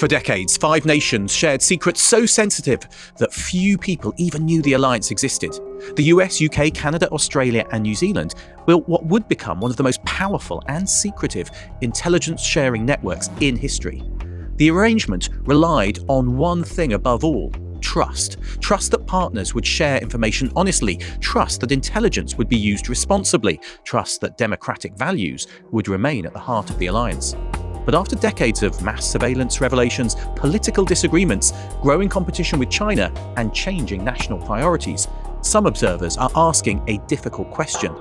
For decades, 5 nations shared secrets so sensitive that few people even knew the alliance existed. The US, UK, Canada, Australia, and New Zealand built what would become one of the most powerful and secretive intelligence-sharing networks in history. The arrangement relied on one thing above all: trust. Trust that partners would share information honestly. Trust that intelligence would be used responsibly. Trust that democratic values would remain at the heart of the alliance. But after decades of mass surveillance revelations, political disagreements, growing competition with China, and changing national priorities, some observers are asking a difficult question.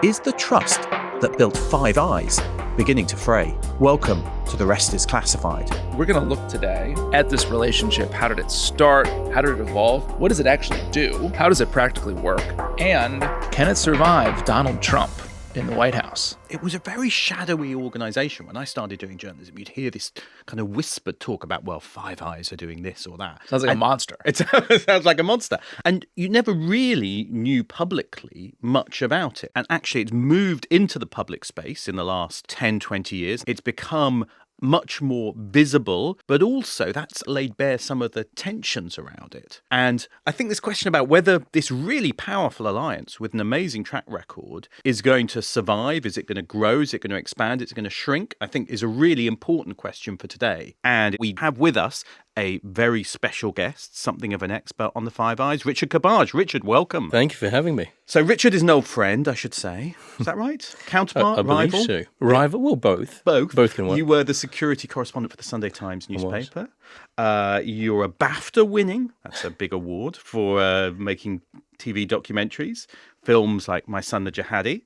Is the trust that built Five Eyes beginning to fray? Welcome to The Rest is Classified. We're going to look today at this relationship. How did it start? How did it evolve? What does it actually do? How does it practically work? And can it survive Donald Trump in the White House? It was a very shadowy organization. When I started doing journalism, you'd hear this kind of whispered talk about, well, Five Eyes are doing this or that. Sounds like a monster. It sounds like a monster. And you never really knew publicly much about it. And actually, it's moved into the public space in the last 10, 20 years. It's become much more visible, but also that's laid bare some of the tensions around it. And I think this question about whether this really powerful alliance with an amazing track record is going to survive, is it going to grow, is it going to expand, is it going to shrink, I think is a really important question for today. And we have with us a very special guest, something of an expert on the Five Eyes, Richard Kerbaj. Richard, welcome. Thank you for having me. So Richard is an old friend, I should say. Is that right? Counterpart, I believe rival? so. Rival? Well, both. Both can work. You were the security correspondent for the Sunday Times newspaper. You're a BAFTA winning, that's a big award, for making TV documentaries, films like My Son the Jihadi.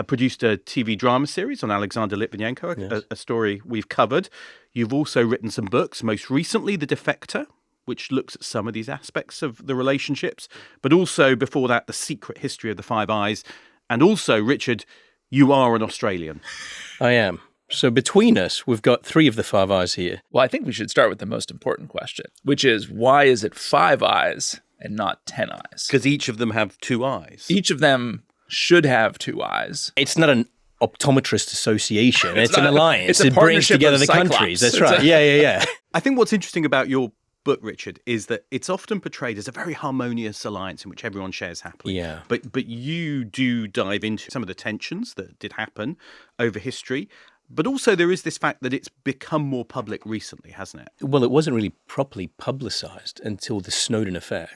Produced a TV drama series on Alexander Litvinenko, Yes. a story we've covered. You've also written some books, most recently The Defector, which looks at some of these aspects of the relationships, but also before that, The Secret History of the Five Eyes. And also, Richard, you are an Australian. I am. So between us, we've got 3 of the Five Eyes here. Well, I think we should start with the most important question, which is, why is it 5 eyes and not 10 eyes? Because each of them have 2 eyes. Each of them should have 2 eyes. It's not an optometrist association. It's an alliance. It's a It brings partnership together of the Cyclops. countries. That's right. Yeah. I think what's interesting about your book, Richard, is that it's often portrayed as a very harmonious alliance in which everyone shares happily. Yeah. But you do dive into some of the tensions that did happen over history. But also there is this fact that it's become more public recently, hasn't it? Well, it wasn't really properly publicized until the Snowden affair.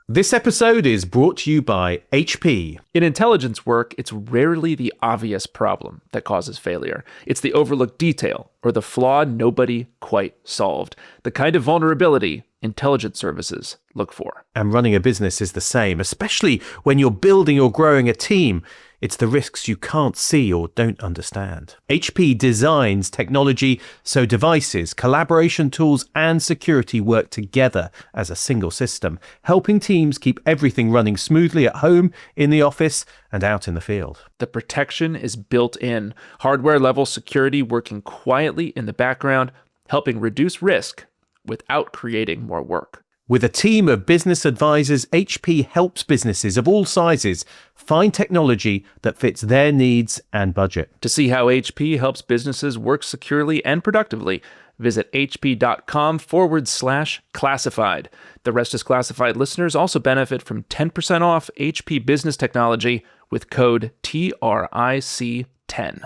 This episode is brought to you by HP. In intelligence work, it's rarely the obvious problem that causes failure. It's the overlooked detail or the flaw nobody quite solved. The kind of vulnerability intelligence services look for. And running a business is the same, especially when you're building or growing a team. It's the risks you can't see or don't understand. HP designs technology so devices, collaboration tools, and security work together as a single system, helping teams keep everything running smoothly at home, in the office, and out in the field. The protection is built in. Hardware-level security working quietly in the background, helping reduce risk without creating more work. With a team of business advisors, HP helps businesses of all sizes find technology that fits their needs and budget. To see how HP helps businesses work securely and productively, visit hp.com/classified. The Rest is Classified listeners also benefit from 10% off HP business technology with code TRIC10.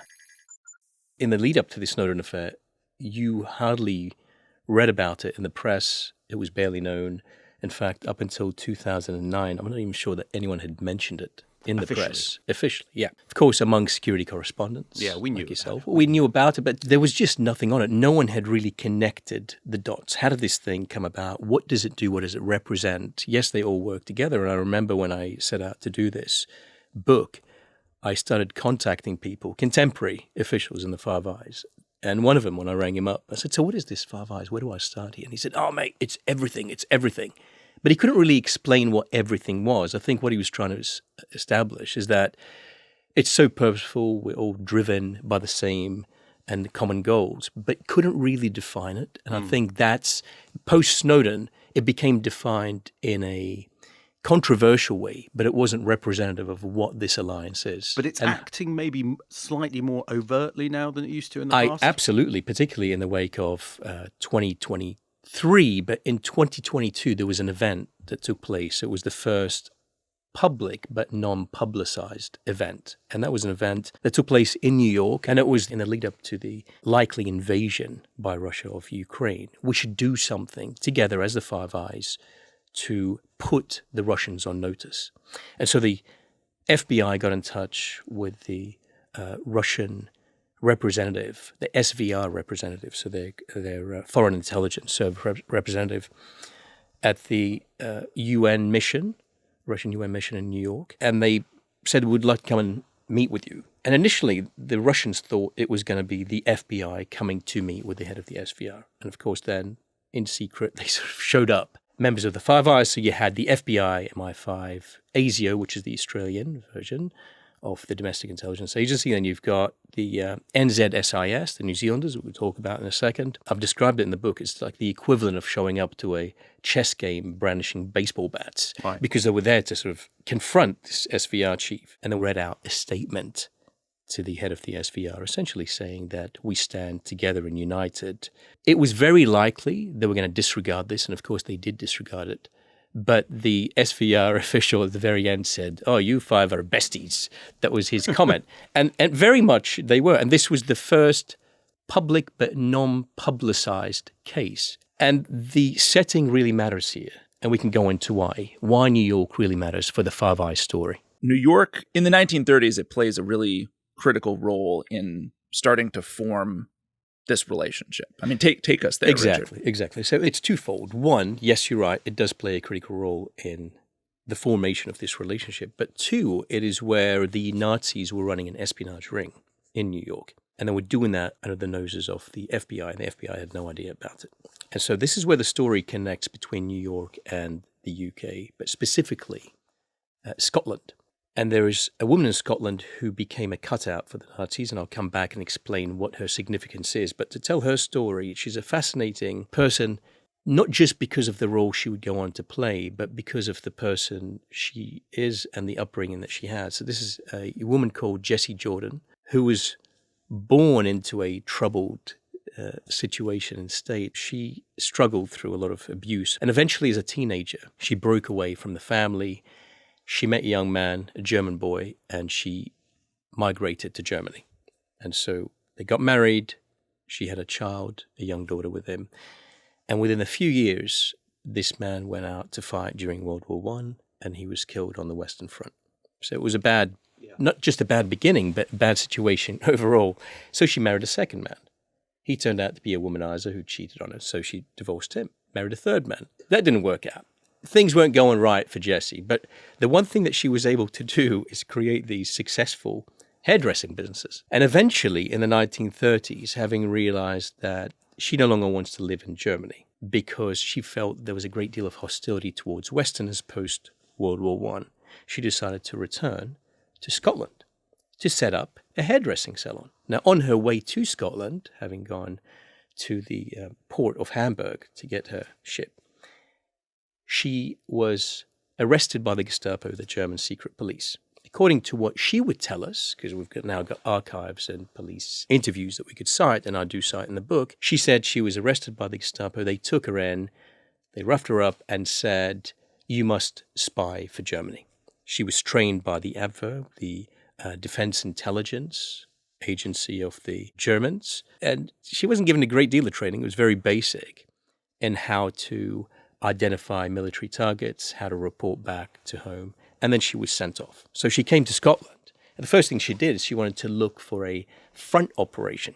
In the lead up to the Snowden affair, you hardly read about it in the press. It was barely known. In fact, up until 2009, I'm not even sure that anyone had mentioned it in the press. Officially, yeah. Of course, among security correspondents. Yeah, we knew like yourself. We knew about it, but there was just nothing on it. No one had really connected the dots. How did this thing come about? What does it do? What does it represent? Yes, they all work together. And I remember when I set out to do this book, I started contacting people, contemporary officials in the Five Eyes. And one of them, when I rang him up, I said, so what is this Five Eyes? Where do I start here? And he said, oh, mate, it's everything. It's everything. But he couldn't really explain what everything was. I think what he was trying to establish is that it's so purposeful. We're all driven by the same and common goals, but couldn't really define it. And I think that's post-Snowden, it became defined in a controversial way, but it wasn't representative of what this alliance is. But it's And acting maybe slightly more overtly now than it used to in the past? Absolutely, particularly in the wake of 2023. But in 2022, there was an event that took place. It was the first public but non-publicized event. And that was an event that took place in New York, and it was in the lead up to the likely invasion by Russia of Ukraine. We should do something together as the Five Eyes to put the Russians on notice. And so the FBI got in touch with the Russian representative, the SVR representative, so their foreign intelligence service representative at the UN mission, Russian UN mission in New York, and they said, we'd like to come and meet with you. And initially, the Russians thought it was going to be the FBI coming to meet with the head of the SVR. And of course, then, in secret, they sort of showed up. Members of the Five Eyes, so you had the FBI, MI5, ASIO, which is the Australian version of the Domestic Intelligence Agency. Then you've got the NZSIS, the New Zealanders, that we'll talk about in a second. I've described it in the book. It's like the equivalent of showing up to a chess game brandishing baseball bats, Right. because they were there to sort of confront this SVR chief. And they read out a statement to the head of the SVR, essentially saying that we stand together and united. It was very likely they were going to disregard this, and of course they did disregard it. But the SVR official at the very end said, "Oh, you five are besties." That was his comment. and very much they were. And this was the first public but non-publicized case. And the setting really matters here. And we can go into why New York really matters for the Five Eyes story. New York, in the 1930s, it plays a really critical role in starting to form this relationship. I mean, take us there, Richard. Exactly. So it's twofold. One, yes, you're right, it does play a critical role in the formation of this relationship. But two, it is where the Nazis were running an espionage ring in New York. And they were doing that under the noses of the FBI, and the FBI had no idea about it. And so this is where the story connects between New York and the UK, but specifically Scotland. And there is a woman in Scotland who became a cutout for the Nazis, and I'll come back and explain what her significance is. But to tell her story, she's a fascinating person, not just because of the role she would go on to play, but because of the person she is and the upbringing that she has. So this is a woman called Jessie Jordan, who was born into a troubled situation and state. She struggled through a lot of abuse. And eventually, as a teenager, she broke away from the family. She met a young man, a German boy, and she migrated to Germany. And so they got married. She had a child, a young daughter with him. And within a few years, this man went out to fight during World War I, and he was killed on the Western Front. So it was a bad, not just a bad beginning, but a bad situation overall. So she married a second man. He turned out to be a womanizer who cheated on her, so she divorced him, married a third man. That didn't work out. Things weren't going right for Jessie, but the one thing that she was able to do is create these successful hairdressing businesses. And eventually, in the 1930s, having realized that she no longer wants to live in Germany because she felt there was a great deal of hostility towards Westerners post-World War I, she decided to return to Scotland to set up a hairdressing salon. Now, on her way to Scotland, having gone to the port of Hamburg to get her ship, she was arrested by the Gestapo, the German secret police. According to what she would tell us, because we've now got archives and police interviews that we could cite, and I do cite in the book, she said she was arrested by the Gestapo. They took her in, they roughed her up and said, "You must spy for Germany." She was trained by the Abwehr, the Defense Intelligence Agency of the Germans, and she wasn't given a great deal of training. It was very basic in how to identify military targets, how to report back to home, and then she was sent off. So she came to Scotland, and the first thing she did is she wanted to look for a front operation,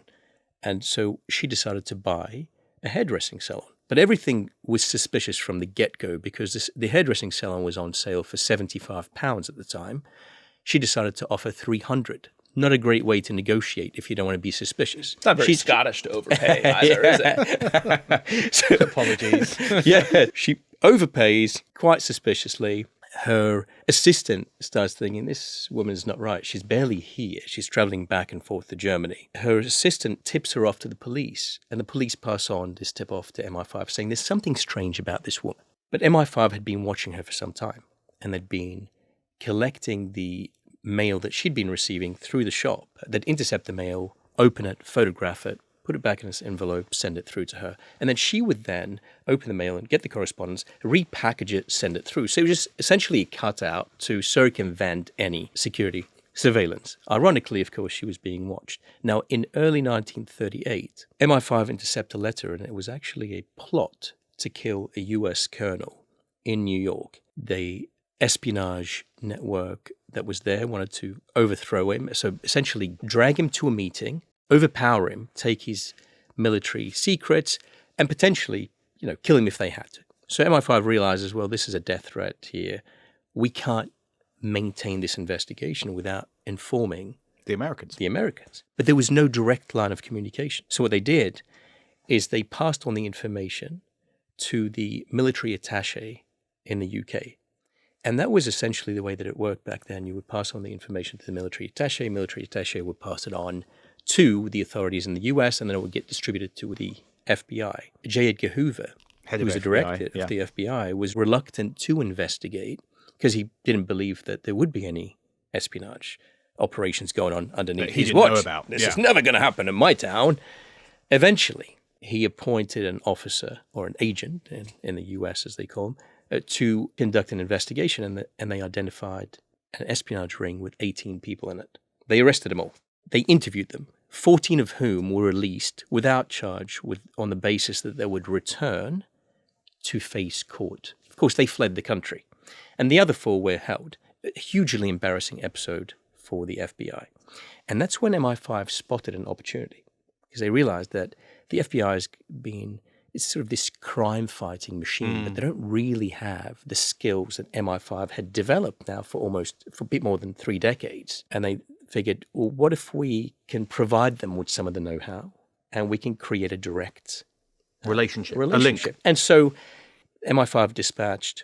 and so she decided to buy a hairdressing salon. But everything was suspicious from the get-go because the hairdressing salon was on sale for £75 at the time. She decided to offer £300. Not a great way to negotiate if you don't want to be suspicious. It's not very Scottish to overpay either, is it? So, Apologies. yeah, she overpays quite suspiciously. Her assistant starts thinking, this woman's not right. She's barely here. She's traveling back and forth to Germany. Her assistant tips her off to the police, and the police pass on this tip off to MI5 saying there's something strange about this woman. But MI5 had been watching her for some time. and they'd been collecting the mail that she'd been receiving through the shop. They'd intercept the mail, open it, photograph it, put it back in this envelope, send it through to her. And then she would then open the mail and get the correspondence, repackage it, send it through. So it was just essentially cut out to circumvent any security surveillance. Ironically, of course, she was being watched. Now, in early 1938, MI5 intercepted a letter, and it was actually a plot to kill a US colonel in New York. The espionage network that was there wanted to overthrow him, so essentially drag him to a meeting, overpower him, take his military secrets, and potentially, kill him if they had to. So MI5 realizes, well, this is a death threat here. We can't maintain this investigation without informing The Americans. But there was no direct line of communication. So what they did is they passed on the information to the military attaché in the UK. And that was essentially the way that it worked back then. You would pass on the information to the military attaché would pass it on to the authorities in the US, and then it would get distributed to the FBI. J. Edgar Hoover, who was the director of the FBI, was reluctant to investigate because he didn't believe that there would be any espionage operations going on underneath his watch. This is never going to happen in my town. Eventually, he appointed an officer or an agent in the US, as they call them, to conduct an investigation, and they identified an espionage ring with 18 people in it. They arrested them all. They interviewed them, 14 of whom were released without charge on the basis that they would return to face court. Of course, they fled the country. And the other 4 were held. A hugely embarrassing episode for the FBI. And that's when MI5 spotted an opportunity, because they realized that the FBI has been... It's sort of this crime-fighting machine, but they don't really have the skills that MI5 had developed now for a bit more than 3 decades. And they figured, well, what if we can provide them with some of the know-how and we can create a direct relationship. A link. And so MI5 dispatched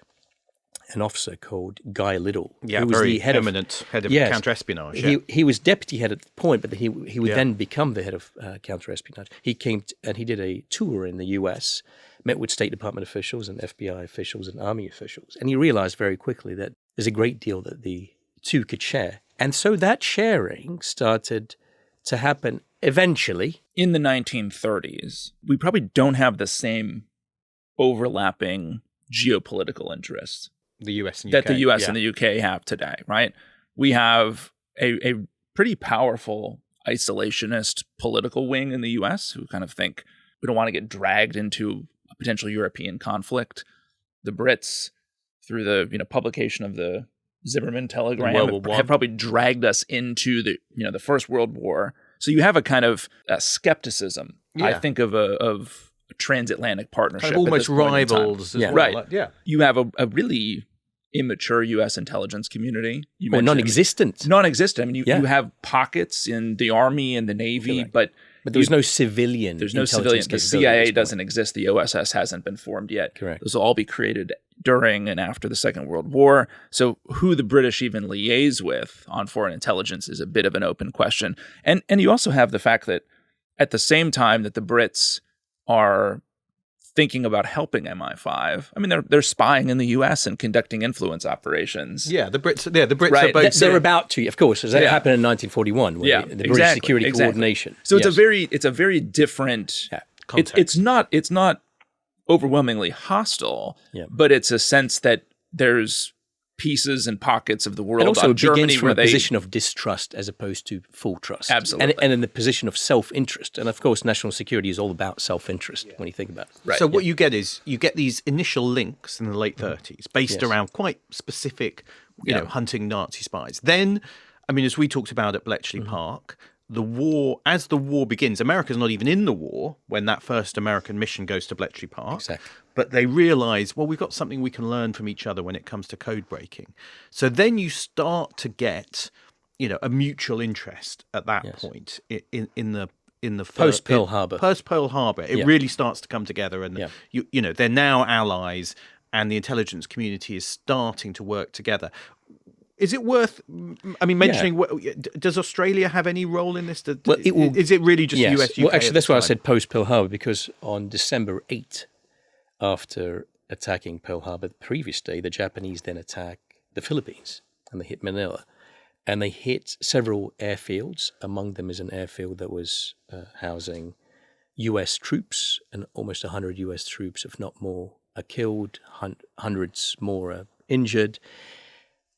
an officer called Guy Liddell. Yeah, who was very the head eminent head of counterespionage. He was deputy head at the point, but he would then become the head of counterespionage. He came and he did a tour in the US, met with State Department officials and FBI officials and Army officials, and he realized very quickly that there's a great deal that the two could share. And so that sharing started to happen eventually. In the 1930s, we probably don't have the same overlapping geopolitical interests The US and UK. that the US and the UK have today, right? We have a pretty powerful isolationist political wing in the US who kind of think we don't want to get dragged into a potential European conflict. The Brits, through the publication of the Zimmerman telegram, have probably dragged us into the First World War. So you have a kind of skepticism, I think, of a transatlantic partnership. Kind of almost rivals as well. Right. Yeah. You have a really immature U.S. intelligence community. Or non-existent. Non-existent. I mean, you have pockets in the Army and the Navy, but there's no civilian. There's no civilian. The CIA doesn't exist. The OSS hasn't been formed yet. Correct. Those will all be created during and after the Second World War. So who the British even liaise with on foreign intelligence is a bit of an open question. And you also have the fact that at the same time that the Brits are thinking about helping MI5, I mean, they're spying in the U.S. and conducting influence operations. Yeah, the Brits are both... They're about to, of course, as that happened in 1941 with the British Security Coordination. So it's a very different context. It's not overwhelmingly hostile, but it's a sense that there's pieces and pockets of the world, and also on Germany, begins from a position of distrust as opposed to full trust. Absolutely. And in the position of self-interest. And of course, national security is all about self-interest when you think about it. Right. So what you get is you get these initial links in the late 30s based around quite specific, hunting Nazi spies. Then, I mean, as we talked about at Bletchley Park, as the war begins, America's not even in the war when that first American mission goes to Bletchley Park. Exactly. But they realize, well, we've got something we can learn from each other when it comes to code breaking. So then you start to get, a mutual interest at that point in the post Pearl Harbor. Post Pearl Harbor, it really starts to come together, and they're now allies, and the intelligence community is starting to work together. Is it worth, mentioning, does Australia have any role in this? Is it really just US, UK? Well, actually, that's why I said post-Pearl Harbor, because on December 8, after attacking Pearl Harbor the previous day, the Japanese then attack the Philippines, and they hit Manila. And they hit several airfields. Among them is an airfield that was housing U.S. troops, and almost 100 U.S. troops, if not more, are killed, hundreds more are injured.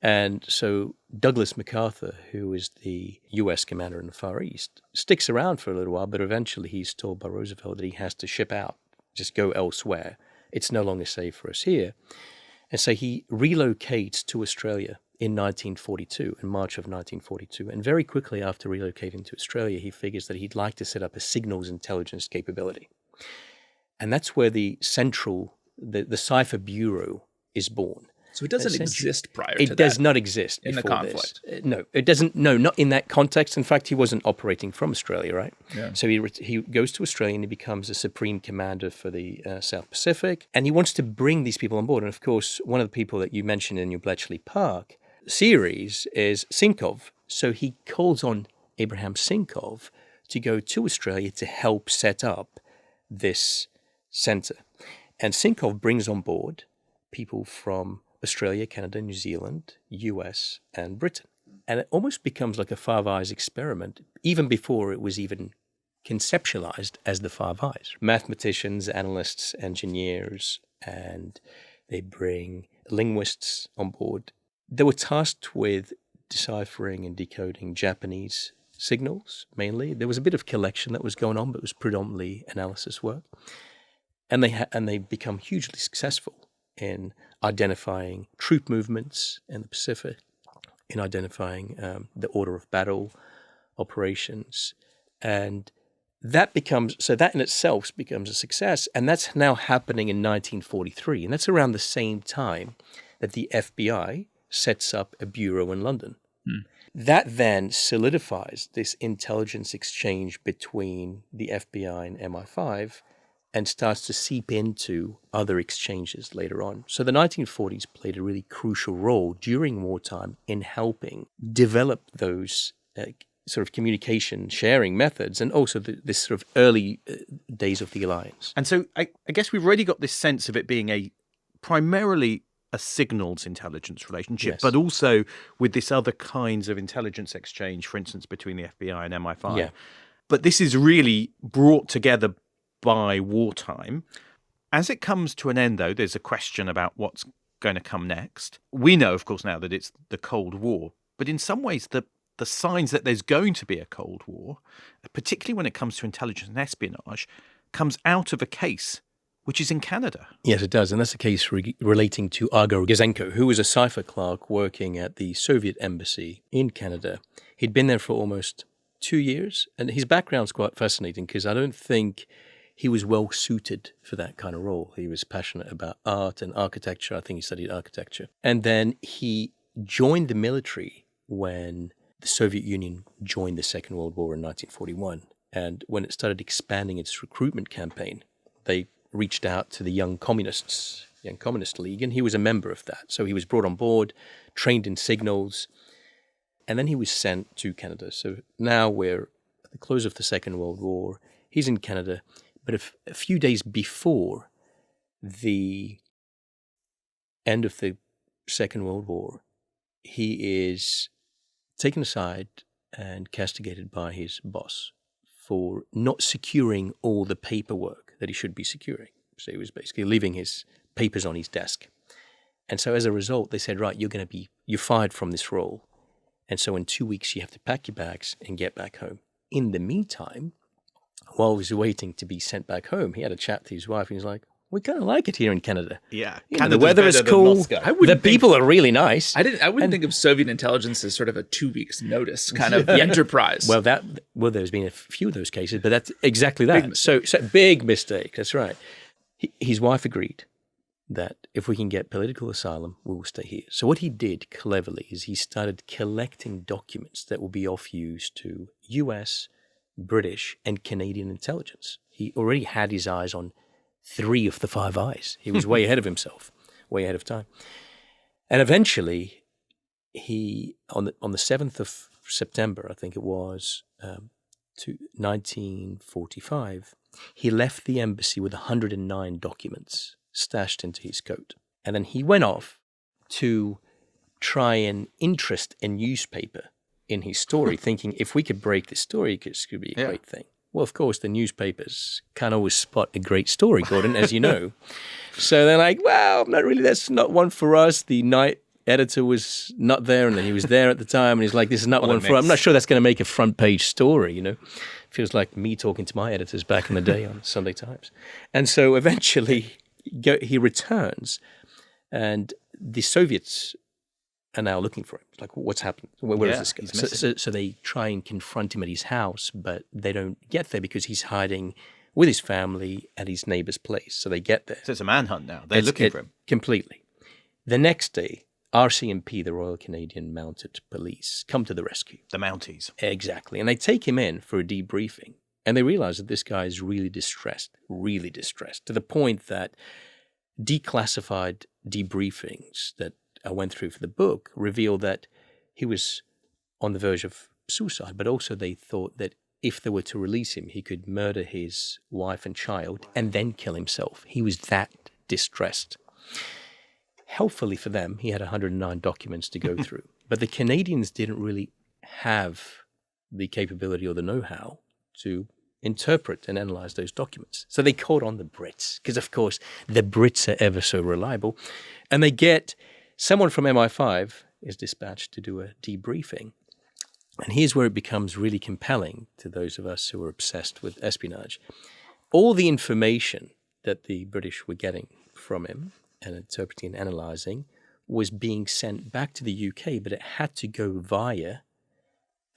And so Douglas MacArthur, who is the U.S. commander in the Far East, sticks around for a little while, but eventually he's told by Roosevelt that he has to ship out, just go elsewhere. It's no longer safe for us here. And so he relocates to Australia in 1942, in March of 1942. And very quickly after relocating to Australia, he figures that he'd like to set up a signals intelligence capability. And that's where the Cipher Bureau is born. So it doesn't exist prior to that. It does not exist in the conflict. No, it doesn't. No, not in that context. In fact, he wasn't operating from Australia, right? Yeah. So he goes to Australia and he becomes a supreme commander for the South Pacific, and he wants to bring these people on board. And of course, one of the people that you mentioned in your Bletchley Park series is Sinkov. So he calls on Abraham Sinkov to go to Australia to help set up this center, and Sinkov brings on board people from Australia, Canada, New Zealand, US, and Britain. And it almost becomes like a Five Eyes experiment, even before it was even conceptualized as the Five Eyes. Mathematicians, analysts, engineers, and they bring linguists on board. They were tasked with deciphering and decoding Japanese signals, mainly. There was a bit of collection that was going on, but it was predominantly analysis work. And they become hugely successful in identifying troop movements in the Pacific, in identifying the order of battle operations. And that in itself becomes a success. And that's now happening in 1943. And that's around the same time that the FBI sets up a bureau in London. That then solidifies this intelligence exchange between the FBI and MI5 and starts to seep into other exchanges later on. So the 1940s played a really crucial role during wartime in helping develop those sort of communication sharing methods, and also this sort of early days of the alliance. And so I guess we've already got this sense of it being primarily a signals intelligence relationship, Yes. but also with this other kinds of intelligence exchange, for instance, between the FBI and MI5. Yeah. But this is really brought together by wartime. As it comes to an end, though, there's a question about what's going to come next. We know, of course, now that it's the Cold War, but in some ways the signs that there's going to be a Cold War, particularly when it comes to intelligence and espionage, comes out of a case which is in Canada. Yes, it does. And that's a case relating to Agor Gazenko, who was a cipher clerk working at the Soviet embassy in Canada. He'd been there for almost 2 years, and his background's quite fascinating because I don't think he was well suited for that kind of role. He was passionate about art and architecture. I think he studied architecture. And then he joined the military when the Soviet Union joined the Second World War in 1941. And when it started expanding its recruitment campaign, they reached out to the Young Communist League, and he was a member of that. So he was brought on board, trained in signals, and then he was sent to Canada. So now we're at the close of the Second World War. He's in Canada. But a few days before the end of the Second World War, he is taken aside and castigated by his boss for not securing all the paperwork that he should be securing. So he was basically leaving his papers on his desk. And so as a result, they said, right, you're fired from this role. And so in 2 weeks, you have to pack your bags and get back home. In the meantime, while he was waiting to be sent back home, he had a chat to his wife, and he's like, we kind of like it here in Canada. Yeah. The weather is cool. The people are really nice. I wouldn't think of Soviet intelligence as sort of a 2 weeks notice kind of enterprise. Well, there's been a few of those cases, but that's exactly that. So big mistake. That's right. His wife agreed that if we can get political asylum, we will stay here. So what he did cleverly is he started collecting documents that will be of use to US, British, and Canadian intelligence. He already had his eyes on 3 of the Five Eyes. He was way ahead of himself, way ahead of time. And eventually, he on the 7th of September, I think it was, to 1945, he left the embassy with 109 documents stashed into his coat. And then he went off to try and interest a newspaper in his story, thinking if we could break this story, this could be a great thing. Well, of course, the newspapers can't always spot a great story, Gordon, as you know. So they're like, well, that's not one for us. The night editor was not there, and then he was there at the time, and he's like, this is not one for us. I'm not sure that's going to make a front page story, you know. Feels like me talking to my editors back in the day on Sunday Times. And so eventually he returns, and the Soviets are now looking for him. It's like, what's happened? Where is this guy? So they try and confront him at his house, but they don't get there because he's hiding with his family at his neighbor's place. So they get there. So it's a manhunt now. They're looking for him. Completely. The next day, RCMP, the Royal Canadian Mounted Police, come to the rescue. The Mounties. Exactly. And they take him in for a debriefing. And they realize that this guy is really distressed, to the point that declassified debriefings that I went through for the book revealed that he was on the verge of suicide, but also they thought that if they were to release him, he could murder his wife and child and then kill himself. He was that distressed. Helpfully for them, he had 109 documents to go through, but the Canadians didn't really have the capability or the know-how to interpret and analyze those documents. So they called on the Brits, because of course the Brits are ever so reliable, and they get someone from MI5 is dispatched to do a debriefing. And here's where it becomes really compelling to those of us who are obsessed with espionage. All the information that the British were getting from him and interpreting and analyzing was being sent back to the UK, but it had to go via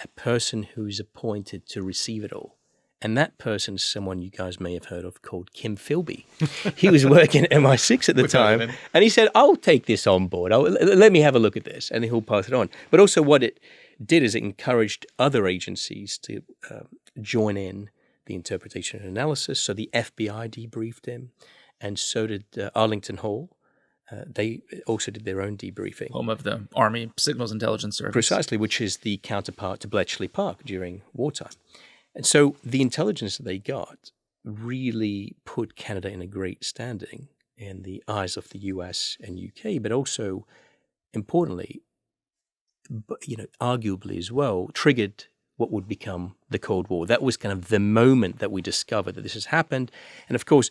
a person who's appointed to receive it all. And that person is someone you guys may have heard of called Kim Philby. He was working at MI6 at the time. And he said, I'll take this on board. Let me have a look at this. And he'll pass it on. But also what it did is it encouraged other agencies to join in the interpretation and analysis. So the FBI debriefed him. And so did Arlington Hall. They also did their own debriefing. Home of the Army Signals Intelligence Service. Precisely, which is the counterpart to Bletchley Park during wartime. And so the intelligence that they got really put Canada in a great standing in the eyes of the US and UK, but also, importantly, arguably as well, triggered what would become the Cold War. That was kind of the moment that we discovered that this has happened. And of course,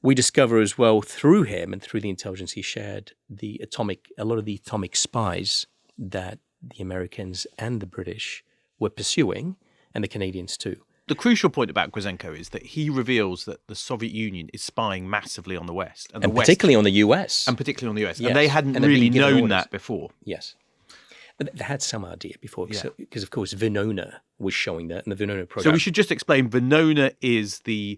we discover as well through him and through the intelligence he shared, a lot of the atomic spies that the Americans and the British were pursuing, and the Canadians too. The crucial point about Gouzenko is that he reveals that the Soviet Union is spying massively on the West. And particularly on the US. And particularly on the US. Yes. And they hadn't really known that before. Yes. But they had some idea before, because of course Venona was showing that, and the Venona program. So we should just explain, Venona is the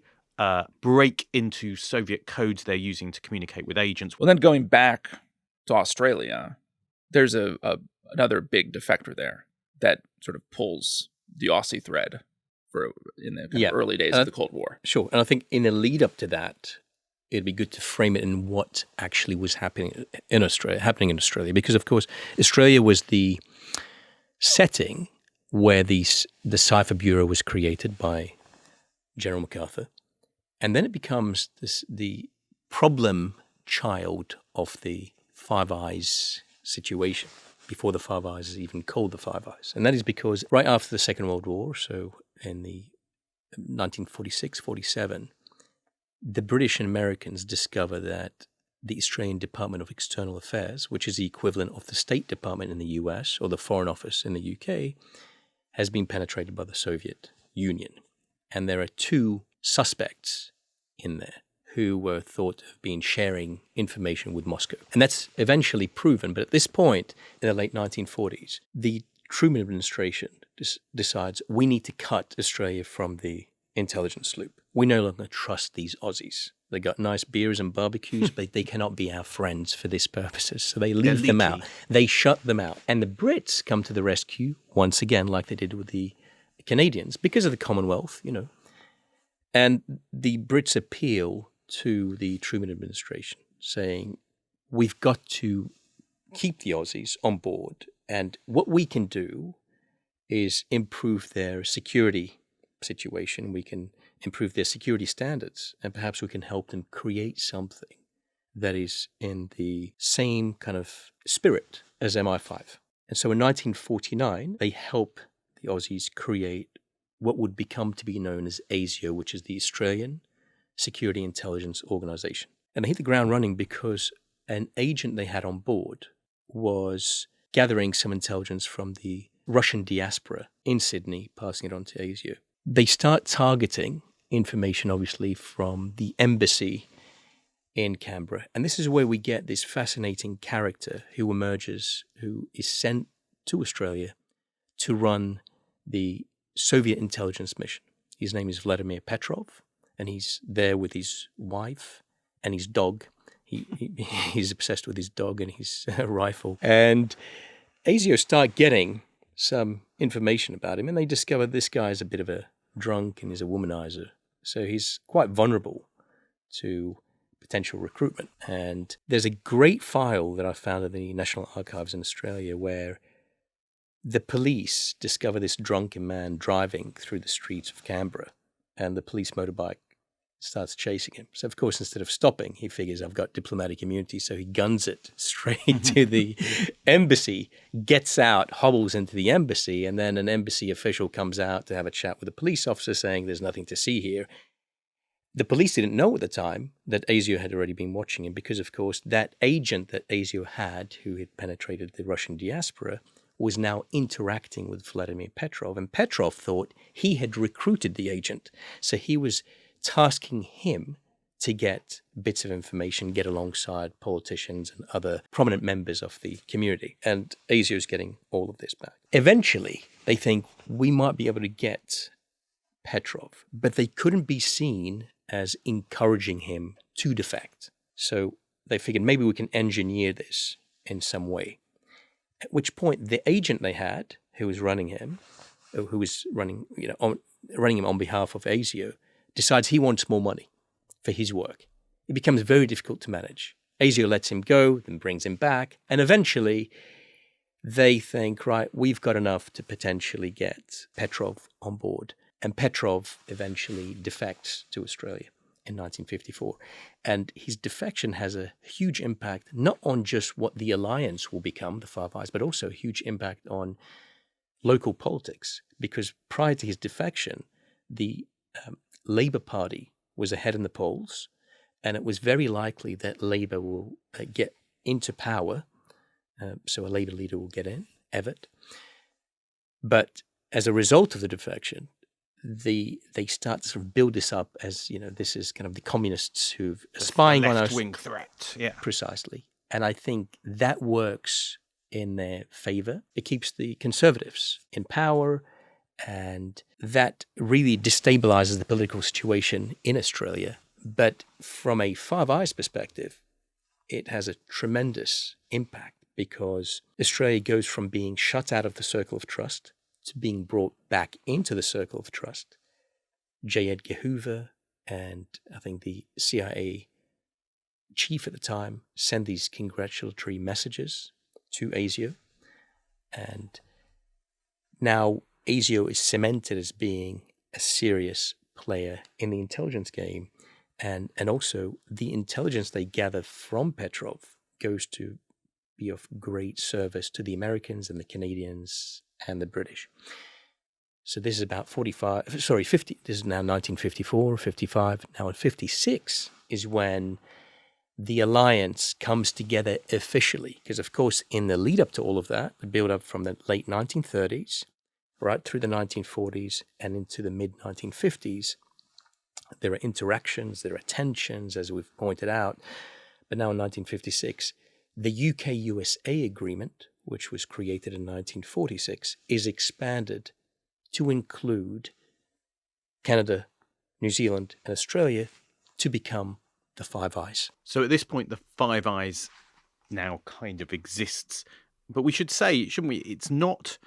break into Soviet codes they're using to communicate with agents. Well, then going back to Australia, there's another big defector there that sort of pulls the Aussie thread in the kind of early days of the Cold War. Sure. And I think in a lead up to that, it'd be good to frame it in what actually was happening in Australia, because of course Australia was the setting where the Cipher Bureau was created by General MacArthur, and then it becomes the problem child of the Five Eyes situation, before the Five Eyes is even called the Five Eyes. And that is because right after the Second World War, so in the 1946-47, the British and Americans discover that the Australian Department of External Affairs, which is the equivalent of the State Department in the US or the Foreign Office in the UK, has been penetrated by the Soviet Union. And there are two suspects in there who were thought to have been sharing information with Moscow. And that's eventually proven. But at this point, in the late 1940s, the Truman administration decides we need to cut Australia from the intelligence loop. We no longer trust these Aussies. They got nice beers and barbecues, but they cannot be our friends for this purposes. So they leave them out. They shut them out. And the Brits come to the rescue once again, like they did with the Canadians, because of the Commonwealth, And the Brits appeal to the Truman administration, saying, we've got to keep the Aussies on board. And what we can do is improve their security situation. We can improve their security standards, and perhaps we can help them create something that is in the same kind of spirit as MI5. And so in 1949, they help the Aussies create what would become to be known as ASIO, which is the Australian Security Intelligence Organization. And they hit the ground running because an agent they had on board was gathering some intelligence from the Russian diaspora in Sydney, passing it on to ASIO. They start targeting information, obviously, from the embassy in Canberra. And this is where we get this fascinating character who emerges, who is sent to Australia to run the Soviet intelligence mission. His name is Vladimir Petrov, and he's there with his wife and his dog. He's obsessed with his dog and his rifle. And ASIO start getting some information about him, and they discover this guy is a bit of a drunk and is a womanizer. So he's quite vulnerable to potential recruitment. And there's a great file that I found in the National Archives in Australia where the police discover this drunken man driving through the streets of Canberra, and the police motorbike starts chasing him. So, of course, instead of stopping, he figures, I've got diplomatic immunity, so he guns it straight to the embassy, gets out, hobbles into the embassy, and then an embassy official comes out to have a chat with a police officer saying there's nothing to see here. The police didn't know at the time that ASIO had already been watching him because, of course, that agent that ASIO had, who had penetrated the Russian diaspora, was now interacting with Vladimir Petrov. And Petrov thought he had recruited the agent. So he was tasking him to get bits of information, get alongside politicians and other prominent members of the community. And ASIO's getting all of this back. Eventually, they think we might be able to get Petrov, but they couldn't be seen as encouraging him to defect. So they figured maybe we can engineer this in some way. At which point, the agent they had, who was running him, who was running him on behalf of ASIO, decides he wants more money for his work. It becomes very difficult to manage. ASIO lets him go, then brings him back, and eventually they think, right, we've got enough to potentially get Petrov on board. And Petrov eventually defects to Australia in 1954. And his defection has a huge impact, not on just what the alliance will become, the Five Eyes, but also a huge impact on local politics. Because prior to his defection, the Labour Party was ahead in the polls, and it was very likely that Labour will get into power. So a Labour leader will get in, Everett. But as a result of the defection, they start to sort of build this up as, this is kind of the communists who've spying on us. Left-wing threat, yeah. Precisely. And I think that works in their favor. It keeps the conservatives in power, and that really destabilizes the political situation in Australia. But from a Five Eyes perspective, it has a tremendous impact because Australia goes from being shut out of the circle of trust to being brought back into the circle of trust. J. Edgar Hoover and I think the CIA chief at the time sent these congratulatory messages to ASIO. And now ASIO is cemented as being a serious player in the intelligence game. And also the intelligence they gather from Petrov goes to be of great service to the Americans and the Canadians and the British. So this is about 50, this is now 1954, 55. Now in 56 is when the alliance comes together officially. Because of course, in the lead up to all of that, the build up from the late 1930s, right through the 1940s and into the mid 1950s, there are interactions, there are tensions, as we've pointed out. But now in 1956, the UK-USA agreement, which was created in 1946, is expanded to include Canada, New Zealand, and Australia to become the Five Eyes. So at this point, the Five Eyes now kind of exists. But we should say, shouldn't we, it's not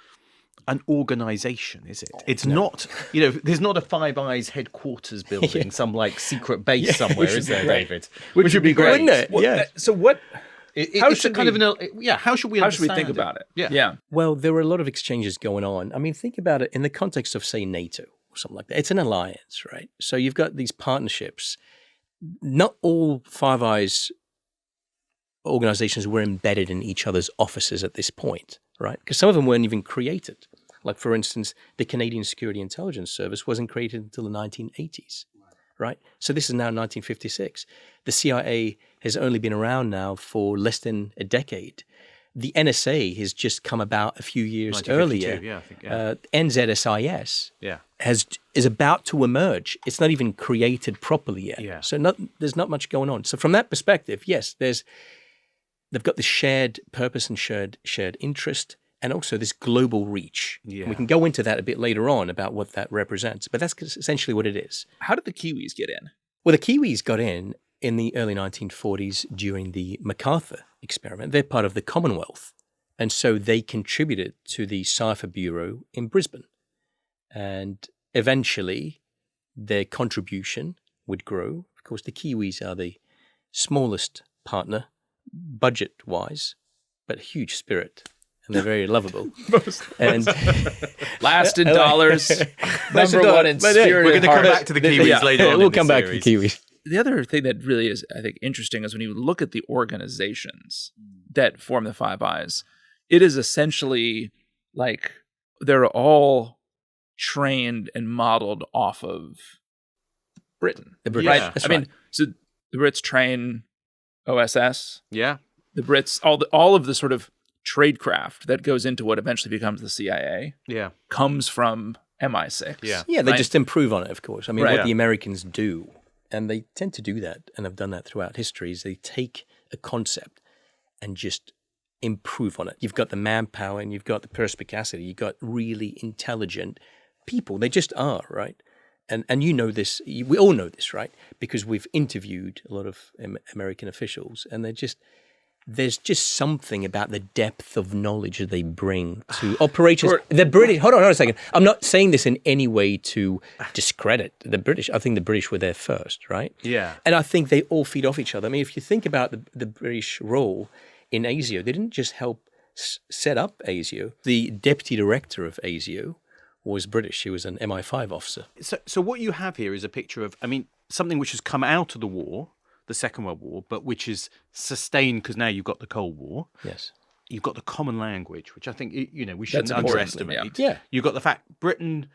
an organization, is it? It's not, there's not a Five Eyes headquarters building, some secret base somewhere, is there, David? Which would be great. Wouldn't it? Yeah. So what... How should we think about it? Yeah. Well, there were a lot of exchanges going on. I mean, think about it in the context of, say, NATO or something like that. It's an alliance, right? So you've got these partnerships. Not all Five Eyes organizations were embedded in each other's offices at this point, right? Because some of them weren't even created. Like, for instance, the Canadian Security Intelligence Service wasn't created until the 1980s, right? So this is now 1956. The CIA has only been around now for less than a decade. The NSA has just come about a few years earlier. Yeah, I think, yeah. NZSIS Yeah. is about to emerge. It's not even created properly yet. Yeah. So there's not much going on. So from that perspective, yes, they've got this shared purpose and shared interest, and also this global reach. Yeah. We can go into that a bit later on about what that represents, but that's essentially what it is. How did the Kiwis get in? Well, the Kiwis got in the early 1940s during the MacArthur experiment. They're part of the Commonwealth, and so they contributed to the Cipher Bureau in Brisbane. And eventually, their contribution would grow. Of course, the Kiwis are the smallest partner, budget-wise, but huge spirit. And they're very lovable. And Last in dollars, number one in But, hey, spirit. We're going and to come heart. back to the Kiwis later on. We'll in come the back to the series. Kiwis. The other thing that really is, I think, interesting is when you look at the organizations that form the Five Eyes, it is essentially like they're all trained and modeled off of Britain. The British. Right? That's I mean, so the Brits train OSS. Yeah. The Brits, all of the sort of tradecraft that goes into what eventually becomes the CIA Yeah. comes from MI6. Yeah. Yeah, they right? just improve on it, of course. I mean, Right. what the Americans do, and they tend to do that, and have done that throughout history, is they take a concept and just improve on it. You've got the manpower and you've got the perspicacity. You've got really intelligent people. They just are, right? And you know this, we all know this, right? Because we've interviewed a lot of American officials, and there's just something about the depth of knowledge that they bring to operations. The British, hold on a second. I'm not saying this in any way to discredit the British. I think the British were there first, right? Yeah. And I think they all feed off each other. I mean, if you think about the British role in ASIO, they didn't just help set up ASIO. The deputy director of ASIO was British. He was an MI5 officer. So what you have here is a picture of, I mean, something which has come out of the war, the Second World War, but which is sustained because now you've got the Cold War. Yes. You've got the common language, which I think, you know, we shouldn't That's important, underestimate. yeah. You've got the fact Britain,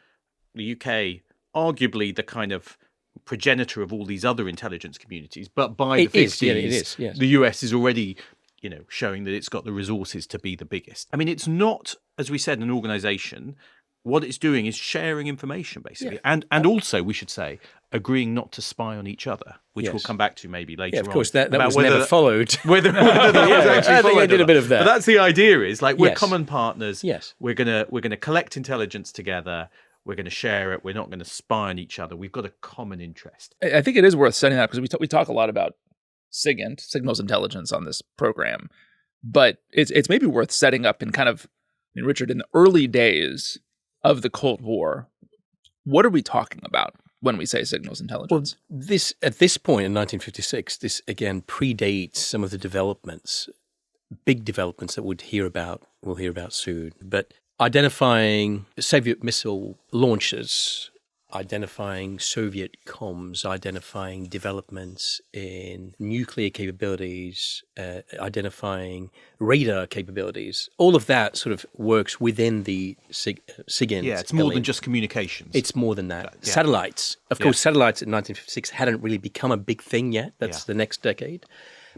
the UK, arguably the kind of progenitor of all these other intelligence communities, but by It the 50s, is, yeah, it is, yes. the US is already, you know, showing that it's got the resources to be the biggest. I mean, it's not, as we said, an organization. What it's doing is sharing information, basically. Yeah. And also, we should say, agreeing not to spy on each other, which Yes. we'll come back to maybe later Yeah, on. of course, that about was whether never that- followed. Whether that was actually I think followed I did or a bit not. of that. But that's the idea, is like we're Yes. common partners. Yes. We're gonna collect intelligence together. We're going to share it. We're not going to spy on each other. We've got a common interest. I think it is worth setting that because we talk a lot about SIGINT, signals intelligence, on this program, but it's maybe worth setting up in kind of, I mean, Richard, in the early days of the Cold War, what are we talking about when we say signals intelligence? Well, at this point in 1956, this again predates some of the developments, big developments that we'll hear about soon. But identifying Soviet missile launchers, identifying Soviet comms, identifying developments in nuclear capabilities, identifying radar capabilities, all of that sort of works within the SIGINT. Yeah, it's more than just communications. It's more than that. Yeah. Satellites. Of course, satellites in 1956 hadn't really become a big thing yet. That's the next decade.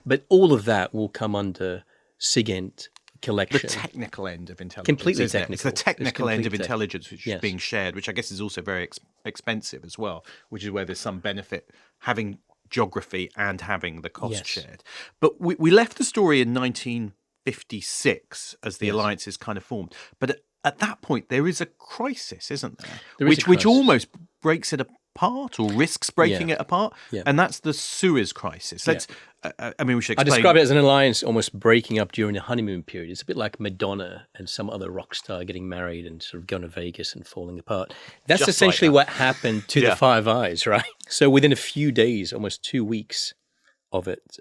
But all of that will come under SIGINT collection. the technical end of intelligence. Completely isn't it? technical. It's the technical It's end of complete tech. intelligence which is Yes. being shared, which I guess is also very expensive as well, which is where there's some benefit having geography and having the cost Yes. shared. But we left the story in 1956 as the alliance is kind of formed. But at that point, there is a crisis, isn't there? There is a which crisis. almost breaks it apart or risks breaking it apart. Yeah. And that's the Suez crisis. Let's, I mean, we should I explain. describe it as an alliance almost breaking up during the honeymoon period. It's a bit like Madonna and some other rock star getting married and sort of going to Vegas and falling apart. That's Just essentially like what happened to Yeah. the Five Eyes, right? So within a few days, almost 2 weeks of it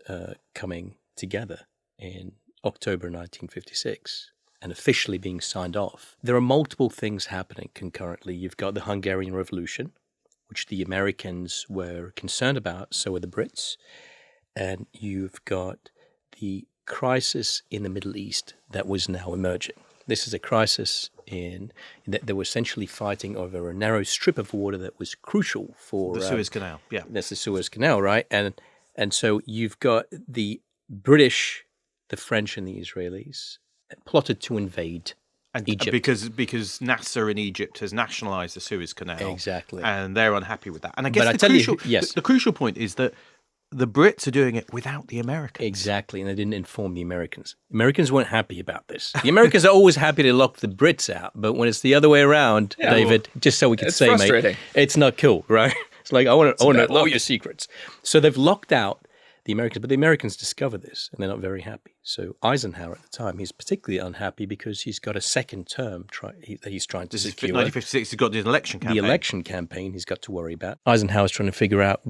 coming together in October 1956 and officially being signed off, there are multiple things happening concurrently. You've got the Hungarian Revolution, which the Americans were concerned about, so were the Brits. And you've got the crisis in the Middle East that was now emerging. This is a crisis in that they were essentially fighting over a narrow strip of water that was crucial for The Suez Canal, yeah. That's the Suez Canal, right? And so you've got the British, the French, and the Israelis plotted to invade Egypt. Because Nasser in Egypt has nationalised the Suez Canal. Exactly. And they're unhappy with that. And I guess yes. the crucial point is that the Brits are doing it without the Americans. Exactly, and they didn't inform the Americans. Americans weren't happy about this. The Americans are always happy to lock the Brits out, but when it's the other way around, David, just so we could say, mate, it's not cool, right? It's like, I want to know all your secrets. So they've locked out the Americans, but the Americans discover this, and they're not very happy. So Eisenhower at the time, he's particularly unhappy because he's got a second term that he's trying to secure. 1956, he's got the election campaign. The election campaign he's got to worry about. Eisenhower's trying to figure out,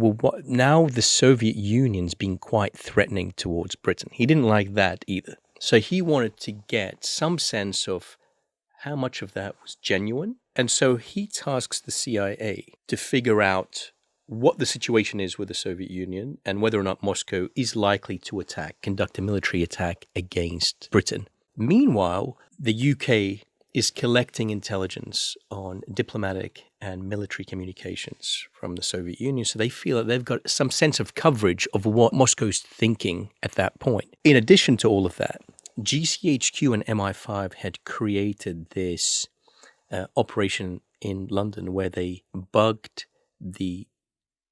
now the Soviet Union's been quite threatening towards Britain. He didn't like that either. So he wanted to get some sense of how much of that was genuine. And so he tasks the CIA to figure out what the situation is with the Soviet Union and whether or not Moscow is likely to conduct a military attack against Britain. Meanwhile, the UK is collecting intelligence on diplomatic and military communications from the Soviet Union, so they feel that they've got some sense of coverage of what Moscow's thinking at that point. In addition to all of that, GCHQ and MI5 had created this operation in London where they bugged the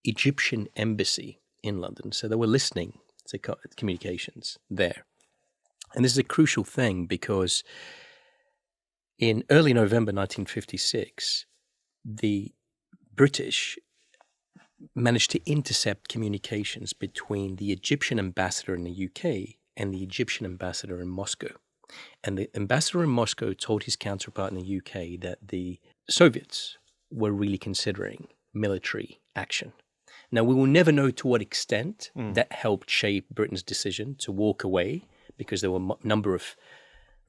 Egyptian embassy in London. So they were listening to communications there. And this is a crucial thing because in early November 1956, the British managed to intercept communications between the Egyptian ambassador in the UK and the Egyptian ambassador in Moscow. And the ambassador in Moscow told his counterpart in the UK that the Soviets were really considering military action. Now, we will never know to what extent that helped shape Britain's decision to walk away, because there were a number of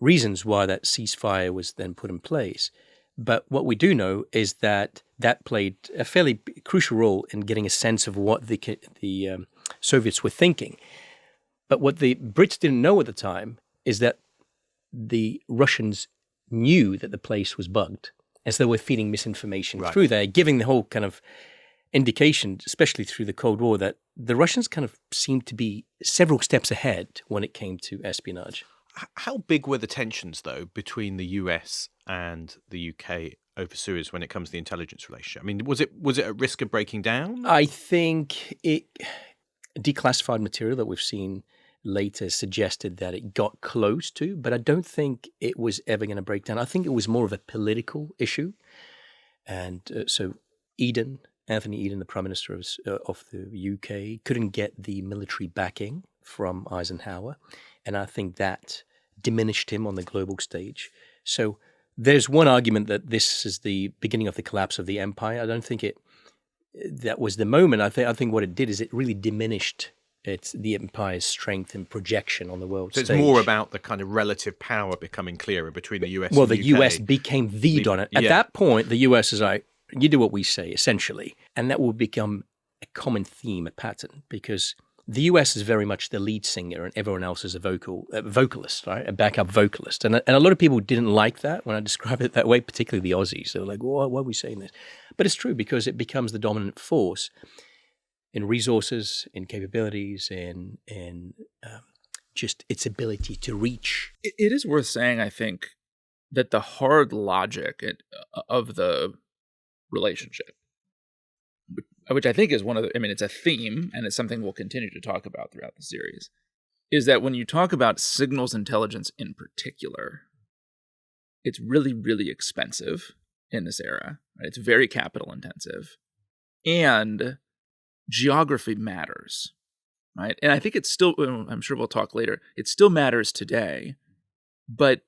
reasons why that ceasefire was then put in place. But what we do know is that that played a fairly crucial role in getting a sense of what the Soviets were thinking. But what the Brits didn't know at the time is that the Russians knew that the place was bugged, as they were feeding misinformation through there, giving the whole kind of indication, especially through the Cold War, that the Russians kind of seemed to be several steps ahead when it came to espionage. How big were the tensions, though, between the US and the UK over Suez when it comes to the intelligence relationship? I mean, was it at risk of breaking down? I think declassified material that we've seen later suggested that it got close to, but I don't think it was ever going to break down. I think it was more of a political issue. And so Anthony Eden, the Prime Minister of the UK, couldn't get the military backing from Eisenhower. And I think that diminished him on the global stage. So there's one argument that this is the beginning of the collapse of the empire. I don't think that was the moment. I think what it did is it really diminished the empire's strength and projection on the world stage. So it's more about the kind of relative power becoming clearer between the US and the the UK. US became the dominant. At that point, the US is like, you do what we say, essentially. And that will become a common theme, a pattern, because the US is very much the lead singer and everyone else is a vocalist, right? A backup vocalist. And a lot of people didn't like that when I describe it that way, particularly the Aussies. They were like, why are we saying this? But it's true because it becomes the dominant force in resources, in capabilities, in just its ability to reach. It is worth saying, I think, that the hard logic of the relationship, which I think is it's a theme, and it's something we'll continue to talk about throughout the series, is that when you talk about signals intelligence in particular, it's really, really expensive in this era. Right? It's very capital intensive, and geography matters, right? And I think it's still, I'm sure we'll talk later, it still matters today, but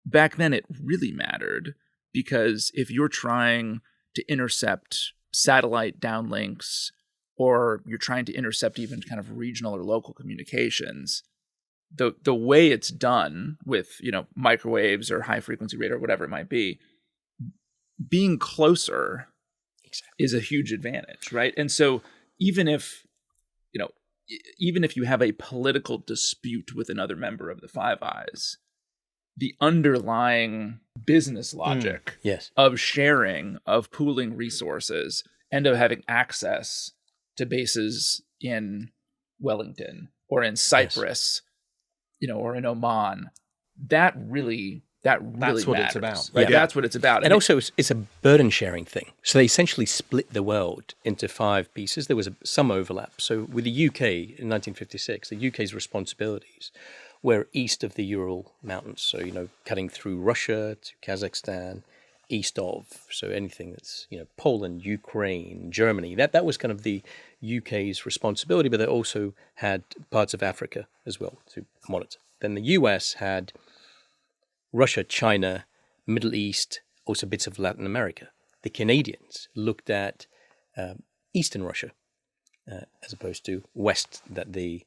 back then it really mattered, because if you're trying to intercept satellite downlinks, or you're trying to intercept even kind of regional or local communications, the way it's done with, microwaves or high frequency radar, whatever it might be, being closer is a huge advantage, right? And so even if, even if you have a political dispute with another member of the Five Eyes, the underlying business logic Yes. of sharing, of pooling resources, and of having access to bases in Wellington or in Cyprus, or in Oman, that really That's what matters, it's about. right? Yeah. That's what it's about. And also, it's a burden sharing thing. So they essentially split the world into 5 pieces. There was some overlap. So with the UK in 1956, the UK's responsibilities were east of the Ural Mountains. So, cutting through Russia to Kazakhstan, east of. So anything that's, Poland, Ukraine, Germany, that was kind of the UK's responsibility, but they also had parts of Africa as well to monitor. Then the US had Russia, China, Middle East, also bits of Latin America. The Canadians looked at Eastern Russia as opposed to West that the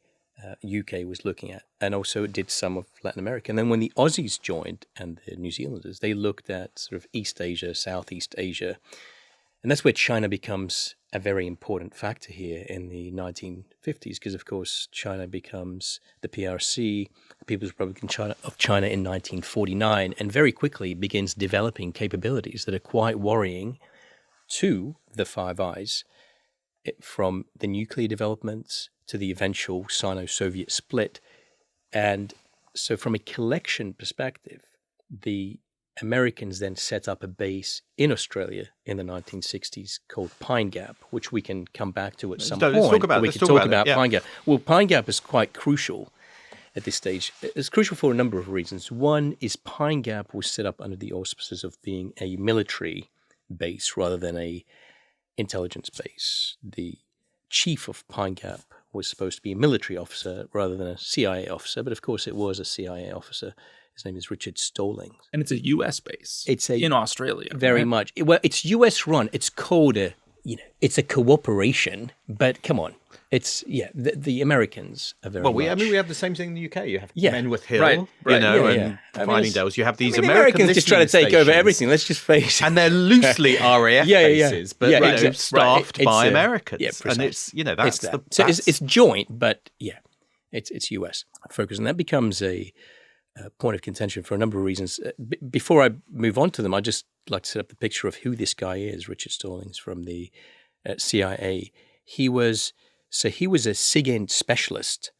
UK was looking at, and also did some of Latin America. And then when the Aussies joined and the New Zealanders, they looked at sort of East Asia, Southeast Asia. And that's where China becomes a very important factor here in the 1950s, because, of course, China becomes the PRC, the People's Republic of China, in 1949, and very quickly begins developing capabilities that are quite worrying to the Five Eyes, from the nuclear developments to the eventual Sino-Soviet split. And so from a collection perspective, the Americans then set up a base in Australia in the 1960s called Pine Gap, which we can come back to at some point. Let's talk about, we can talk about Pine Gap. Well, Pine Gap is quite crucial at this stage. It's crucial for a number of reasons. One is Pine Gap was set up under the auspices of being a military base rather than a intelligence base. The chief of Pine Gap was supposed to be a military officer rather than a CIA officer, but of course it was a CIA officer. His name is Richard Stallings. And it's a U.S. base. It's in Australia. Very right? much. Well, it's U.S. run. It's called it's a cooperation, but come on. It's, the Americans are very much. we have the same thing in the UK. You have Menwith Hill, Right. and Findingdales. You have these the American Americans just try to take over stations. everything. Let's just face it. And they're loosely RAF bases, but exactly. staffed Right. by It's, Americans. yeah, and it's that's that. the So it's joint, but it's US focus, and that becomes a point of contention for a number of reasons. Before I move on to them, I'd just like to set up the picture of who this guy is, Richard Stallings from the CIA. He was a SIGINT specialist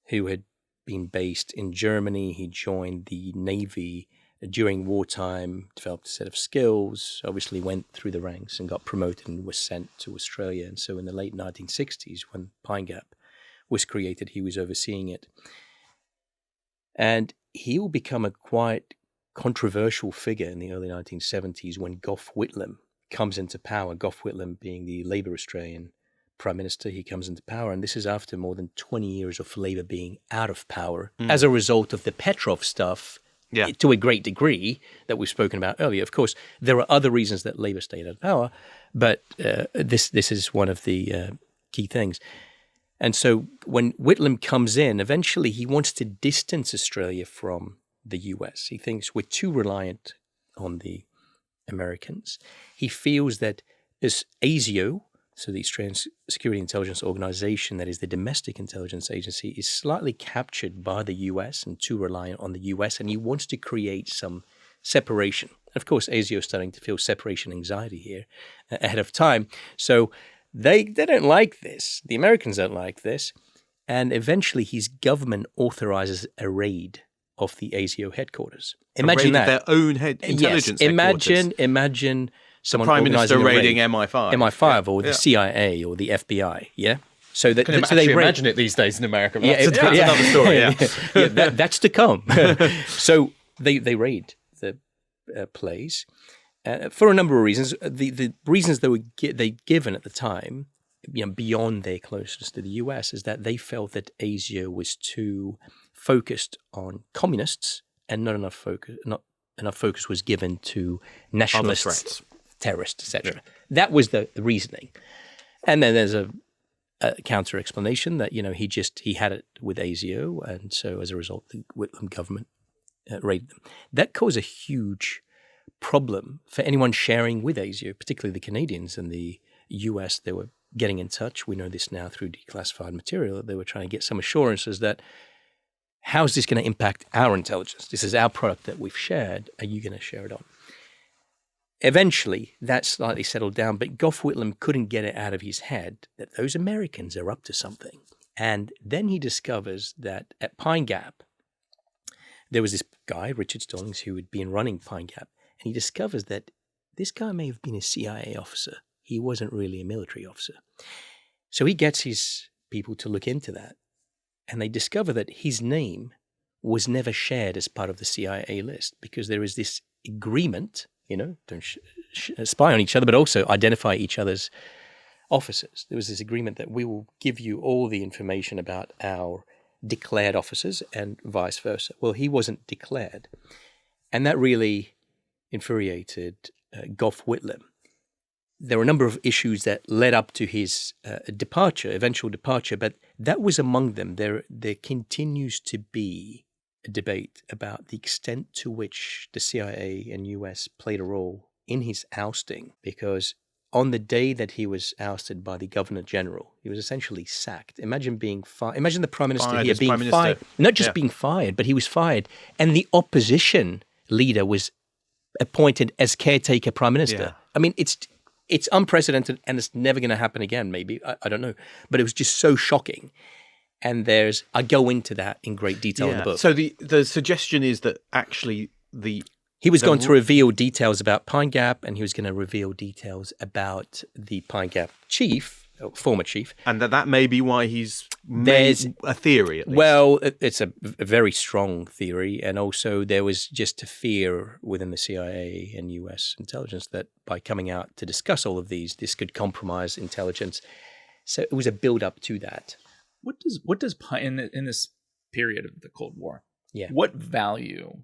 who had been based in Germany. He joined the Navy during wartime, developed a set of skills, obviously went through the ranks and got promoted and was sent to Australia. And so in the late 1960s, when Pine Gap was created, he was overseeing it. And he will become a quite controversial figure in the early 1970s when Gough Whitlam comes into power. Gough Whitlam being the Labour Australian Prime Minister, he comes into power, and this is after more than 20 years of Labour being out of power as a result of the Petrov stuff to a great degree that we've spoken about earlier. Of course, there are other reasons that Labour stayed out of power, but this is one of the key things. And so when Whitlam comes in, eventually he wants to distance Australia from the US. He thinks we're too reliant on the Americans. He feels that as ASIO, so the Australian Security Intelligence Organization, that is the domestic intelligence agency, is slightly captured by the US and too reliant on the US, and he wants to create some separation. Of course, ASIO is starting to feel separation anxiety here ahead of time. So they don't like this. The Americans don't like this. And eventually his government authorizes a raid of the ASIO headquarters. Imagine that. Their own intelligence headquarters. Imagine someone Prime Minister raiding MI5. MI5 or the CIA or the FBI, So that, Can so they imagine it these days in America. But that's yeah. another story. That's to come. So they raid the place for a number of reasons. The reasons they given at the time, beyond their closeness to the US, is that they felt that ASIO was too focused on communists and not enough focus was given to nationalists, terrorists, etc. Yeah. That was the reasoning. And then there's a counter explanation that he had it with ASIO, and so as a result the Whitlam government raided them. That caused a huge problem for anyone sharing with ASIO, particularly the Canadians and the US. There were getting in touch. We know this now through declassified material, that they were trying to get some assurances that how is this going to impact our intelligence? This is our product that we've shared. Are you going to share it on? Eventually, that slightly settled down, but Gough Whitlam couldn't get it out of his head that those Americans are up to something. And then he discovers that at Pine Gap, there was this guy, Richard Stallings, who had been running Pine Gap, and he discovers that this guy may have been a CIA officer. He wasn't really a military officer. So he gets his people to look into that, and they discover that his name was never shared as part of the CIA list because there is this agreement, don't spy on each other, but also identify each other's officers. There was this agreement that we will give you all the information about our declared officers and vice versa. Well, he wasn't declared. And that really infuriated Gough Whitlam. There were a number of issues that led up to his eventual departure, but that was among them. There continues to be a debate about the extent to which the CIA and US played a role in his ousting, because on the day that he was ousted by the Governor General, he was essentially sacked. Imagine being fired. Imagine the Prime Minister here being fired. Not just being fired, but he was fired. And the opposition leader was appointed as caretaker Prime Minister. Yeah. I mean, it's unprecedented, and it's never going to happen again, maybe. I don't know. But it was just so shocking. And I go into that in great detail in the book. So the suggestion is that actually he was going to reveal details about Pine Gap, and he was going to reveal details about the Pine Gap chief, former chief. And that may be why he's made a theory, at least. Well, it's a very strong theory. And also there was just a fear within the CIA and US intelligence that by coming out to discuss all of these, this could compromise intelligence. So it was a build-up to that. What does Pine in this period of the Cold War? Yeah. What value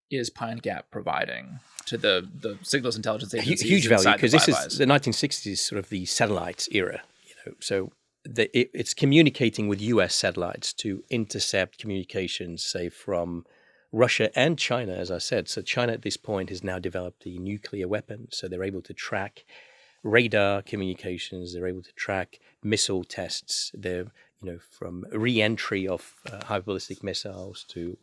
is Pine Gap providing to the signals intelligence agencies? Huge value, because this Five is the 1960s, sort of the satellites era. So it's communicating with US satellites to intercept communications, say, from Russia and China, as I said. So China at this point has now developed a nuclear weapon, so they're able to track radar communications. They're able to track missile tests. They're from re-entry of hyperballistic missiles to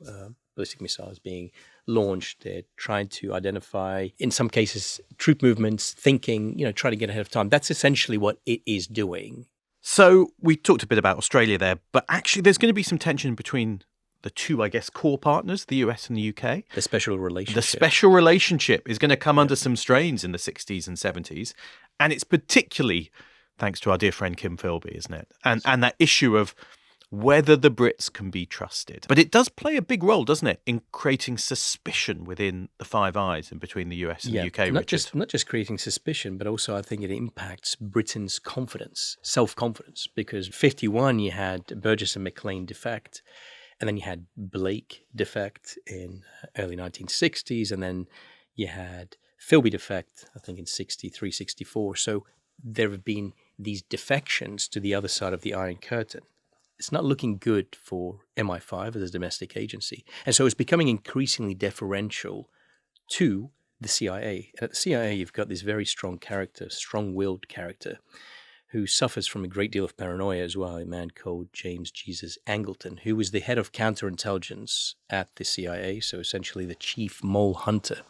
ballistic missiles being launched. They're trying to identify, in some cases, troop movements, thinking, try to get ahead of time. That's essentially what it is doing. So we talked a bit about Australia there, but actually there's going to be some tension between the two, I guess, core partners, the US and the UK. The special relationship. The special relationship is going to come under some strains in the 60s and 70s. And it's particularly thanks to our dear friend Kim Philby, isn't it? And that issue of whether the Brits can be trusted. But it does play a big role, doesn't it, in creating suspicion within the Five Eyes and between the US and the UK, not just creating suspicion, but also I think it impacts Britain's confidence, self-confidence, because 51 you had Burgess and Maclean defect, and then you had Blake defect in early 1960s, and then you had Philby defect, I think in 63, 64. So there have been these defections to the other side of the Iron Curtain. It's not looking good for MI5 as a domestic agency. And so it's becoming increasingly deferential to the CIA. And at the CIA, you've got this very strong character, strong-willed character, who suffers from a great deal of paranoia as well, a man called James Jesus Angleton, who was the head of counterintelligence at the CIA, so essentially the chief mole hunter.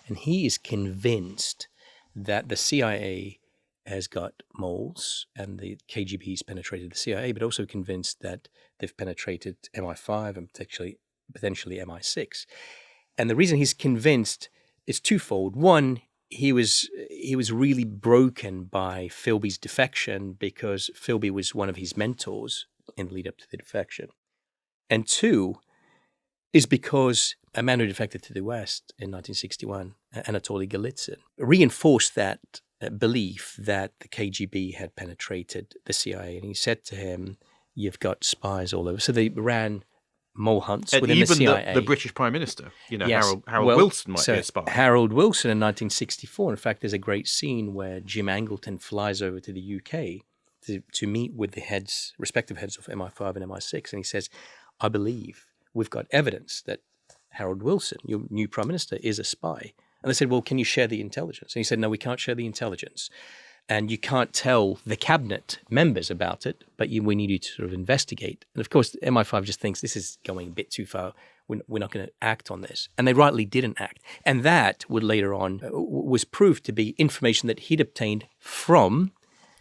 And he is convinced that the CIA has got moles and the KGB's penetrated the CIA, but also convinced that they've penetrated MI5 and potentially MI6. And the reason he's convinced is twofold. One, he was really broken by Philby's defection because Philby was one of his mentors in the lead up to the defection. And two is because a man who defected to the West in 1961, Anatoly Golitsyn, reinforced that belief that the KGB had penetrated the CIA. And he said to him, you've got spies all over. So they ran mole hunts within the CIA. Even the British Prime Minister, yes. Harold Wilson might be a spy. Harold Wilson in 1964. In fact, there's a great scene where Jim Angleton flies over to the UK to meet with the respective heads of MI5 and MI6. And he says, I believe we've got evidence that Harold Wilson, your new Prime Minister, is a spy. And they said, well, can you share the intelligence? And he said, no, we can't share the intelligence. And you can't tell the cabinet members about it, but we need you to sort of investigate. And of course, MI5 just thinks this is going a bit too far. We're not going to act on this. And they rightly didn't act. And that would later on was proved to be information that he'd obtained from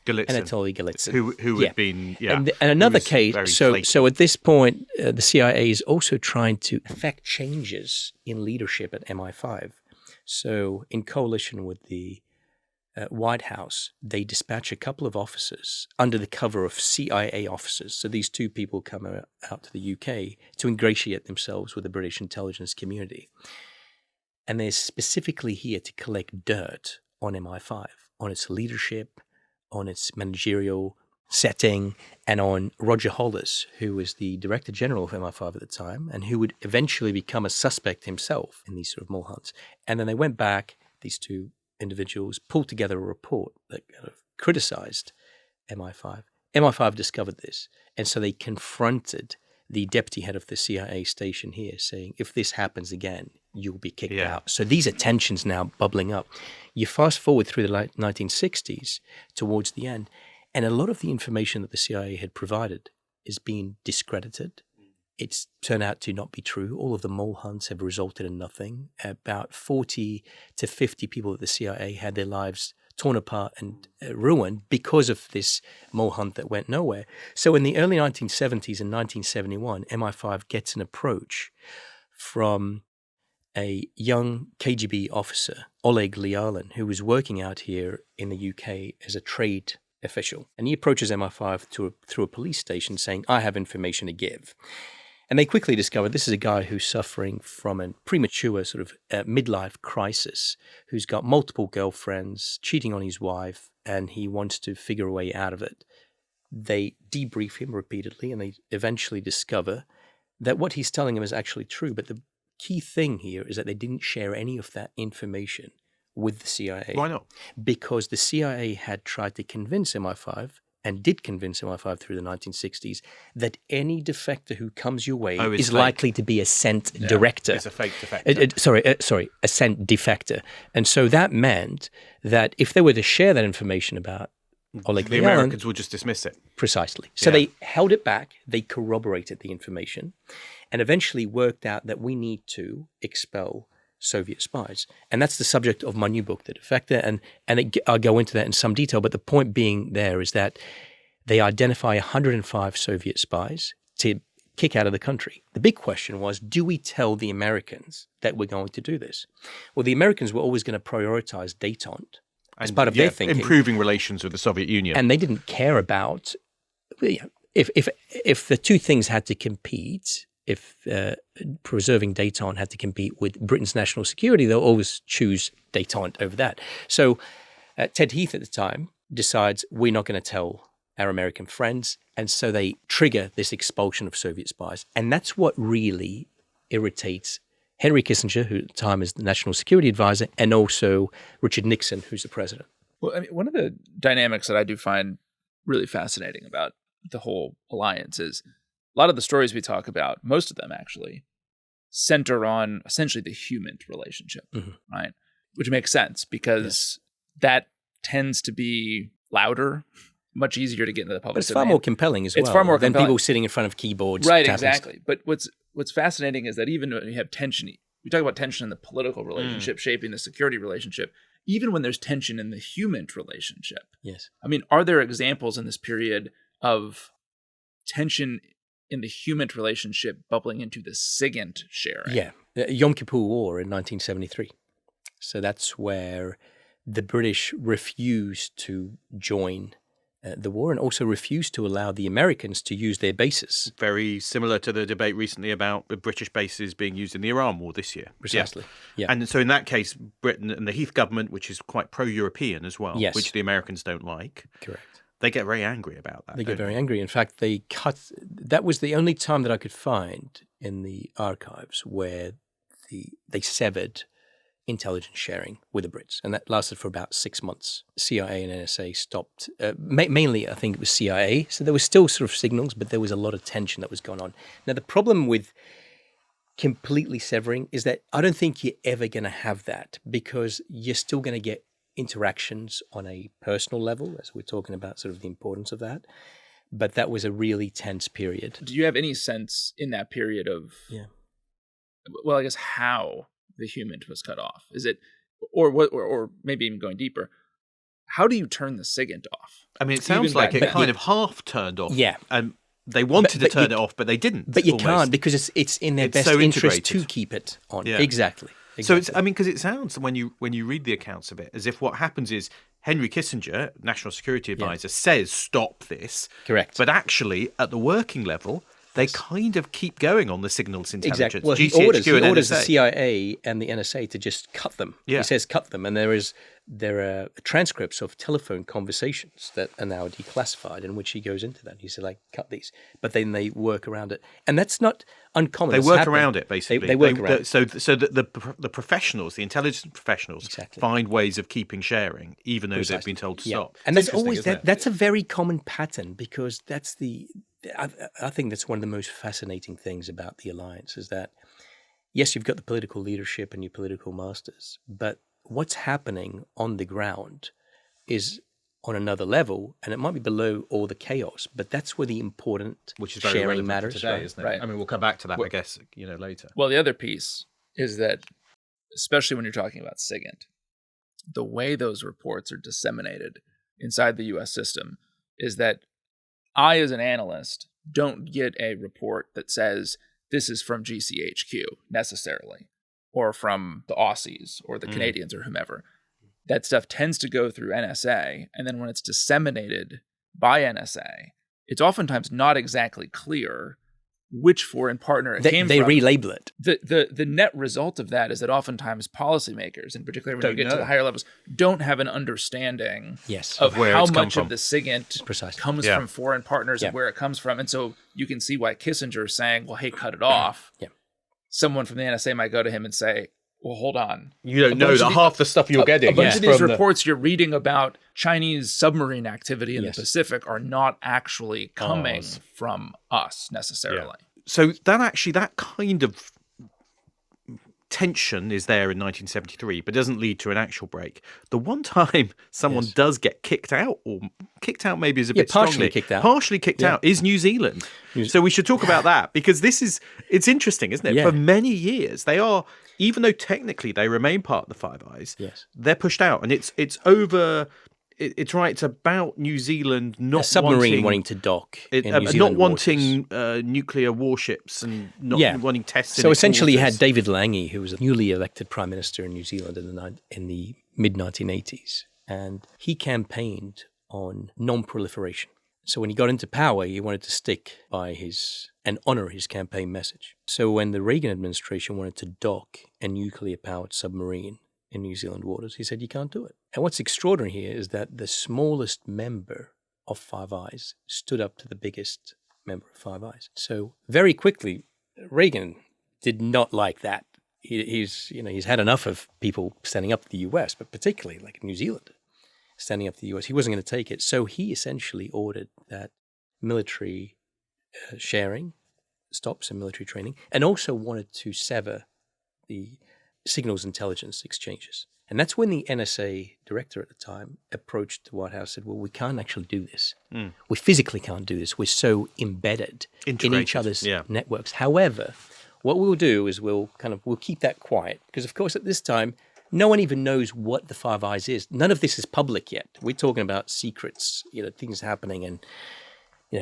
Anatoly Golitsyn. Who had been, And another case, so at this point, the CIA is also trying to effect changes in leadership at MI5. So in coalition with the White House, they dispatch a couple of officers under the cover of CIA officers. So these two people come out to the UK to ingratiate themselves with the British intelligence community. And they're specifically here to collect dirt on MI5, on its leadership, on its managerial setting, and on Roger Hollis, who was the Director General of MI5 at the time, and who would eventually become a suspect himself in these sort of mole hunts. And then they went back, these two individuals pulled together a report that kind of criticized MI5. MI5 discovered this, and so they confronted the deputy head of the CIA station here, saying, if this happens again, you'll be kicked out. So these are tensions now bubbling up. You fast forward through the 1960s towards the end, and a lot of the information that the CIA had provided is being discredited. It's turned out to not be true. All of the mole hunts have resulted in nothing. About 40 to 50 people at the CIA had their lives torn apart and ruined because of this mole hunt that went nowhere. So in the early 1970s and 1971, MI5 gets an approach from a young KGB officer, Oleg Lialin, who was working out here in the UK as a trade official. And he approaches MI5 through a police station saying, I have information to give. And they quickly discover this is a guy who's suffering from a premature sort of midlife crisis, who's got multiple girlfriends, cheating on his wife, and he wants to figure a way out of it. They debrief him repeatedly, and they eventually discover that what he's telling them is actually true. But the key thing here is that they didn't share any of that information with the CIA. Why not? Because the CIA had tried to convince MI5, and did convince MI5 through the 1960s, that any defector who comes your way is likely to be a sent director. It's a fake defector. Sorry, a sent defector. And so that meant that if they were to share that information about Oleg the Lialin, Americans would just dismiss it. Precisely. So they held it back, they corroborated the information, and eventually worked out that we need to expel Soviet spies. And that's the subject of my new book, The Defector, and I'll go into that in some detail, but the point being there is that they identify 105 Soviet spies to kick out of the country. The big question was, do we tell the Americans that we're going to do this? Well, the Americans were always going to prioritize détente as part of their thinking. Improving relations with the Soviet Union. And they didn't care about, if the two things had to compete, if preserving détente had to compete with Britain's national security, they'll always choose détente over that. So Ted Heath at the time decides we're not going to tell our American friends, and so they trigger this expulsion of Soviet spies. And that's what really irritates Henry Kissinger, who at the time is the national security advisor, and also Richard Nixon, who's the president. Well, I mean, one of the dynamics that I do find really fascinating about the whole alliance is a lot of the stories we talk about, most of them actually, center on essentially the human relationship, right? Which makes sense because that tends to be louder, much easier to get into the public. But it's far more compelling as well. It's far more than compelling. people sitting in front of keyboards. Right, exactly. But what's fascinating is that even when you have tension, we talk about tension in the political relationship shaping the security relationship, even when there's tension in the human relationship. Yes. I mean, are there examples in this period of tension in the human relationship bubbling into the SIGINT sharing? Yeah. The Yom Kippur War in 1973. So that's where the British refused to join the war and also refused to allow the Americans to use their bases. Very similar to the debate recently about the British bases being used in the Iran war this year. Precisely. Yeah. And so in that case, Britain and the Heath government, which is quite pro-European as well, Yes. which the Americans don't like. Correct. They get very angry about that. They get very angry. In fact, that was the only time that I could find in the archives where they severed intelligence sharing with the Brits. And that lasted for about 6 months. CIA and NSA stopped. Mainly, I think it was CIA. So there was still sort of signals, but there was a lot of tension that was going on. Now, the problem with completely severing is that I don't think you're ever going to have that because you're still going to get interactions on a personal level, as we're talking about sort of the importance of that. But that was a really tense period. Do you have any sense in that period of, well, I guess how the HUMINT was cut off? Is it, or maybe even going deeper, how do you turn the SIGINT off? I mean, it sounds like it kind of half turned off. Yeah. And they wanted to turn it off, but they didn't. But you almost. can't, because it's in their best so interest integrated. to keep it on. Yeah. Exactly. So it's, I mean, because it sounds when you read the accounts of it as if what happens is Henry Kissinger, National Security Advisor, says stop this. Correct. But actually, at the working level, they kind of keep going on the signals intelligence. Exactly. Well, he GCHQ orders the NSA. CIA and the NSA to just cut them. Yeah. He says cut them, and there are transcripts of telephone conversations that are now declassified in which he goes into that. He said, like, cut these. But then they work around it. And that's not uncommon. They It's work happened. around it, basically. They work around it. So that the professionals, the intelligence professionals, find ways of keeping sharing, even though they've been told to stop. And It's that's always interesting, isn't it? that's a very common pattern, because that's I think that's one of the most fascinating things about the alliance is that, yes, you've got the political leadership and your political masters, but what's happening on the ground is on another level, and it might be below all the chaos, but that's where the important Which is very sharing relevant matters. today, isn't it? Right. I mean, we'll come back to that, I guess, later. Well, the other piece is that, especially when you're talking about SIGINT, the way those reports are disseminated inside the U.S. system is that I, as an analyst, don't get a report that says this is from GCHQ necessarily, or from the Aussies or the Canadians or whomever. That stuff tends to go through NSA, and then when it's disseminated by NSA, it's oftentimes not exactly clear which foreign partner it came They from. relabel it. The net result of that is that oftentimes policymakers, in particular when you get to the higher levels, don't have an understanding of where how it's come much from. of the SIGINT Precisely. comes from foreign partners and where it comes from. And so you can see why Kissinger is saying, well, hey, cut it off. Someone from the NSA might go to him and say, well, hold on. You don't know that half the stuff you're getting. A bunch of is these from reports you're reading about Chinese submarine activity in the Pacific are not actually coming from us necessarily. So that kind of tension is there in 1973, but doesn't lead to an actual break. The one time someone does get kicked out, or kicked out maybe is a bit partially strongly, partially kicked out, is New Zealand. So we should talk about that, because it's interesting, isn't it? For many years, they are, even though technically they remain part of the Five Eyes, they're pushed out, and it's over. It's right. It's about New Zealand not a submarine wanting to dock, in New Zealand not wanting nuclear warships and not wanting tests. So essentially, you had David Lange, who was a newly elected prime minister in New Zealand in the mid 1980s, and he campaigned on non-proliferation. So when he got into power, he wanted to stick by and honor his campaign message. So when the Reagan administration wanted to dock a nuclear-powered submarine in New Zealand waters, he said, you can't do it. And what's extraordinary here is that the smallest member of Five Eyes stood up to the biggest member of Five Eyes. So very quickly, Reagan did not like that. He's had enough of people standing up to the US, but particularly like New Zealand standing up to the US. He wasn't going to take it. So he essentially ordered that military sharing stops and military training, and also wanted to sever the signals intelligence exchanges. And that's when the NSA director at the time approached the White House and said, well, we can't actually do this. We physically can't do this. We're so embedded in each other's networks. However, what we'll do is we'll keep that quiet, because of course at this time, no one even knows what the Five Eyes is. None of this is public yet. We're talking about secrets, things happening and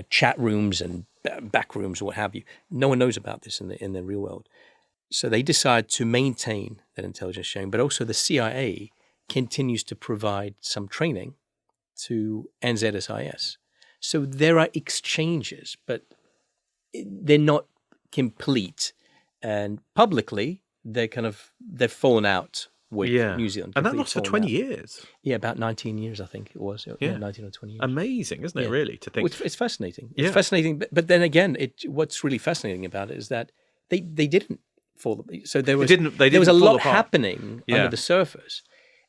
chat rooms and back rooms or what have you. No one knows about this in the real world. So they decide to maintain that intelligence sharing, but also the CIA continues to provide some training to NZSIS. So there are exchanges, but they're not complete. And publicly, they've fallen out with New Zealand. And that lasts for 20 years. Yeah, about 19 years, I think it was. Yeah, 19 or 20 years. Amazing, isn't it, really, to think? Well, it's fascinating. It's fascinating. But then again, what's really fascinating about it is that they didn't fall. So there was a lot happening under the surface.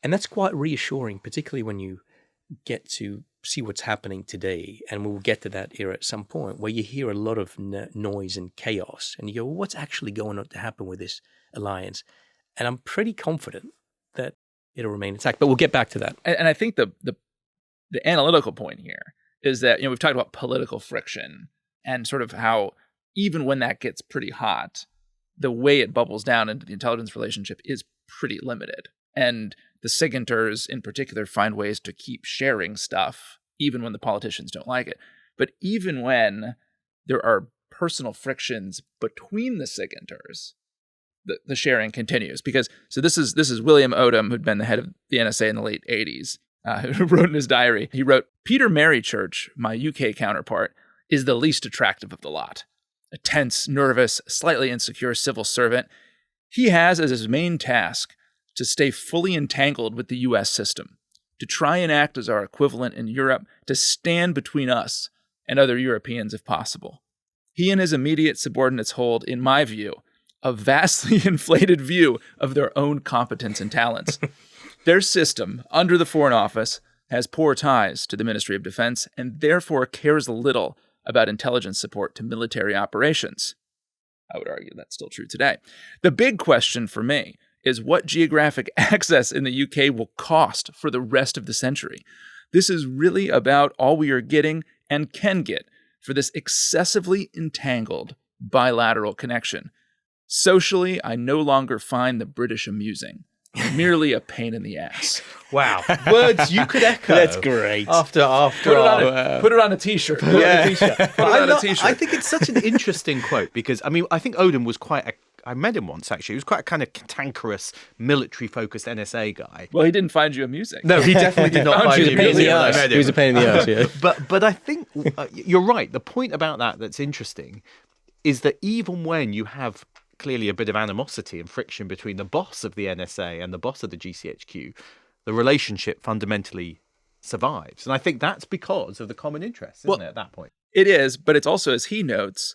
And that's quite reassuring, particularly when you get to see what's happening today. And we'll get to that era at some point where you hear a lot of noise and chaos. And you go, well, what's actually going on to happen with this alliance? And I'm pretty confident that it'll remain intact. But we'll get back to that. And I think the analytical point here is that, we've talked about political friction and sort of how even when that gets pretty hot, the way it bubbles down into the intelligence relationship is pretty limited. And the signatories in particular find ways to keep sharing stuff, even when the politicians don't like it. But even when there are personal frictions between the signatories, the sharing continues. Because, so this is William Odom, who'd been the head of the NSA in the late 80s, who wrote in his diary, he wrote, "Peter Marychurch, my UK counterpart, is the least attractive of the lot. A tense, nervous, slightly insecure civil servant, he has as his main task to stay fully entangled with the US system, to try and act as our equivalent in Europe, to stand between us and other Europeans if possible. He and his immediate subordinates hold, in my view, a vastly inflated view of their own competence and talents. Their system, under the Foreign Office, has poor ties to the Ministry of Defense and therefore cares little about intelligence support to military operations." I would argue that's still true today. "The big question for me is what geographic access in the UK will cost for the rest of the century. This is really about all we are getting and can get for this excessively entangled bilateral connection. Socially, I no longer find the British amusing. Merely a pain in the ass." Wow. Words you could echo. That's great. After Put it on a t-shirt. Put it on a t-shirt. Put it on a t-shirt. I think it's such an interesting quote because, I think Odom was I met him once actually. He was quite a kind of cantankerous, military-focused NSA guy. Well, he didn't find you amusing. No, he definitely did not find He me was a pain in the amusing when I ass. met He was a him. pain in the ass, yeah. But I think you're right. The point about that's interesting is that even when you have clearly a bit of animosity and friction between the boss of the NSA and the boss of the GCHQ, the relationship fundamentally survives. And I think that's because of the common interests, isn't it, at that point? It is, but it's also, as he notes,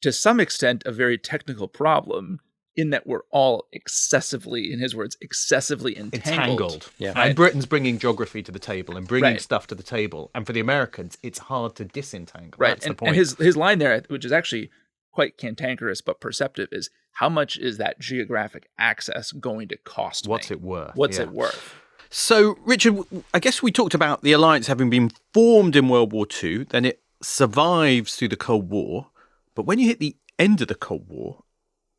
to some extent, a very technical problem in that we're all excessively, in his words, excessively entangled. Yeah. And Britain's bringing geography to the table and bringing stuff to the table. And for the Americans, it's hard to disentangle. Right. That's the And point. his line there, which is actually quite cantankerous but perceptive, is how much is that geographic access going to cost What's me? it worth? What's Yeah. it worth? So, Richard, I guess we talked about the alliance having been formed in World War II, then it survives through the Cold War. But when you hit the end of the Cold War,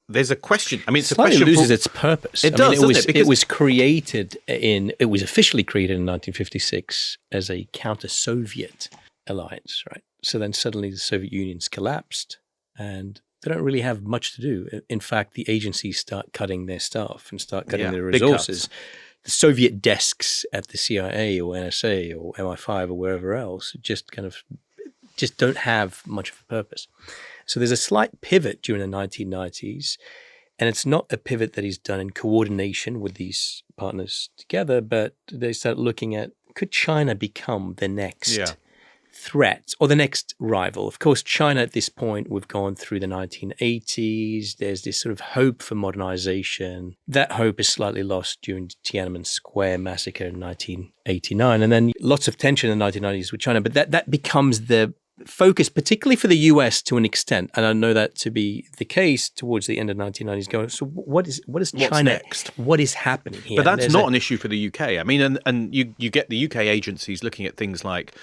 there's a question. It's a Slightly question. loses its purpose. It does, doesn't it? It was created it was officially created in 1956 as a counter-Soviet alliance, right? So then suddenly the Soviet Union's collapsed and they don't really have much to do. In fact, the agencies start cutting their staff and start cutting their big resources. The Soviet desks at the CIA or NSA or MI5 or wherever else just don't have much of a purpose. So there's a slight pivot during the 1990s, and it's not a pivot that is done in coordination with these partners together, but they start looking at, could China become the next threat or the next rival? Of course, China at this point, we've gone through the 1980s. There's this sort of hope for modernization. That hope is slightly lost during the Tiananmen Square massacre in 1989. And then lots of tension in the 1990s with China, but that becomes the focus, particularly for the US to an extent. And I know that to be the case towards the end of the 1990s going, so what is China next? What is happening here? But that's not an issue for the UK. And you get the UK agencies looking at things like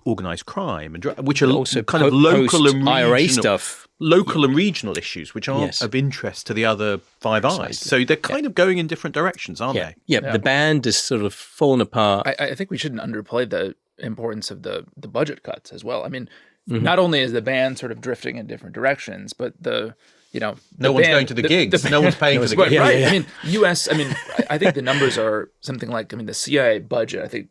organised crime, and which are also kind of local and IRA regional stuff. Local and regional issues, which aren't of interest to the other Five Eyes. Precisely. So they're kind of going in different directions, aren't they? Yeah, the band is sort of fallen apart. I think we shouldn't underplay the importance of the budget cuts as well. Not only is the band sort of drifting in different directions, but no one's going to the gigs. No one's paying for the gigs. Right. US, I think the numbers are something like, the CIA budget, I think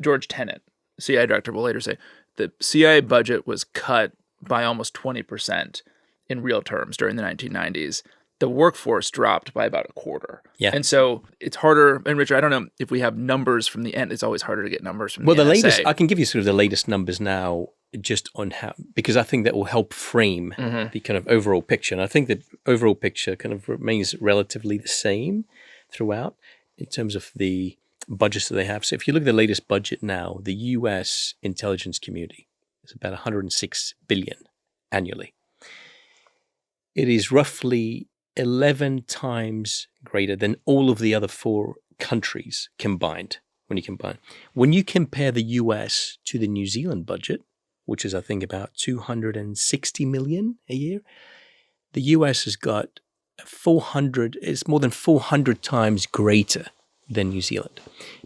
George Tenet, CIA director, will later say the CIA budget was cut by almost 20% in real terms during the 1990s. The workforce dropped by about a quarter. Yeah. And so it's harder. And Richard, I don't know if we have numbers from the end. It's always harder to get numbers from the NSA. Latest, I can give you sort of the latest numbers now just on how, because I think that will help frame the kind of overall picture. And I think the overall picture kind of remains relatively the same throughout in terms of the budgets that they have. So if you look at the latest budget now, the US intelligence community is about $106 billion annually. It is roughly 11 times greater than all of the other four countries combined. When you compare the US to the New Zealand budget, which is I think about 260 million a year, the US has got 400. It's more than 400 times greater than New Zealand.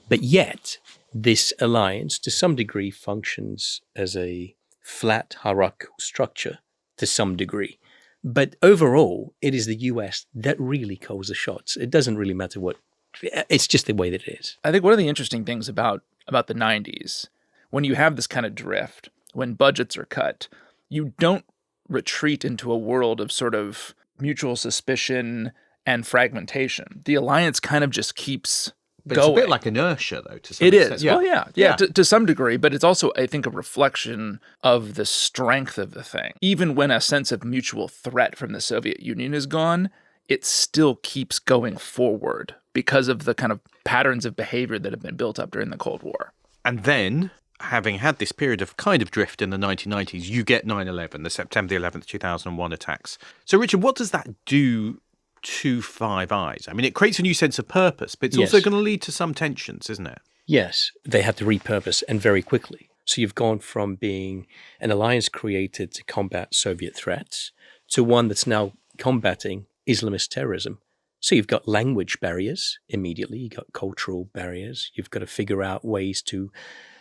But yet, this alliance, to some degree, functions as a flat hierarchical structure to some degree. But overall, it is the US that really calls the shots. It doesn't really matter what. It's just the way that it is. I think one of the interesting things about the 90s, when you have this kind of drift, when budgets are cut, you don't retreat into a world of sort of mutual suspicion and fragmentation. The alliance kind of just keeps But going. it's a bit like inertia, though, to some It extent. is. Well, yeah. To some degree, but it's also, I think, a reflection of the strength of the thing. Even when a sense of mutual threat from the Soviet Union is gone, it still keeps going forward because of the kind of patterns of behavior that have been built up during the Cold War. And then, having had this period of kind of drift in the 1990s, you get 9/11, the September 11th, 2001 attacks. So, Richard, what does that do to Five Eyes? I mean, it creates a new sense of purpose, but it's also going to lead to some tensions, isn't it? Yes, they had to repurpose, and very quickly. So you've gone from being an alliance created to combat Soviet threats to one that's now combating Islamist terrorism. So you've got language barriers immediately, you've got cultural barriers, you've got to figure out ways to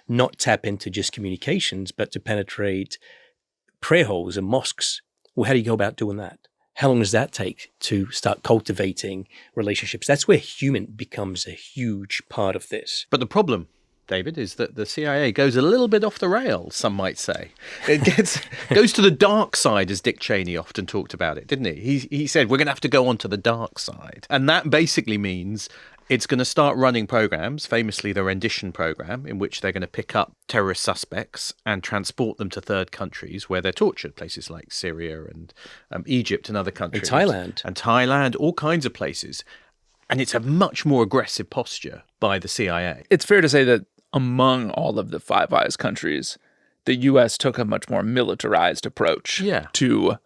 not tap into just communications, but to penetrate prayer halls and mosques. Well, how do you go about doing that? How long does that take to start cultivating relationships? That's where human becomes a huge part of this. But the problem, David, is that the CIA goes a little bit off the rails, some might say. It goes to the dark side, as Dick Cheney often talked about it, didn't he? He said, we're going to have to go onto the dark side. And that basically means it's going to start running programs, famously the Rendition program, in which they're going to pick up terrorist suspects and transport them to third countries where they're tortured, places like Syria and Egypt and other countries. And Thailand, all kinds of places. And it's a much more aggressive posture by the CIA. It's fair to say that among all of the Five Eyes countries, the U.S. took a much more militarized approach to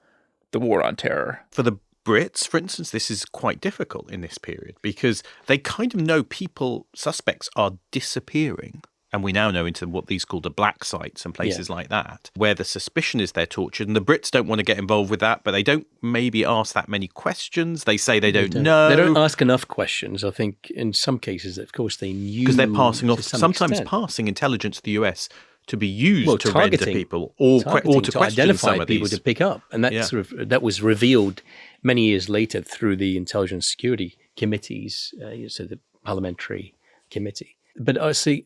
the war on terror. For the Brits, for instance, this is quite difficult in this period because they kind of know suspects are disappearing. And we now know into what these called the black sites and places like that, where the suspicion is they're tortured. And the Brits don't want to get involved with that, but they don't maybe ask that many questions. They say they don't know. They don't ask enough questions. I think in some cases, of course, they knew. Because they're passing off, sometimes extent. passing intelligence to the US to be used to targeting render people or to question identify some of people these. to pick up. And that that was revealed many years later through the intelligence security committees, so the parliamentary committee. But I see,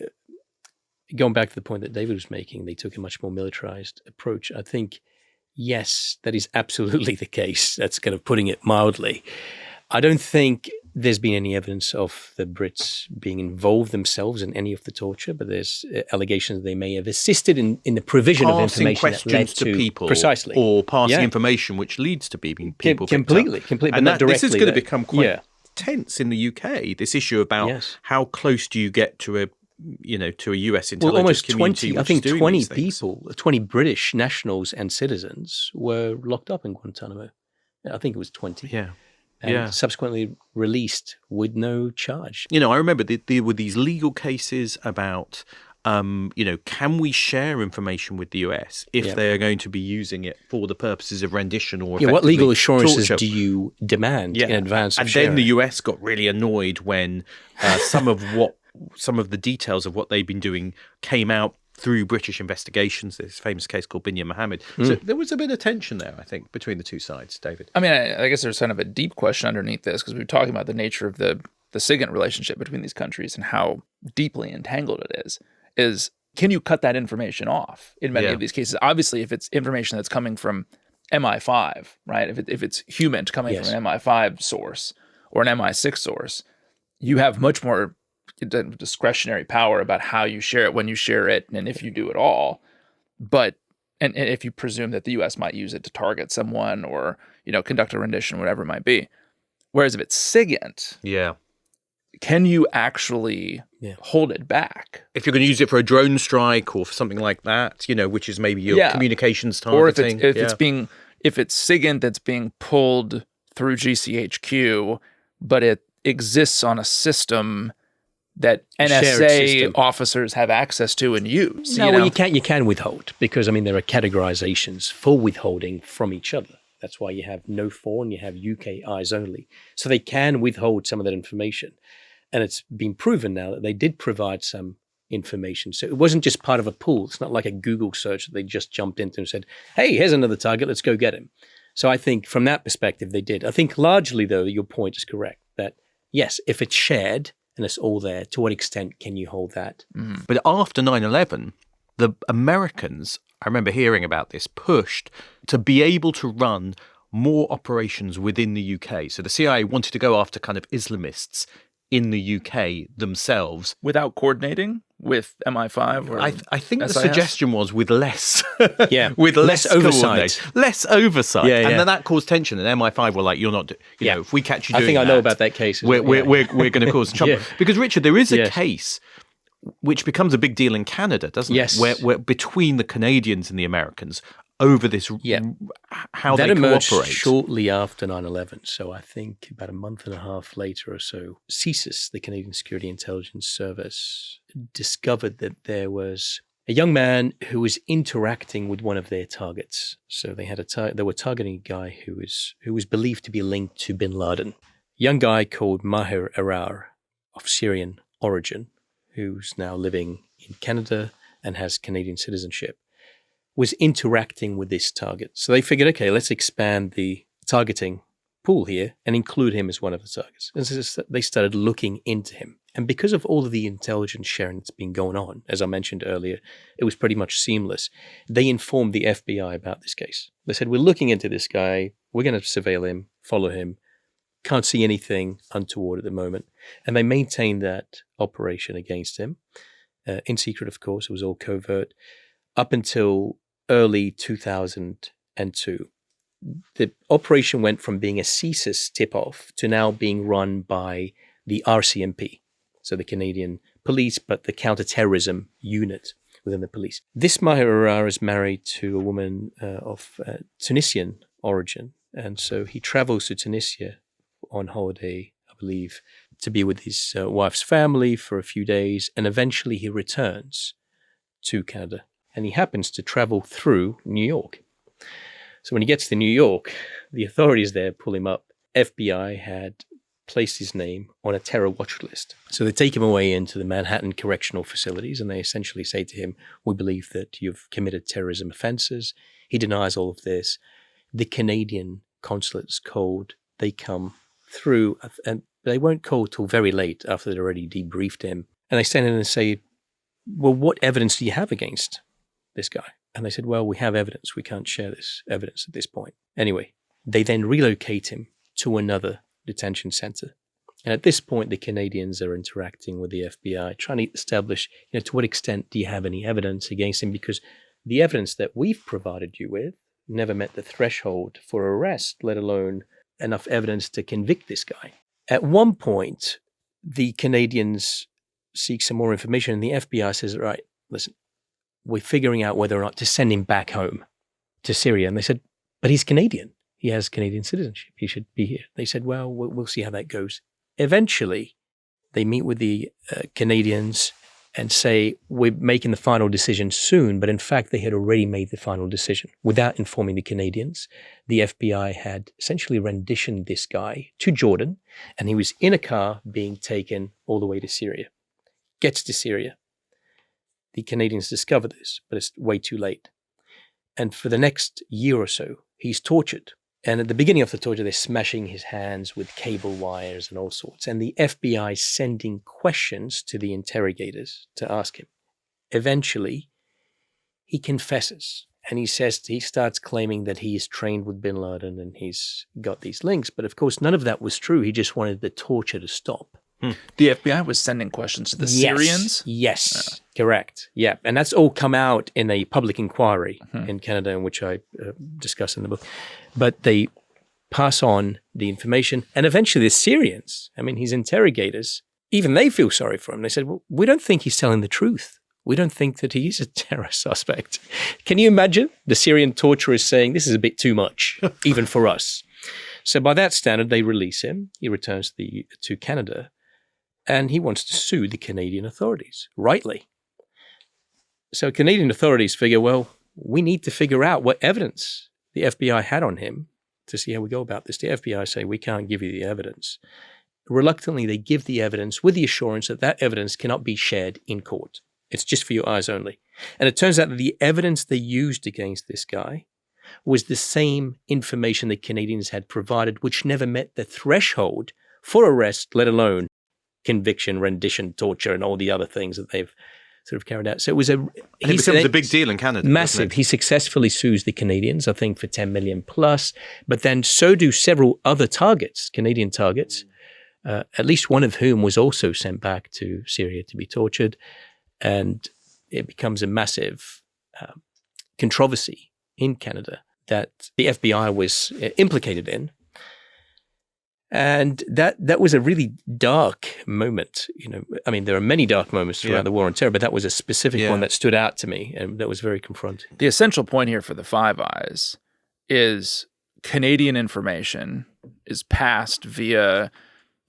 going back to the point that David was making, they took a much more militarized approach. I think, yes, that is absolutely the case. That's kind of putting it mildly. I don't think there's been any evidence of the Brits being involved themselves in any of the torture, but there's allegations that they may have assisted in the provision of information that led to people, precisely, or passing information which leads to people completely, and but this is going to directly. become quite tense in the UK. This issue about how close do you get to a US intelligence almost community? 20, I think 20 people, 20 British nationals and citizens were locked up in Guantanamo. I think it was 20. Yeah. And subsequently released with no charge. I remember there were these legal cases about, can we share information with the US if they are going to be using it for the purposes of rendition or what legal assurances torture? do you demand in advance of And sharing? then the US got really annoyed when some of the details of what they've been doing came out through British investigations. There's a famous case called Binyam Mohammed. So there was a bit of tension there, I think, between the two sides, David. I mean, I guess there's kind of a deep question underneath this because we were talking about the nature of the SIGINT relationship between these countries and how deeply entangled it is can you cut that information off in many of these cases? Obviously, if it's information that's coming from MI5, right? If it's human coming from an MI5 source or an MI6 source, you have much more discretionary power about how you share it, when you share it, and if you do at all. But and if you presume that the U.S. might use it to target someone or conduct a rendition, whatever it might be. Whereas if it's SIGINT, can you actually hold it back? If you're going to use it for a drone strike or for something like that, which is maybe your communications targeting, or if it's SIGINT that's being pulled through GCHQ, but it exists on a system that Shared NSA system. officers have access to and use. No, you well, know? you can withhold because, I mean, there are categorizations for withholding from each other. That's why you have no foreign, you have UK eyes only. So they can withhold some of that information. And it's been proven now that they did provide some information. So it wasn't just part of a pool. It's not like a Google search that they just jumped into and said, hey, here's another target, let's go get him. So I think from that perspective, they did. I think largely, though, your point is correct that, yes, if it's shared and it's all there, to what extent can you hold that? But after 9/11, the Americans, I remember hearing about this, pushed to be able to run more operations within the UK. So the CIA wanted to go after kind of Islamists in the UK themselves. Without coordinating with MI5 or I think the SIS? suggestion was with less, Yeah, with less oversight. coordination, less oversight, Yeah, and yeah. then that caused tension. And MI5 were like, "You're not, you know, if we catch you doing I think I that, know about that case. we're going to cause trouble." Yeah. Because Richard, there is a Yes. case which becomes a big deal in Canada, doesn't Yes. it? Where between the Canadians and the Americans over this, Yeah. how that they emerged cooperate. shortly after 9/11. So I think about a month and a half later or so, CSIS, the Canadian Security Intelligence Service, discovered that there was a young man who was interacting with one of their targets. So they had they were targeting a guy who was believed to be linked to bin Laden. A young guy called Maher Arar of Syrian origin, who's now living in Canada and has Canadian citizenship, was interacting with this target. So they figured, okay, let's expand the targeting pool here and include him as one of the targets. And so they started looking into him. And because of all of the intelligence sharing that's been going on, as I mentioned earlier, it was pretty much seamless. They informed the FBI about this case. They said, we're looking into this guy. We're going to surveil him, follow him. Can't see anything untoward at the moment. And they maintained that operation against him. In secret, of course, it was all covert. Up until early 2002, the operation went from being a CSIS tip-off to now being run by the RCMP, so the Canadian police, but the counter-terrorism unit within the police. This Maher Arar is married to a woman of Tunisian origin, and so he travels to Tunisia on holiday, I believe, to be with his wife's family for a few days, and eventually he returns to Canada. And he happens to travel through New York. So when he gets to New York, the authorities there pull him up. FBI had placed his name on a terror watch list. So they take him away into the Manhattan correctional facilities, and they essentially say to him, we believe that you've committed terrorism offenses. He denies all of this. The Canadian consulate's called. They come through, and they won't call till very late after they'd already debriefed him. And they stand in and say, well, what evidence do you have against this guy? And they said, well, we have evidence. We can't share this evidence at this point. Anyway, they then relocate him to another detention center. And at this point, the Canadians are interacting with the FBI, trying to establish, to what extent do you have any evidence against him? Because the evidence that we've provided you with never met the threshold for arrest, let alone enough evidence to convict this guy. At one point, the Canadians seek some more information, and the FBI says, right, listen, we're figuring out whether or not to send him back home to Syria. And they said, but he's Canadian. He has Canadian citizenship. He should be here. They said, well, we'll see how that goes. Eventually, they meet with the Canadians and say, we're making the final decision soon. But in fact, they had already made the final decision without informing the Canadians. The FBI had essentially renditioned this guy to Jordan, and he was in a car being taken all the way to Syria. Gets to Syria. The Canadians discover this, but it's way too late. And for the next year or so, he's tortured. And at the beginning of the torture, they're smashing his hands with cable wires and all sorts. And the FBI sending questions to the interrogators to ask him. Eventually, he confesses. And he starts claiming that he is trained with bin Laden and he's got these links. But of course, none of that was true. He just wanted the torture to stop. The FBI was sending questions to the Syrians? Yes, correct. Yeah, and that's all come out in a public inquiry in Canada, in which I discuss in the book. But they pass on the information, and eventually the Syrians, his interrogators, even they feel sorry for him. They said, well, we don't think he's telling the truth. We don't think that he is a terror suspect. Can you imagine the Syrian torturers saying, this is a bit too much, even for us? So by that standard, they release him. He returns to Canada. and he wants to sue the Canadian authorities, rightly. So Canadian authorities figure, well, we need to figure out what evidence the FBI had on him to see how we go about this. The FBI say, we can't give you the evidence. Reluctantly, they give the evidence with the assurance that that evidence cannot be shared in court. It's just for your eyes only. And it turns out that the evidence they used against this guy was the same information the Canadians had provided, which never met the threshold for arrest, let alone conviction, rendition, torture, and all the other things that they've sort of carried out. So it was it becomes a big deal in Canada. Massive. He successfully sues the Canadians, I think, for 10 million plus, but then so do several other targets, Canadian targets, at least one of whom was also sent back to Syria to be tortured. And it becomes a massive controversy in Canada that the FBI was implicated in. And that was a really dark moment. I mean, there are many dark moments throughout the War on Terror, but that was a specific one that stood out to me and that was very confronting. The essential point here for the Five Eyes is Canadian information is passed via,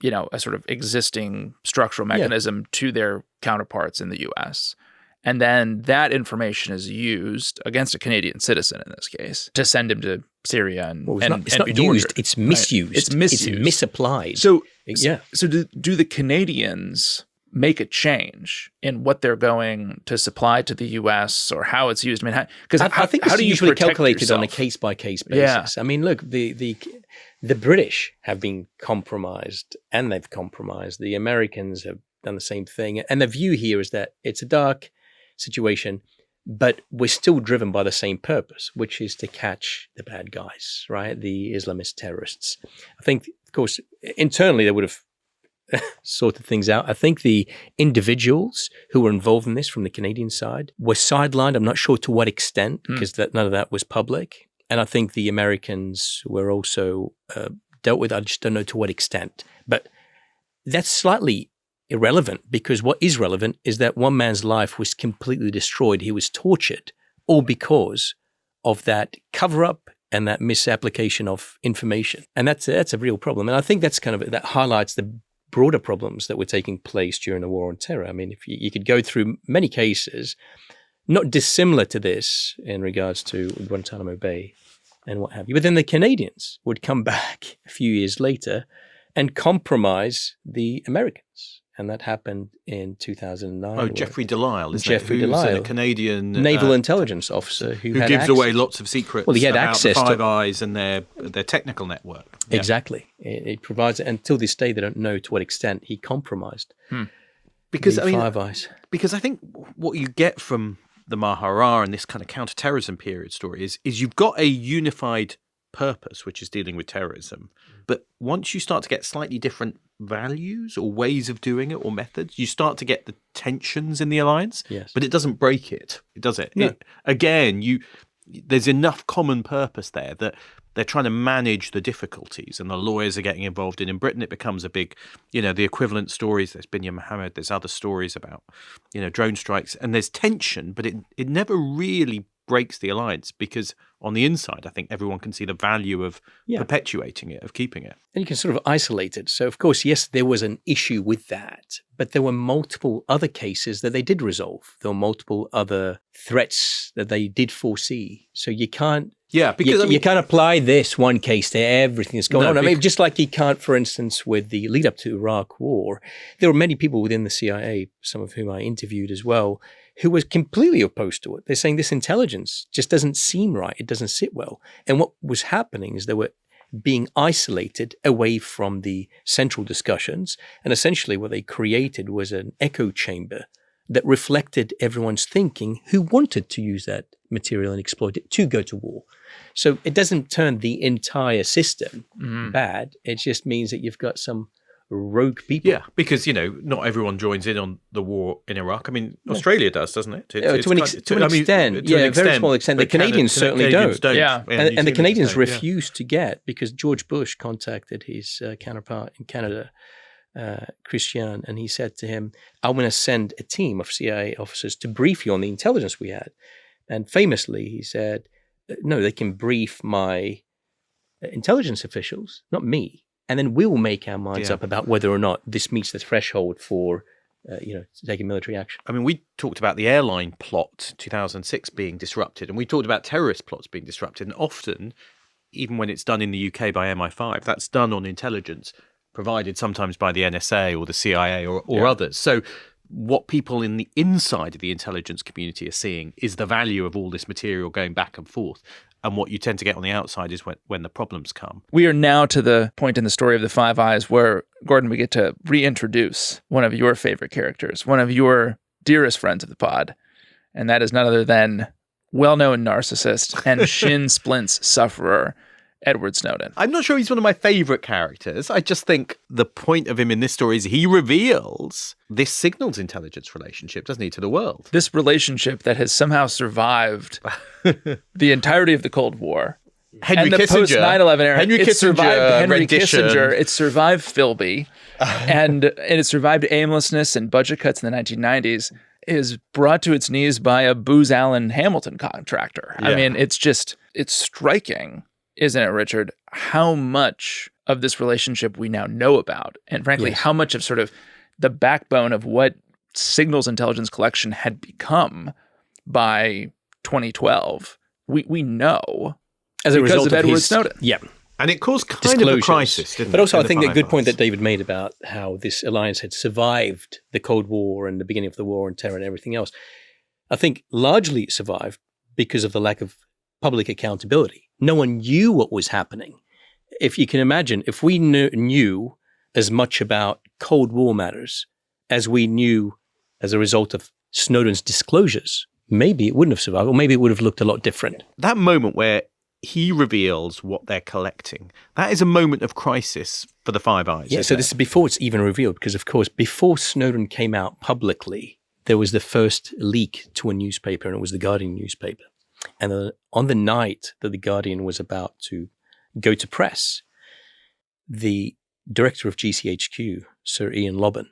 a sort of existing structural mechanism to their counterparts in the U.S. And then that information is used against a Canadian citizen in this case to send him to Syria and it's not used, it's misused. Right. It's misused. It's misapplied. So do the Canadians make a change in what they're going to supply to the U.S. or how it's used? I mean, because I think it's usually calculated on a case-by-case basis. Yeah. I mean, look, the British have been compromised, and they've compromised. The Americans have done the same thing. And the view here is that it's a dark situation, but we're still driven by the same purpose, which is to catch the bad guys, right? The Islamist terrorists. I think, of course, internally they would have sorted things out. I think the individuals who were involved in this from the Canadian side were sidelined. I'm not sure to what extent, because none of that was public. And I think the Americans were also dealt with. I just don't know to what extent. But that's slightly irrelevant, because what is relevant is that one man's life was completely destroyed. He was tortured, all because of that cover-up and that misapplication of information. And that's a real problem. And I think that's that highlights the broader problems that were taking place during the War on Terror. I mean, if you could go through many cases, not dissimilar to this in regards to Guantanamo Bay and what have you. But then the Canadians would come back a few years later and compromise the Americans. And that happened in 2009. Oh, Jeffrey Delisle, isn't Jeffrey it? Who's Delisle, a Canadian naval intelligence officer who had gives access. away lots of secrets. Well, he had about access the Five to Eyes and their technical network. Yeah. Exactly. It provides it. Until this day, they don't know to what extent he compromised Because the Five Eyes. Because I think what you get from the Maher and this kind of counterterrorism period story is you've got a unified purpose, which is dealing with terrorism. But once you start to get slightly different values or ways of doing it or methods, you start to get the tensions in the alliance. Yes. But it doesn't break it, does it? No. There's enough common purpose there that they're trying to manage the difficulties, and the lawyers are getting involved in Britain. It becomes a big, the equivalent stories. There's Binyam Mohammed. There's other stories about, drone strikes, and there's tension, but it never really breaks the alliance, because on the inside, I think everyone can see the value of perpetuating it, of keeping it. And you can sort of isolate it. So, of course, yes, there was an issue with that, but there were multiple other cases that they did resolve. There were multiple other threats that they did foresee. So you can't you can't apply this one case to everything that's going on. I mean, just like you can't, for instance, with the lead up to Iraq War, there were many people within the CIA, some of whom I interviewed as well, who was completely opposed to it. They're saying this intelligence just doesn't seem right. It doesn't sit well. And what was happening is they were being isolated away from the central discussions. And essentially what they created was an echo chamber that reflected everyone's thinking who wanted to use that material and exploit it to go to war. So it doesn't turn the entire system bad. It just means that you've got some rogue people. Yeah, because, not everyone joins in on the war in Iraq. I mean, Australia does, doesn't it? To an extent. A very small extent. The Canadians certainly don't. Yeah. And the Canadians refused to get, because George Bush contacted his counterpart in Canada, Christian, and he said to him, I'm going to send a team of CIA officers to brief you on the intelligence we had. And famously, he said, no, they can brief my intelligence officials, not me. and then we'll make our minds up about whether or not this meets the threshold for, taking military action. I mean, we talked about the airline plot 2006 being disrupted, and we talked about terrorist plots being disrupted. And often, even when it's done in the UK by MI5, that's done on intelligence provided sometimes by the NSA or the CIA or others. So what people in the inside of the intelligence community are seeing is the value of all this material going back and forth. And what you tend to get on the outside is when the problems come. We are now to the point in the story of the Five Eyes where, Gordon, we get to reintroduce one of your favorite characters, one of your dearest friends of the pod, and that is none other than well-known narcissist and shin splints sufferer, Edward Snowden. I'm not sure he's one of my favorite characters. I just think the point of him in this story is he reveals this signals intelligence relationship, doesn't he, to the world? This relationship that has somehow survived the entirety of the Cold War. Henry and the Kissinger. Post 9/11 era. Henry It Kissinger, survived Henry Rendition. Kissinger. It survived Philby. and it survived aimlessness and budget cuts in the 1990s. Is brought to its knees by a Booz Allen Hamilton contractor. I mean, it's striking, isn't it, Richard, how much of this relationship we now know about, and frankly, how much of sort of the backbone of what signals intelligence collection had become by 2012, we know as a result of Edward his, Snowden. Yeah. And it caused kind of a crisis, didn't it? But also, I in think the a good Five point Eyes. that David made about how this alliance had survived the Cold War and the beginning of the war on terror and everything else. I think largely it survived because of the lack of public accountability. No one knew what was happening. If you can imagine, if we knew as much about Cold War matters as we knew as a result of Snowden's disclosures, maybe it wouldn't have survived, or maybe it would have looked a lot different. That moment where he reveals what they're collecting, that is a moment of crisis for the Five Eyes. Yeah, so this is before it's even revealed, because of course, before Snowden came out publicly, there was the first leak to a newspaper, and it was the Guardian newspaper. And on the night that the Guardian was about to go to press, the director of GCHQ, Sir Ian Lobban,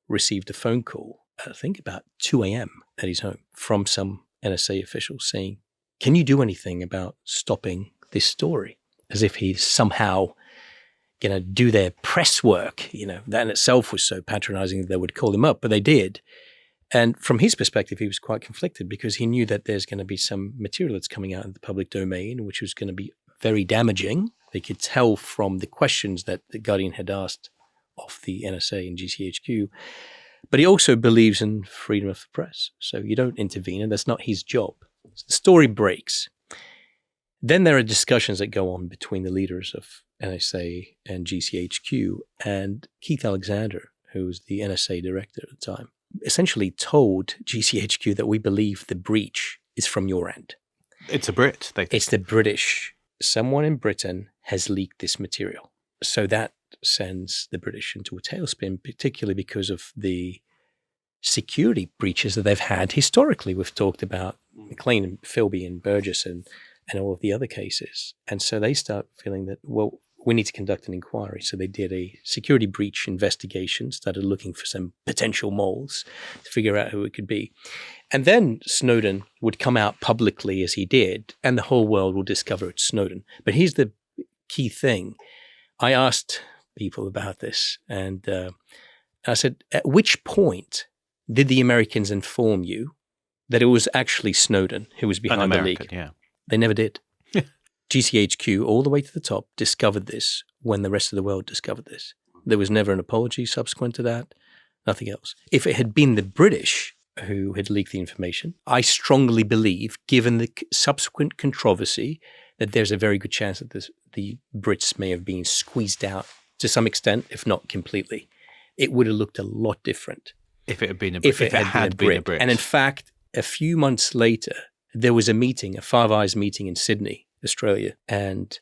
received a phone call, I think about 2 a.m. at his home, from some NSA official saying, "Can you do anything about stopping this story?" As if he's somehow going to do their press work. That in itself was so patronizing that they would call him up, but they did. And from his perspective, he was quite conflicted because he knew that there's going to be some material that's coming out in the public domain, which was going to be very damaging. They could tell from the questions that the Guardian had asked of the NSA and GCHQ. But he also believes in freedom of the press. So you don't intervene, and that's not his job. So the story breaks. Then there are discussions that go on between the leaders of NSA and GCHQ, and Keith Alexander, who was the NSA director at the time, essentially told GCHQ that we believe the breach is from your end. It's a Brit, they think. It's the British. Someone in Britain has leaked this material. So that sends the British into a tailspin, particularly because of the security breaches that they've had historically. We've talked about McLean and Philby and Burgess and all of the other cases. And so they start feeling that, well, we need to conduct an inquiry. So they did a security breach investigation, started looking for some potential moles to figure out who it could be. And then Snowden would come out publicly as he did, and the whole world will discover it's Snowden. But here's the key thing. I asked people about this, and I said, at which point did the Americans inform you that it was actually Snowden who was behind the leak? Yeah. They never did. GCHQ, all the way to the top, discovered this when the rest of the world discovered this. There was never an apology subsequent to that, nothing else. If it had been the British who had leaked the information, I strongly believe, given the subsequent controversy, that there's a very good chance that the Brits may have been squeezed out to some extent, if not completely. It would have looked a lot different If it had been a Brit. And in fact, a few months later, there was a meeting, a Five Eyes meeting in Sydney, Australia, and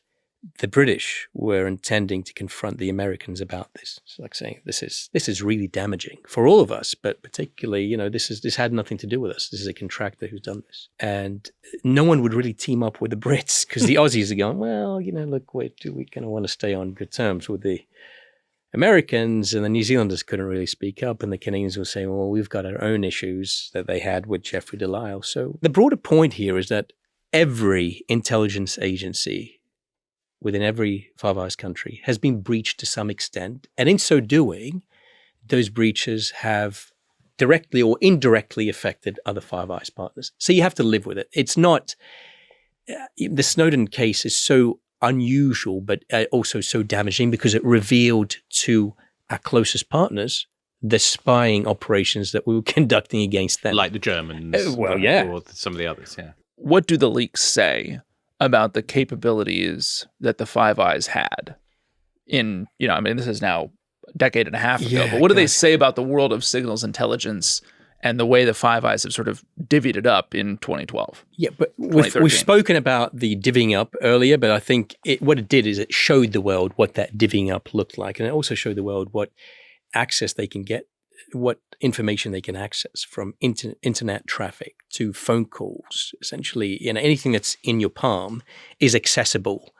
the British were intending to confront the Americans about this. It's like saying, this is really damaging for all of us, but particularly, this had nothing to do with us. This is a contractor who's done this. And no one would really team up with the Brits because the Aussies are going, well, look, we kind of want to stay on good terms with the Americans, and the New Zealanders couldn't really speak up, and the Canadians were saying, well, we've got our own issues that they had with Jeffrey Delisle. So the broader point here is that every intelligence agency within every Five Eyes country has been breached to some extent. And in so doing, those breaches have directly or indirectly affected other Five Eyes partners. So you have to live with it. It's not, the Snowden case is so unusual, but also so damaging because it revealed to our closest partners the spying operations that we were conducting against them. Like the Germans. Or some of the others, yeah. What do the leaks say about the capabilities that the Five Eyes had in, this is now a decade and a half ago, but what do they say about the world of signals intelligence and the way the Five Eyes have sort of divvied it up in 2012? Yeah, but we've spoken about the divvying up earlier, but I think what it did is it showed the world what that divvying up looked like. And it also showed the world what access they can get, what information they can access from internet traffic to phone calls. Essentially, anything that's in your palm is accessible,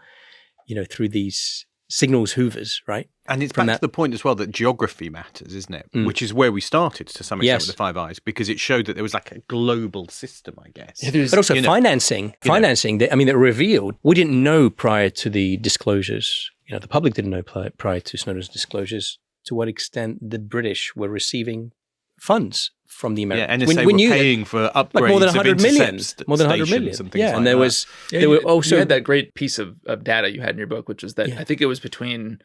through these signals hoovers, right? And it's back to the point as well that geography matters, isn't it? Which is where we started to some extent with the Five Eyes, because it showed that there was like a global system, I guess. But also financing that revealed, we didn't know prior to the disclosures, the public didn't know prior to Snowden's disclosures to what extent the British were receiving funds from the Americans. Yeah, NSA were paying for upgrades more than 100 million. More than 100 million. And yeah, like and there were also... You had that great piece of data you had in your book, which was that I think it was between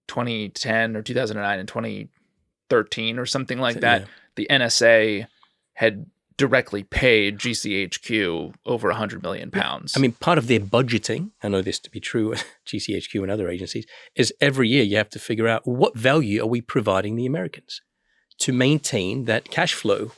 2010 or 2009 and 2013 or something like that. The NSA had directly paid GCHQ over 100 million pounds. I mean, part of their budgeting, I know this to be true at GCHQ and other agencies, is every year you have to figure out what value are we providing the Americans to maintain that cash flow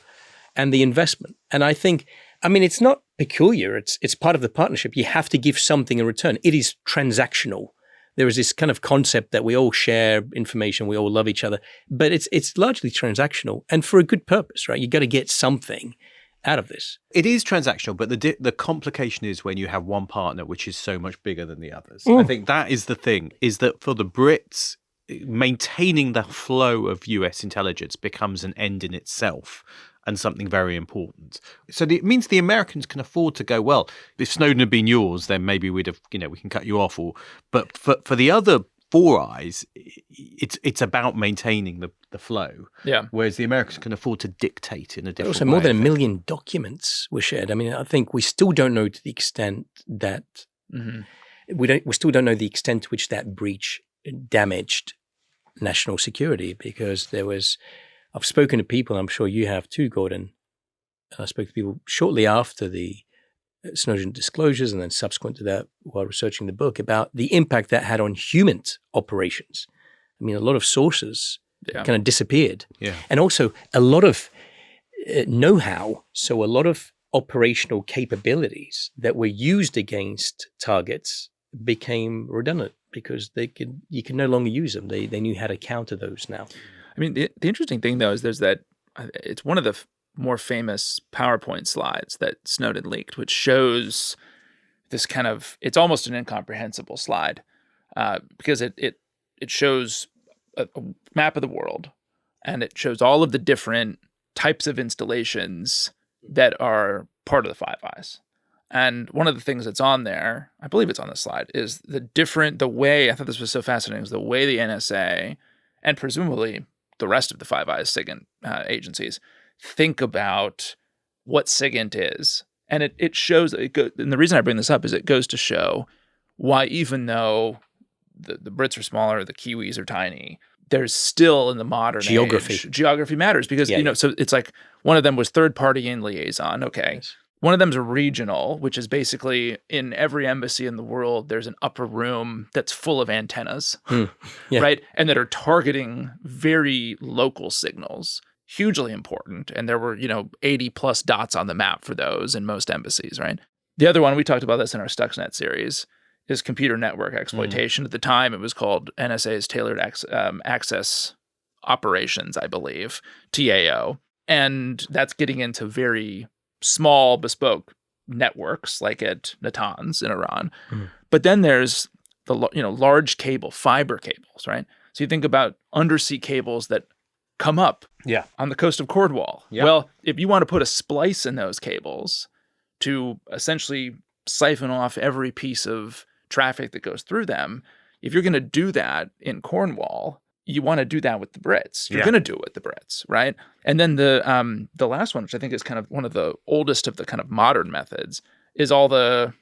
and the investment. And I think, it's not peculiar. It's part of the partnership. You have to give something in return. It is transactional. There is this kind of concept that we all share information, we all love each other, but it's largely transactional and for a good purpose, right? You got to get something out of this. It is transactional, but the complication is when you have one partner which is so much bigger than the others. I think that is the thing, is that for the Brits, maintaining the flow of US intelligence becomes an end in itself and something very important. So it means the Americans can afford to go, well, if Snowden had been yours, then maybe we'd have, we can cut you off. But for the other Four Eyes, it's about maintaining the flow. Yeah. Whereas the Americans can afford to dictate in a different way. Also, more than 1 million documents were shared. I think we still don't know to the extent that we still don't know the extent to which that breach damaged national security, because I've spoken to people, I'm sure you have too, Gordon. I spoke to people shortly after the Snowden disclosures and then subsequent to that while researching the book about the impact that had on human operations. A lot of sources kind of disappeared. Yeah. And also a lot of know-how, so a lot of operational capabilities that were used against targets became redundant because you can no longer use them. They knew how to counter those now. The interesting thing, though, is there's that it's one of the more famous PowerPoint slides that Snowden leaked, which shows this kind of, it's almost an incomprehensible slide because it shows a map of the world, and it shows all of the different types of installations that are part of the Five Eyes. And one of the things that's on there, I believe it's on the slide, is the way, I thought this was so fascinating, is the way the NSA and presumably the rest of the Five Eyes SIGINT agencies think about what SIGINT is. And it shows, and the reason I bring this up is it goes to show why, even though the Brits are smaller, the Kiwis are tiny, there's still in the modern age, geography matters because, so it's like one of them was third party in liaison. Okay. Yes. One of them is a regional, which is basically in every embassy in the world, there's an upper room that's full of antennas, right? And that are targeting very local signals, hugely important. And there were, 80 plus dots on the map for those in most embassies, right? The other one, we talked about this in our Stuxnet series, is computer network exploitation. At the time, it was called NSA's Tailored Access Operations, I believe, TAO. And that's getting into very small bespoke networks like at Natanz in Iran. But then there's the large cable, fiber cables, right? So you think about undersea cables that come up on the coast of Cornwall. Yeah. Well, if you want to put a splice in those cables to essentially siphon off every piece of traffic that goes through them. If you're going to do that in Cornwall, you want to do that with the Brits. You're going to do it with the Brits, right? And then the last one, which I think is kind of one of the oldest of the kind of modern methods, is all the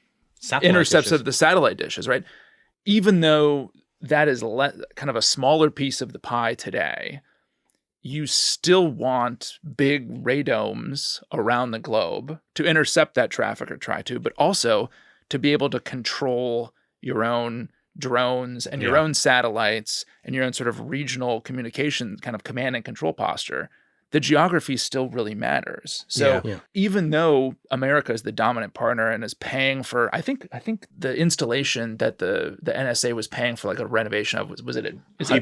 intercepts of the satellite dishes, right? Even though that is kind of a smaller piece of the pie today, you still want big radomes around the globe to intercept that traffic or try to, but also to be able to control your own drones and your own satellites and your own sort of regional communication kind of command and control posture. The geography still really matters. So even though America is the dominant partner and is paying for, I think the installation that the NSA was paying for, like a renovation of, was it at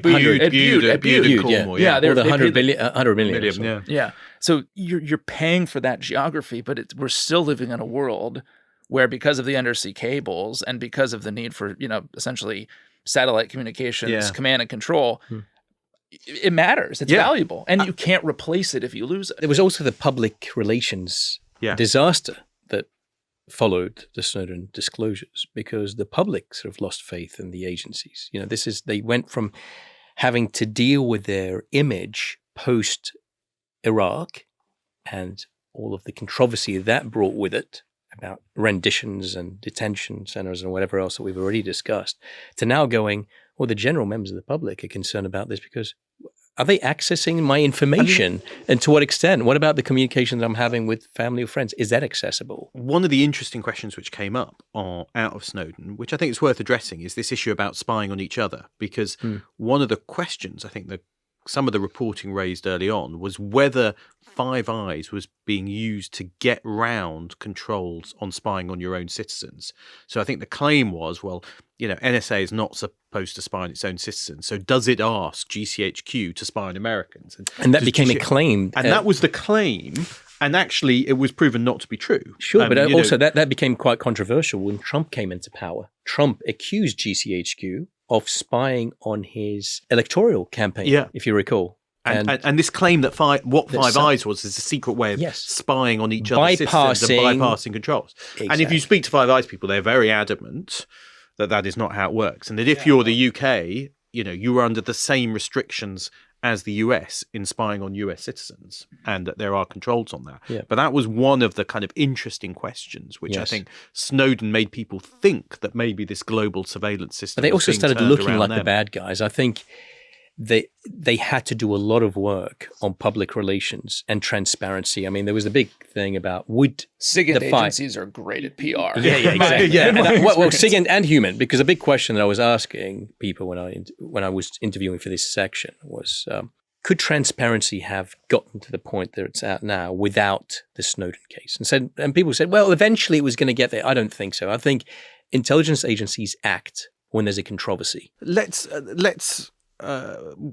Bude? At Bude, Cornwall, yeah. Or the 100 million. Yeah. So you're paying for that geography, but we're still living in a world where, because of the undersea cables and because of the need for, essentially satellite communications, command and control, it matters. It's valuable. And you can't replace it if you lose it. There was also the public relations disaster that followed the Snowden disclosures, because the public sort of lost faith in the agencies. They went from having to deal with their image post Iraq and all of the controversy that brought with it about renditions and detention centers and whatever else that we've already discussed, to now going, well, the general members of the public are concerned about this because are they accessing my information? And to what extent? What about the communication that I'm having with family or friends? Is that accessible? One of the interesting questions which came up out of Snowden, which I think is worth addressing, is this issue about spying on each other. Because one of the questions I think that some of the reporting raised early on was whether Five Eyes was being used to get round controls on spying on your own citizens. So I think the claim was, well, NSA is not supposed to spy on its own citizens. So does it ask GCHQ to spy on Americans? And that became a claim. And that was the claim. And actually, it was proven not to be true. Sure, but also that became quite controversial when Trump came into power. Trump accused GCHQ of spying on his electoral campaign, if you recall. And this claim that Five Eyes was is a secret way of spying on each other's citizens and bypassing controls. Exactly. And if you speak to Five Eyes people, they're very adamant that is not how it works. And that if you're the UK, you are under the same restrictions as the US in spying on US citizens, and that there are controls on that. Yeah. But that was one of the kind of interesting questions, which I think Snowden made people think that maybe this global surveillance system. But they also started looking like the bad guys. I think they had to do a lot of work on public relations and transparency. I mean, there was a big thing about SIGINT agencies are great at PR. Yeah, exactly. Well, SIGINT and human, because a big question that I was asking people when I was interviewing for this section was, could transparency have gotten to the point that it's at now without the Snowden case? And people said, well, eventually it was going to get there. I don't think so. I think intelligence agencies act when there's a controversy. Let's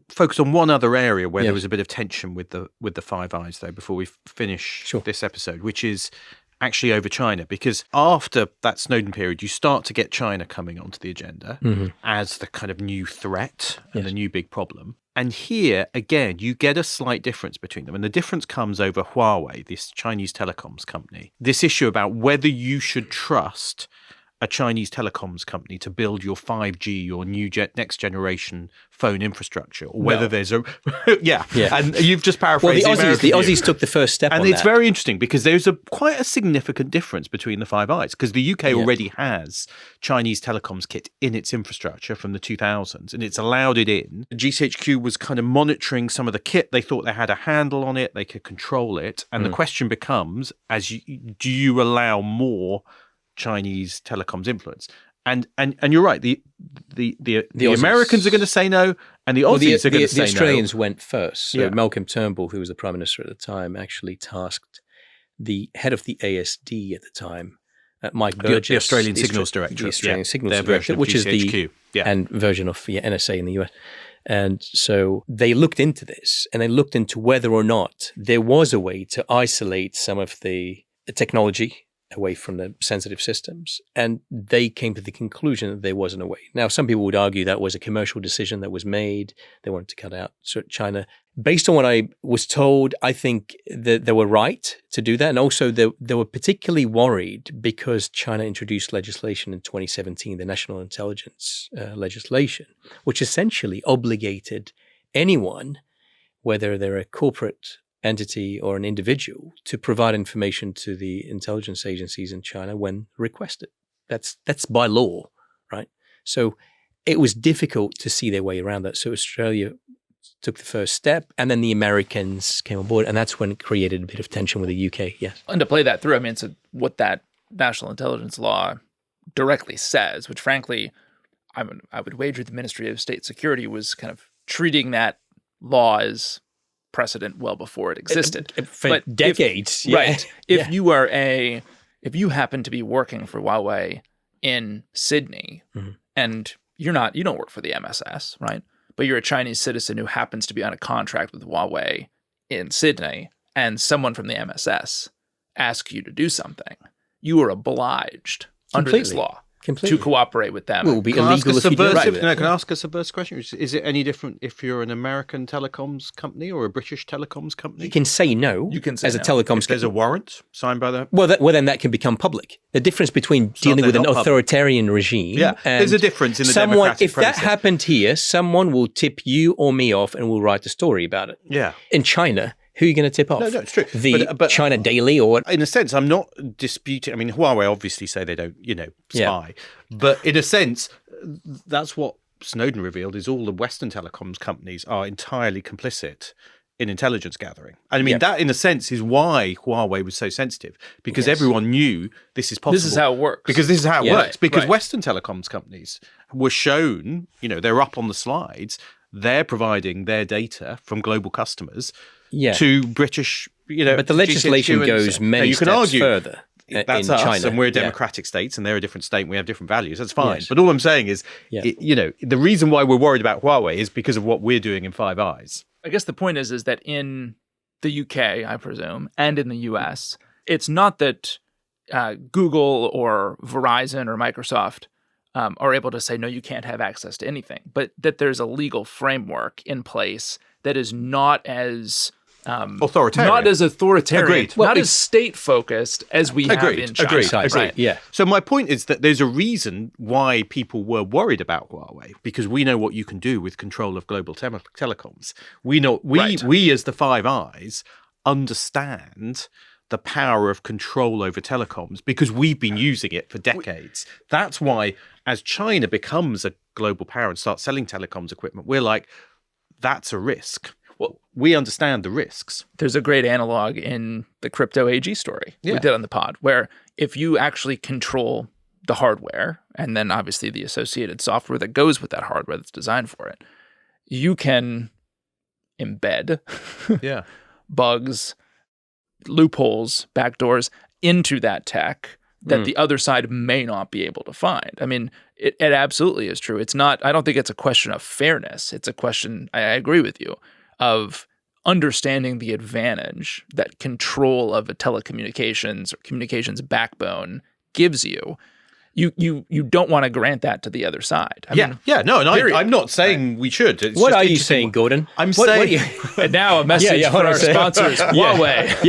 focus on one other area where there was a bit of tension with the Five Eyes, though, before we finish this episode, which is actually over China. Because after that Snowden period, you start to get China coming onto the agenda as the kind of new threat and the new big problem. And here, again, you get a slight difference between them. And the difference comes over Huawei, this Chinese telecoms company. This issue about whether you should trust a Chinese telecoms company to build your 5G or new next generation phone infrastructure, or whether there's a and you've just paraphrased. Well, the Aussies took the first step, and it's very interesting because there's quite a significant difference between the Five Eyes, because the UK already has Chinese telecoms kit in its infrastructure from the 2000s, and it's allowed it in. GCHQ was kind of monitoring some of the kit. They thought they had a handle on it, they could control it, and the question becomes: do you allow more Chinese telecoms influence? And you're right. The Americans are going to say no, and the Aussies are going to say no. The Australians went first. So Malcolm Turnbull, who was the Prime Minister at the time, actually tasked the head of the ASD at the time, Mike Burgess, the Australian Signals Director, the Australian Signals Director, which is the version of NSA in the US. And so they looked into this, and they looked into whether or not there was a way to isolate some of the technology away from the sensitive systems. And they came to the conclusion that there wasn't a way. Now, some people would argue that was a commercial decision that was made. They wanted to cut out China. Based on what I was told, I think that they were right to do that. And also they were particularly worried because China introduced legislation in 2017, the National Intelligence legislation, which essentially obligated anyone, whether they're a corporate entity or an individual, to provide information to the intelligence agencies in China when requested. That's by law, right? So it was difficult to see their way around that. So Australia took the first step, and then the Americans came on board, and that's when it created a bit of tension with the UK. Yes. And to play that through, I mean, so what that national intelligence law directly says, which frankly, I would wager the Ministry of State Security was kind of treating that law as precedent well before it existed. For decades. Right. If you happen to be working for Huawei in Sydney and you don't work for the MSS, right? But you're a Chinese citizen who happens to be on a contract with Huawei in Sydney, and someone from the MSS asks you to do something, you are obliged under this law to cooperate with them. It will be illegal if you don't do it. Can I ask a subversive question? Is it any different if you're an American telecoms company or a British telecoms company? You can say no. You can say as a no. telecoms If there's a warrant signed by the... Well, then that can become public. The difference between dealing with an authoritarian regime and there's a difference in the democratic if process. that happened here, someone will tip you or me off and will write a story about it. Yeah. In China, who are you going to tip off? No, it's true. The But China Daily or what? in a sense, I'm not disputing. I mean, Huawei obviously say they don't, spy. But in a sense, that's what Snowden revealed is all the Western telecoms companies are entirely complicit in intelligence gathering. And I mean, that in a sense is why Huawei was so sensitive, because everyone knew this is possible. This is how it works. Because this is how it works. Because right. Western telecoms companies were shown, they're up on the slides, they're providing their data from global customers to British, But the legislation goes many steps further. That's in us, China. and we're democratic states, and they're a different state, and we have different values. That's fine. Yes. But all I'm saying is, the reason why we're worried about Huawei is because of what we're doing in Five Eyes. I guess the point is that in the UK, I presume, and in the US, it's not that Google or Verizon or Microsoft are able to say, no, you can't have access to anything, but that there's a legal framework in place that is not as authoritarian. Not as authoritarian, Agreed. not as state-focused as we have in China. Agreed. Right. Yeah. So my point is that there's a reason why people were worried about Huawei, because we know what you can do with control of global telecoms. We as the Five Eyes understand the power of control over telecoms because we've been using it for decades. That's why as China becomes a global power and starts selling telecoms equipment, we're like, that's a risk. Well, we understand the risks. There's a great analog in the crypto AG story we did on the pod, where if you actually control the hardware and then obviously the associated software that goes with that hardware that's designed for it, you can embed bugs, loopholes, backdoors into that tech that the other side may not be able to find. I mean, it absolutely is true. It's not, I don't think it's a question of fairness. It's a question, I agree with you, of understanding the advantage that control of a telecommunications or communications backbone gives you. You don't want to grant that to the other side. I'm not saying we should. It's what just are you saying, Gordon? I'm saying... And now a message for our sponsors, Huawei.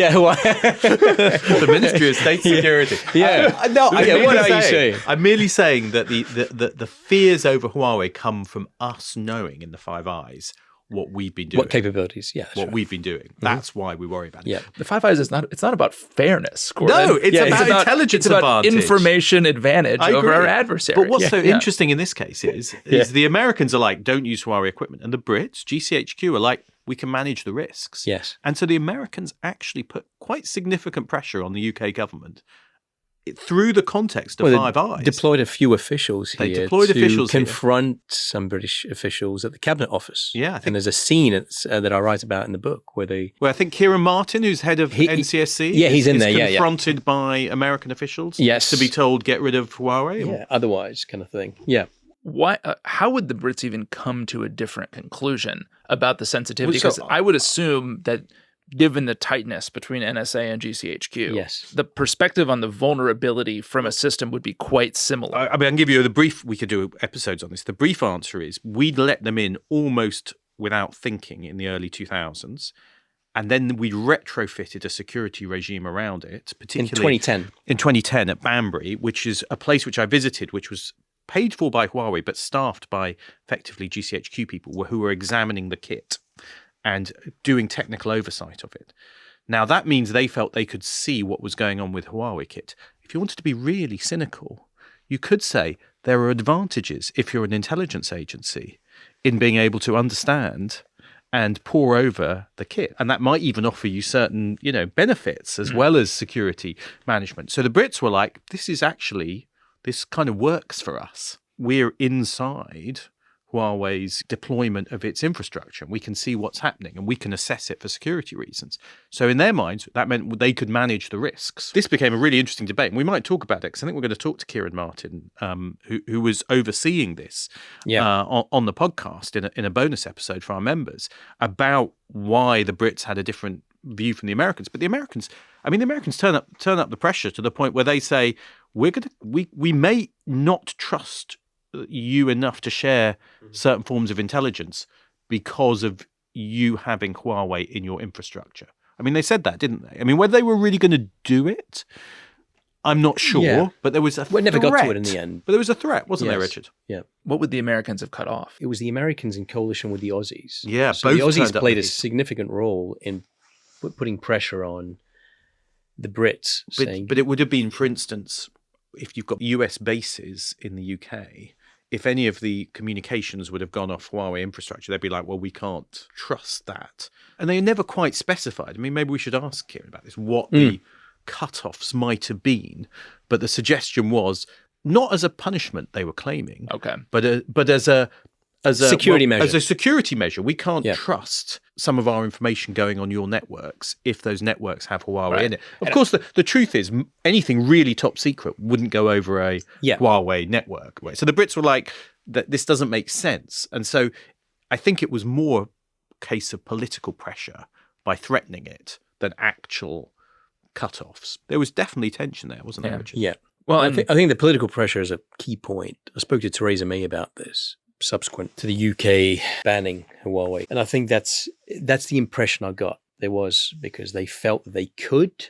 The Ministry of State Security. What are you saying? I'm merely saying that the fears over Huawei come from us knowing in the Five Eyes what we've been doing. What capabilities, we've been doing. That's why we worry about it. Yeah. The Five Eyes it's not about fairness, Gordon. No, it's about intelligence it's about advantage. information advantage over our adversary. But what's so interesting in this case is the Americans are like, don't use Huawei equipment. And the Brits, GCHQ, are like, we can manage the risks. Yes. And so the Americans actually put quite significant pressure on the UK government through the context of Five Eyes. Deployed a few officials here to confront some British officials at the Cabinet Office. Yeah, and there's a scene that I write about in the book where they... Well, I think Kieran Martin, who's head of NCSC, he's in there, confronted by American officials to be told, get rid of Huawei. Yeah, otherwise kind of thing. Yeah. Why? How would the Brits even come to a different conclusion about the sensitivity? Because I would assume that given the tightness between NSA and GCHQ, Yes. the perspective on the vulnerability from a system would be quite similar. I mean, I can give you the brief. We could do episodes on this. The brief answer is we'd let them in almost without thinking in the early 2000s. And then we retrofitted a security regime around it, particularly In 2010. In 2010 at Banbury, which is a place which I visited, which was paid for by Huawei, but staffed by effectively GCHQ people who were examining the kit and doing technical oversight of it. Now, that means they felt they could see what was going on with Huawei kit. If you wanted to be really cynical, you could say there are advantages if you're an intelligence agency in being able to understand and pore over the kit. And that might even offer you certain, benefits as well as security management. So the Brits were like, this kind of works for us. We're inside Huawei's deployment of its infrastructure. We can see what's happening and we can assess it for security reasons. So in their minds, that meant they could manage the risks. This became a really interesting debate, and we might talk about it because I think we're going to talk to Kieran Martin, who was overseeing this on the podcast in a bonus episode for our members about why the Brits had a different view from the Americans. But the Americans turn up the pressure to the point where they say, we may not trust you enough to share certain forms of intelligence because of you having Huawei in your infrastructure. I mean, they said that, didn't they? I mean, whether they were really going to do it, I'm not sure. But there was a We never got to it in the end. But there was a threat, wasn't there, Richard? Yeah. What would the Americans have cut off? It was the Americans in coalition with the Aussies. Yeah, so both the Aussies turned up played a these. significant role in putting pressure on the Brits, saying... But it would have been, for instance, if you've got US bases in the UK, if any of the communications would have gone off Huawei infrastructure, they'd be like, well, we can't trust that. And they never quite specified. I mean, maybe we should ask Kieran about this, what the cut-offs might have been. But the suggestion was not as a punishment they were claiming, but as a security measure. As a security measure. We can't trust some of our information going on your networks if those networks have Huawei in it. Of course, the truth is anything really top secret wouldn't go over a Huawei network. Right? So the Brits were like, this doesn't make sense. And so I think it was more a case of political pressure by threatening it than actual cut-offs. There was definitely tension there, wasn't there, Richard? Yeah. Well, I think the political pressure is a key point. I spoke to Theresa May about this subsequent to the UK banning Huawei. And I think that's the impression I got. There was because they felt that they could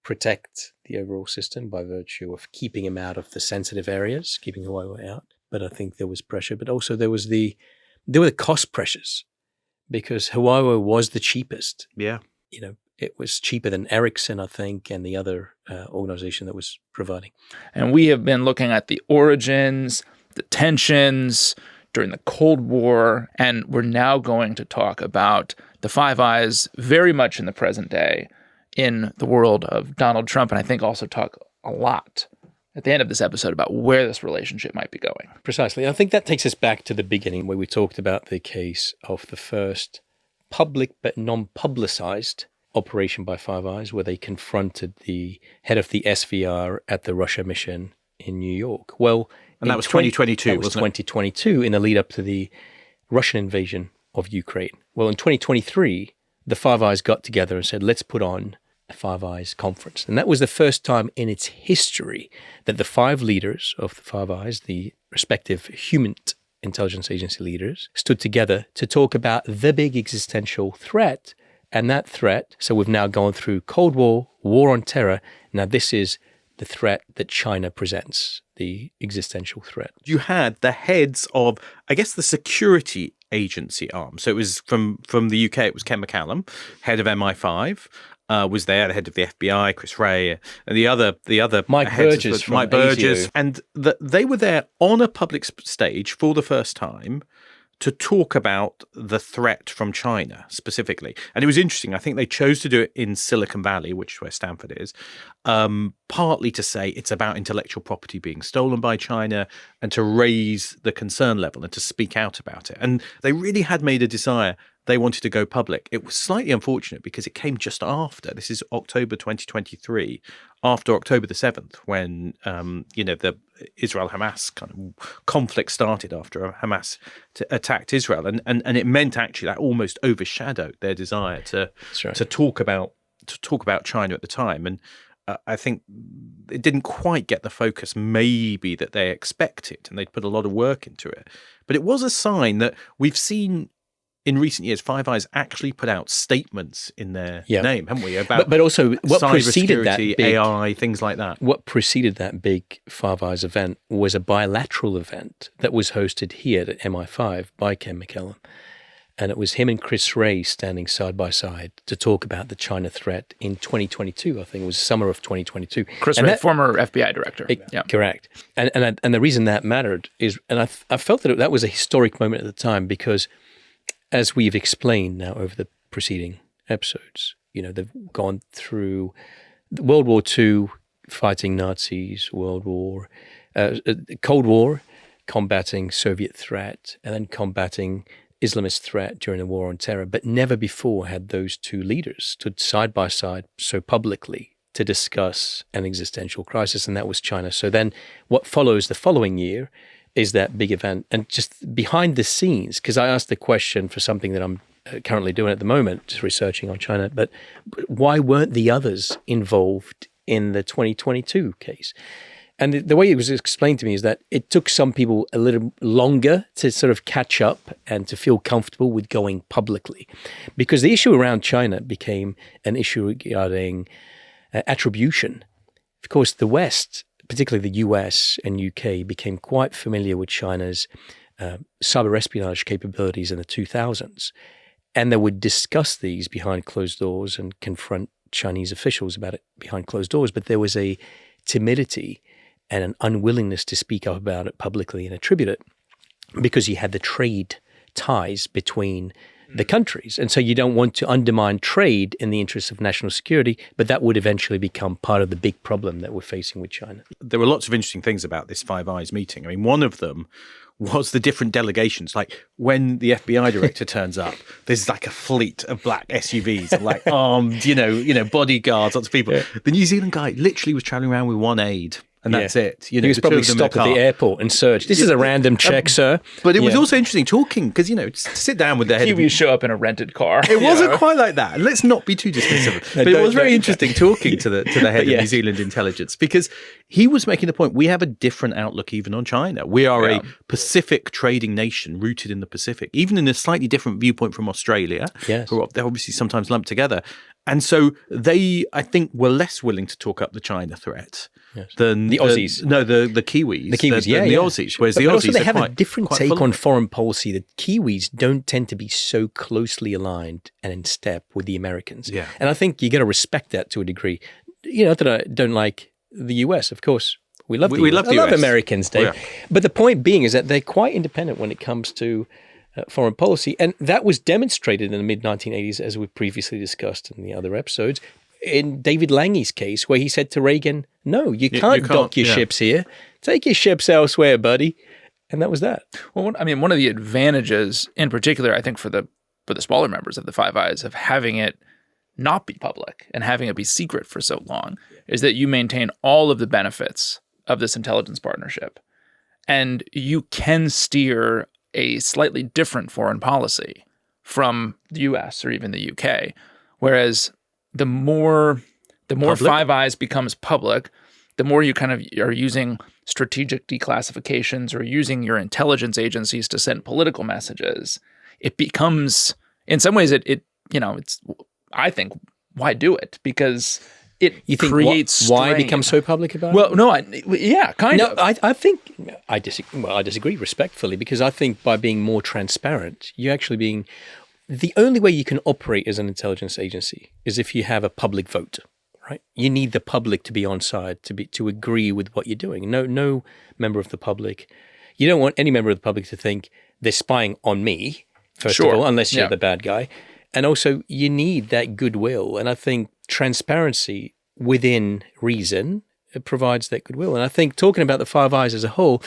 protect the overall system by virtue of keeping them out of the sensitive areas, keeping Huawei out. But I think there was pressure. But also there were the cost pressures because Huawei was the cheapest. Yeah. It was cheaper than Ericsson, I think, and the other organization that was providing. And we have been looking at the origins, the tensions during the Cold War, and we're now going to talk about the Five Eyes very much in the present day in the world of Donald Trump, and I think also talk a lot at the end of this episode about where this relationship might be going. Precisely. I think that takes us back to the beginning where we talked about the case of the first public but non-publicized operation by Five Eyes, where they confronted the head of the SVR at the Russia mission in New York. Well, and that was 2022, that was wasn't 2022 in the lead up to the Russian invasion of Ukraine. Well, in 2023, the Five Eyes got together and said, let's put on a Five Eyes conference. And that was the first time in its history that the five leaders of the Five Eyes, the respective human intelligence agency leaders, stood together to talk about the big existential threat. And that threat, so we've now gone through Cold War, war on terror. Now this is the threat that China presents, the existential threat. You had the heads of, I guess, the security agency arm. So it was from the UK, it was Ken McCallum, head of MI5, was there, the head of the FBI, Chris Wray, and the other Mike Burgess, Mike Burgess, and they were there on a public stage for the first time to talk about the threat from China specifically. And it was interesting. I think they chose to do it in Silicon Valley, which is where Stanford is, partly to say it's about intellectual property being stolen by China and to raise the concern level and to speak out about it. And they really had made a desire they wanted to go public. It was slightly unfortunate because it came just after. This is October 2023, after October the 7th, when the Israel-Hamas kind of conflict started after Hamas attacked Israel, and it meant actually that almost overshadowed their desire to talk about China at the time. And I think it didn't quite get the focus maybe that they expected, and they'd put a lot of work into it. But it was a sign that we've seen in recent years. Five Eyes actually put out statements in their name, haven't we? About but also what preceded that big, AI, things like that. What preceded that big Five Eyes event was a bilateral event that was hosted here at MI5 by Ken McKellen. And it was him and Chris Wray standing side by side to talk about the China threat in 2022. I think it was summer of 2022. Chris Wray, former FBI director. Correct. And the reason that mattered is, and I felt that was a historic moment at the time because, as we've explained now over the preceding episodes, they've gone through World War II, fighting Nazis, Cold War, combating Soviet threat, and then combating Islamist threat during the War on Terror, but never before had those two leaders stood side by side so publicly to discuss an existential crisis, and that was China. So then what follows the following year is that big event. And just behind the scenes, because I asked the question for something that I'm currently doing at the moment, just researching on China, but why weren't the others involved in the 2022 case? And the way it was explained to me is that it took some people a little longer to sort of catch up and to feel comfortable with going publicly, because the issue around China became an issue regarding attribution. Of course, the West, particularly the US and UK, became quite familiar with China's cyber espionage capabilities in the 2000s. And they would discuss these behind closed doors and confront Chinese officials about it behind closed doors. But there was a timidity and an unwillingness to speak up about it publicly and attribute it because you had the trade ties between the countries. And so you don't want to undermine trade in the interests of national security, but that would eventually become part of the big problem that we're facing with China. There were lots of interesting things about this Five Eyes meeting. I mean, one of them was the different delegations. Like when the FBI director turns up, there's like a fleet of black SUVs, like armed, bodyguards, lots of people. Yeah. The New Zealand guy literally was traveling around with one aide. And that's it. He was probably stopped at the airport and searched. This is a random check, sir. But it was also interesting talking because, to sit down with the head Kiwis show up in a rented car. It wasn't quite like that. Let's not be too dismissive. But it was very interesting talking to the head of New Zealand intelligence, because he was making the point, we have a different outlook even on China. We are a Pacific trading nation rooted in the Pacific, even in a slightly different viewpoint from Australia. Yes. Who are, they're obviously sometimes lumped together. And so they, I think, were less willing to talk up the China threat than the Aussies. The Kiwis. The Kiwis, the Aussies. Whereas the Aussies, also they have a different take on foreign policy. The Kiwis don't tend to be so closely aligned and in step with the Americans. Yeah. And I think you got to respect that to a degree. Not that I don't like the US, of course. We love the US. I love Americans, Dave. Yeah. But the point being is that they're quite independent when it comes to foreign policy. And that was demonstrated in the mid-1980s, as we previously discussed in the other episodes, in David Lange's case, where he said to Reagan, no, you can't dock your ships here. Take your ships elsewhere, buddy. And that was that. Well, I mean, one of the advantages, in particular, I think for the smaller members of the Five Eyes, of having it not be public and having it be secret for so long, is that you maintain all of the benefits of this intelligence partnership. And you can steer a slightly different foreign policy from the US or even the UK. Whereas the more Five Eyes becomes public, the more you kind of are using strategic declassifications or using your intelligence agencies to send political messages. It becomes, in some ways, it's, I think, why do it? Because it creates why become so public about it? Well, no, kind of. I think I disagree. Well, I disagree respectfully, because I think by being more transparent, you're actually being the only way you can operate as an intelligence agency is if you have a public vote, right? You need the public to be on side to agree with what you're doing. No member of the public. You don't want any member of the public to think they're spying on me, first of all, unless you're the bad guy. And also, you need that goodwill. And I think transparency within reason provides that goodwill. And I think talking about the Five Eyes as a whole,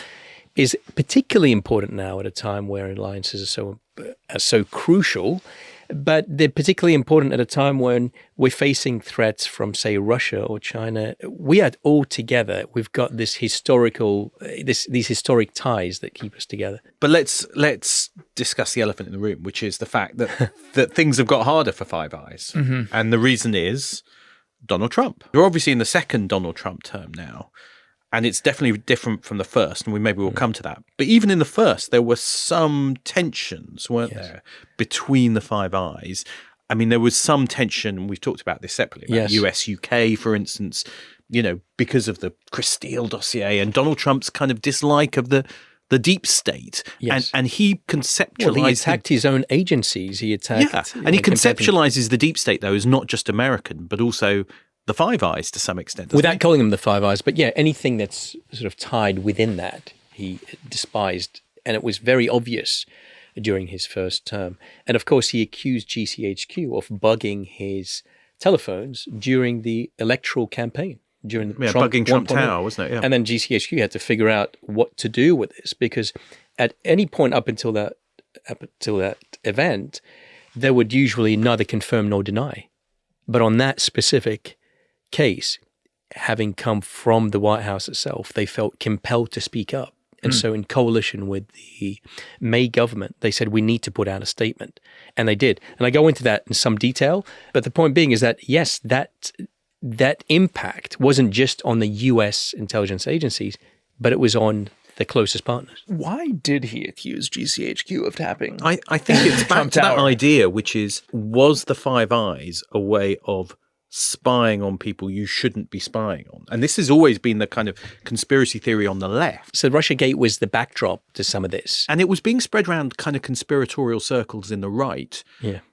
is particularly important now at a time where alliances are so crucial. But they're particularly important at a time when we're facing threats from, say, Russia or China. We are all together. We've got this these historic ties that keep us together. But let's discuss the elephant in the room, which is the fact that that things have got harder for Five Eyes, and the reason is Donald Trump. We're obviously in the second Donald Trump term now. And it's definitely different from the first, and maybe we'll come to that. But even in the first, there were some tensions, weren't there, between the Five Eyes? I mean, there was some tension, we've talked about this separately, about US-UK, for instance, because of the Chris Steele dossier and Donald Trump's kind of dislike of the deep state. Yes. And he conceptualized... Well, he attacked his own agencies. He attacked... and he conceptualizes the deep state, though, as not just American, but also... the Five Eyes to some extent. Without calling them the Five Eyes, but anything that's sort of tied within that, he despised. And it was very obvious during his first term. And of course, he accused GCHQ of bugging his telephones during the electoral campaign. During the bugging Trump Tower, wasn't it? Yeah. And then GCHQ had to figure out what to do with this, because at any point up until that event, they would usually neither confirm nor deny. But on that specific case, having come from the White House itself, they felt compelled to speak up. And so in coalition with the May government, they said, we need to put out a statement. And they did. And I go into that in some detail. But the point being is that, yes, that impact wasn't just on the US intelligence agencies, but it was on the closest partners. Why did he accuse GCHQ of tapping? I think it's back to that idea, which is, was the Five Eyes a way of spying on people you shouldn't be spying on? And this has always been the kind of conspiracy theory on the left. So Russiagate was the backdrop to some of this. And it was being spread around kind of conspiratorial circles in the right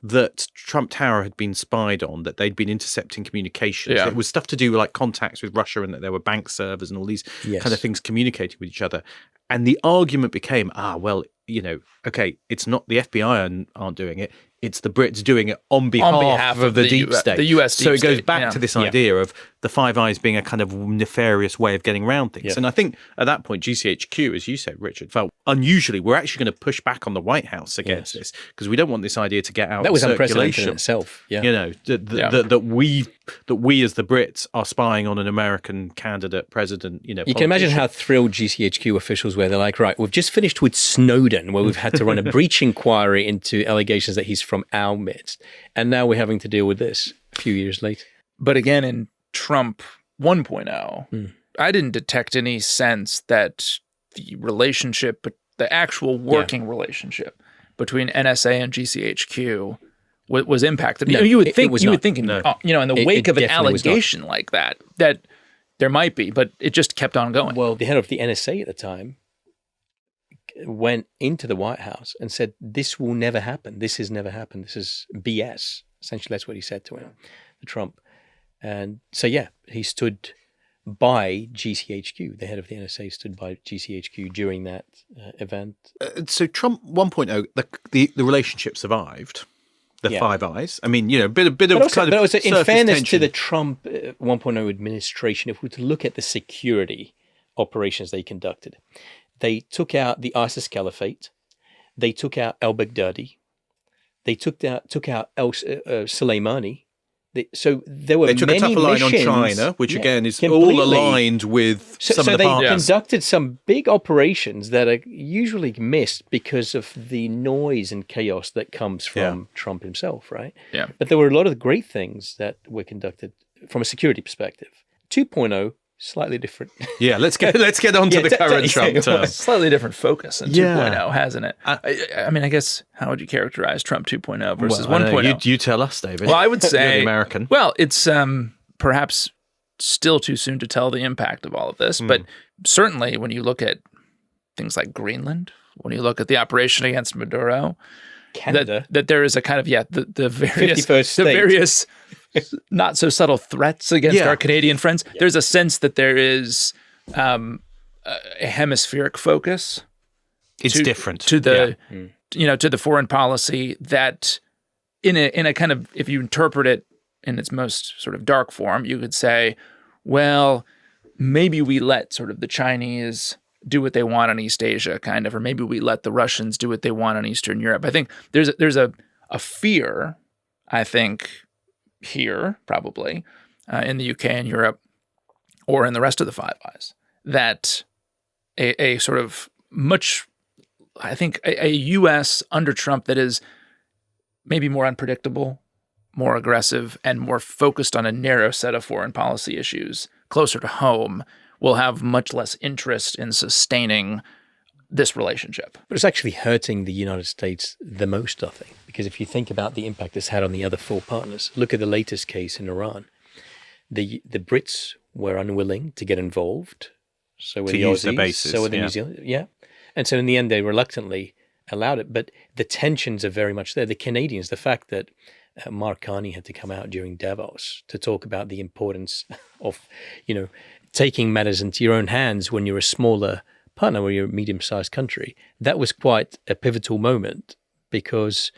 that Trump Tower had been spied on, that they'd been intercepting communications. Yeah. It was stuff to do with like contacts with Russia and that there were bank servers and all these kind of things communicating with each other. And the argument became, okay, it's not the FBI aren't doing it. It's the Brits doing it on behalf of the deep state. The US deep so it goes state, back to this idea of the Five Eyes being a kind of nefarious way of getting around things. And I think at that point, GCHQ, as you said, Richard, felt unusually, we're actually going to push back on the White House against this because we don't want this idea to get out that was of unprecedented circulation. in itself. Yeah. That we as the Brits are spying on an American candidate president. You can imagine how thrilled GCHQ officials were. They're like, right, we've just finished with Snowden, where we've had to run a breach inquiry into allegations that he's from our midst, and now we're having to deal with this a few years later. But again, in Trump 1.0, I didn't detect any sense that the relationship, the actual working relationship between NSA and GCHQ was impacted. No, you would think, in No. In the wake of an definitely was not. allegation like that there might be, but it just kept on going. Well, the head of the NSA at the time went into the White House and said, this will never happen. This has never happened. This is BS. Essentially, that's what he said to him, to Trump. And so, he stood by GCHQ. The head of the NSA stood by GCHQ during that event. So Trump 1.0, the relationship survived. The Five Eyes. I mean, a bit of but also, in fairness tension. to the Trump 1.0 administration, if we were to look at the security operations they conducted, they took out the ISIS Caliphate, they took out al-Baghdadi, they took out Soleimani. So there were they took many a tougher line missions, on China, which again is completely. all aligned with some of the they partners. conducted some big operations that are usually missed because of the noise and chaos that comes from Trump himself, right? Yeah. But there were a lot of great things that were conducted from a security perspective. 2.0, slightly different. Yeah, let's get on to the current Trump term. Slightly different focus than 2.0, hasn't it? I mean, I guess, how would you characterize Trump 2.0 versus 1.0? You tell us, David. Well, I would say... You're the American. Well, it's perhaps still too soon to tell the impact of all of this, but certainly when you look at things like Greenland, when you look at the operation against Maduro, Canada, that there is a kind of, the various... 51st state. The various... not so subtle threats against our Canadian friends. Yeah. There's a sense that there is a hemispheric focus. It's different to the to the foreign policy that in a kind of, if you interpret it in its most sort of dark form, you could say, well, maybe we let sort of the Chinese do what they want in East Asia, kind of, or maybe we let the Russians do what they want in Eastern Europe. I think there's a fear, I think, here probably in the UK and Europe, or in the rest of the Five Eyes, that a sort of much, I think, a U.S. under Trump that is maybe more unpredictable, more aggressive, and more focused on a narrow set of foreign policy issues closer to home will have much less interest in sustaining this relationship. But it's actually hurting the United States the most, I think, because if you think about the impact it's had on the other four partners, look at the latest case in Iran. The Brits were unwilling to get involved. So were the use the Aussies, bases, so were the New Zealand, and so in the end they reluctantly allowed it. But the tensions are very much there. The Canadians, the fact that Mark Carney had to come out during Davos to talk about the importance of, taking matters into your own hands when you're a smaller partner, where you're a medium-sized country. That was quite a pivotal moment, because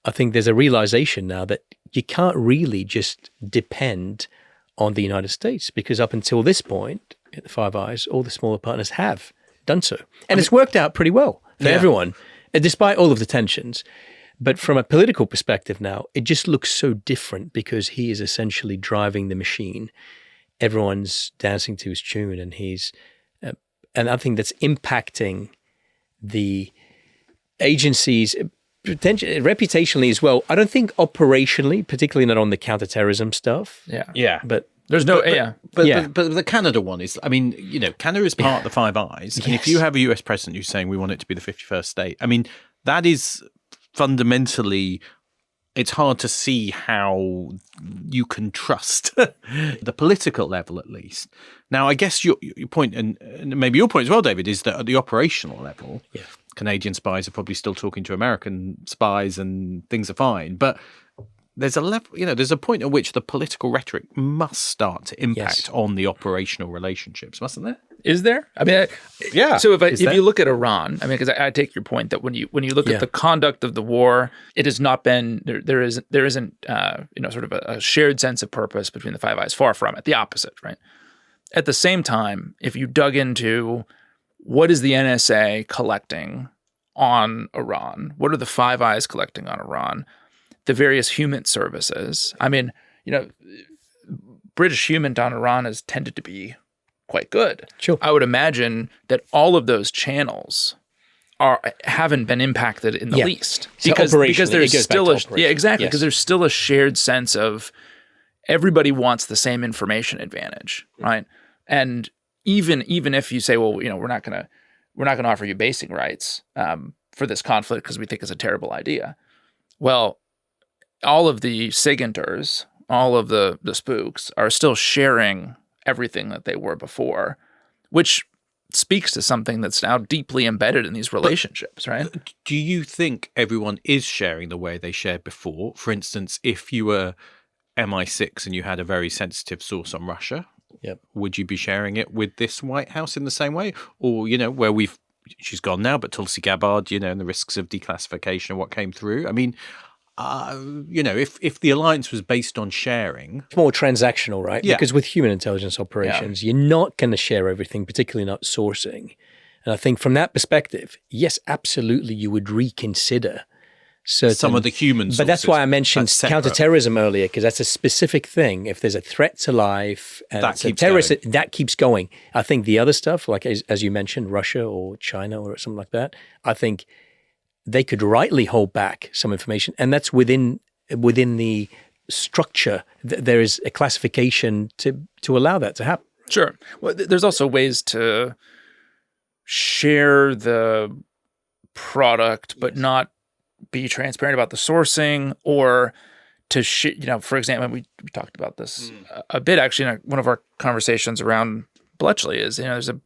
I think there's a realization now that you can't really just depend on the United States, because up until this point, at the Five Eyes, all the smaller partners have done so. And it's worked out pretty well for everyone, despite all of the tensions. But from a political perspective now, it just looks so different, because he is essentially driving the machine. Everyone's dancing to his tune, and and I think that's impacting the agencies reputationally as well. I don't think operationally, particularly not on the counterterrorism stuff. Yeah. But There's no, But the Canada one is, Canada is part of the Five Eyes. And if you have a US president who's saying we want it to be the 51st state, that is fundamentally, it's hard to see how you can trust the political level, at least. Now, I guess your point, and maybe your point as well, David, is that at the operational level, Canadian spies are probably still talking to American spies and things are fine. But there's a level, there's a point at which the political rhetoric must start to impact on the operational relationships, mustn't there? Is there? So if you look at Iran, because I take your point that when you look at the conduct of the war, it has not been there isn't sort of a shared sense of purpose between the Five Eyes. Far from it. The opposite, right? At the same time, if you dug into what is the NSA collecting on Iran, what are the Five Eyes collecting on Iran, the various human services. British human on Iran has tended to be quite good. Sure. I would imagine that all of those channels haven't been impacted in the least, because there's still because there's still a shared sense of everybody wants the same information advantage, right? And even if you say, well, we're not going to offer you basic rights for this conflict because we think it's a terrible idea. Well, all of the SIGINTers, all of the spooks are still sharing everything that they were before, which speaks to something that's now deeply embedded in these relationships, right? Do you think everyone is sharing the way they shared before? For instance, if you were MI6 and you had a very sensitive source on Russia, would you be sharing it with this White House in the same way? Or, where she's gone now, but Tulsi Gabbard, and the risks of declassification of what came through. If the alliance was based on sharing, it's more transactional, right? Yeah. Because with human intelligence operations, you're not going to share everything, particularly not sourcing. And I think from that perspective, yes, absolutely, you would reconsider some of the human sources. But that's why I mentioned counterterrorism earlier, because that's a specific thing. If there's a threat to life, that keeps going. I think the other stuff, like as you mentioned, Russia or China or something like that, I think they could rightly hold back some information, and that's within the structure. There is a classification to allow that to happen. Sure. Well, there's also ways to share the product, but not be transparent about the sourcing, or to for example, we talked about this a bit actually in one of our conversations around Bletchley is, there's a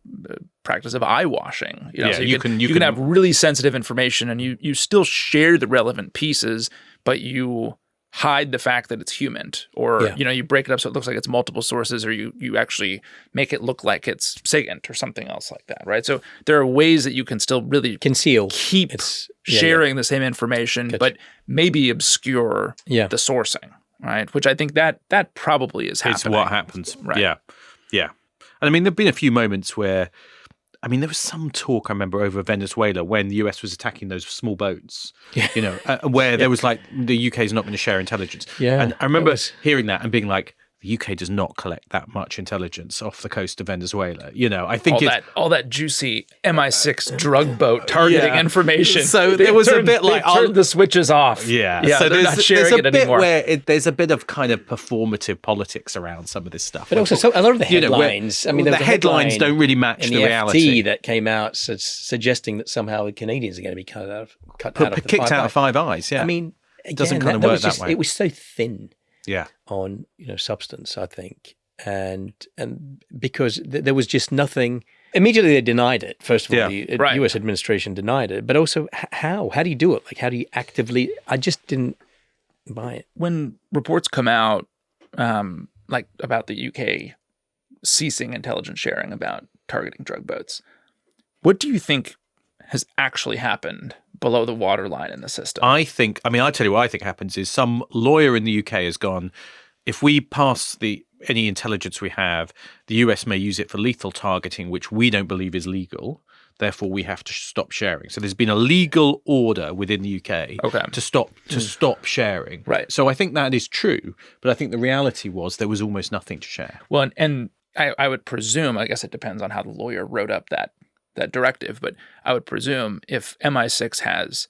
practice of eye washing. So you can have really sensitive information and you still share the relevant pieces, but you hide the fact that it's human, or you break it up so it looks like it's multiple sources, or you actually make it look like it's SIGINT or something else like that, right? So there are ways that you can still really keep sharing the same information, but maybe obscure the sourcing, right? Which I think that probably is happening. It's what happens, right? Yeah. And there've been a few moments where I mean, there was some talk I remember over Venezuela when the US was attacking those small boats, where there was like the UK is not going to share intelligence. Yeah, and I remember hearing that and being like, the UK does not collect that much intelligence off the coast of Venezuela. I think all that juicy MI6 drug boat targeting information. So there was a bit like turned the switches off. Yeah, so they're not sharing there's a it bit anymore. where there's a bit of kind of performative politics around some of this stuff. But also, a lot of the headlines. There the was a headlines headline don't really match in the the reality. FT that came out suggesting that somehow the Canadians are going to be cut out of Kicked out of Five Eyes. Yeah, I mean, it doesn't kind of work that way. It was so thin. Yeah. On substance, I think, and because there was just nothing. Immediately they denied it. First of all, the U.S. administration denied it, but also how do you do it? Like, how do you actively? I just didn't buy it. When reports come out, like about the UK ceasing intelligence sharing about targeting drug boats, what do you think has actually happened below the waterline in the system? I tell you what I think happens is some lawyer in the UK has gone, if we pass any intelligence we have, the US may use it for lethal targeting, which we don't believe is legal. Therefore, we have to stop sharing. So there's been a legal order within the UK to stop sharing. Right. So I think that is true, but I think the reality was there was almost nothing to share. Well, and I would presume, I guess it depends on how the lawyer wrote up that directive, but I would presume if MI6 has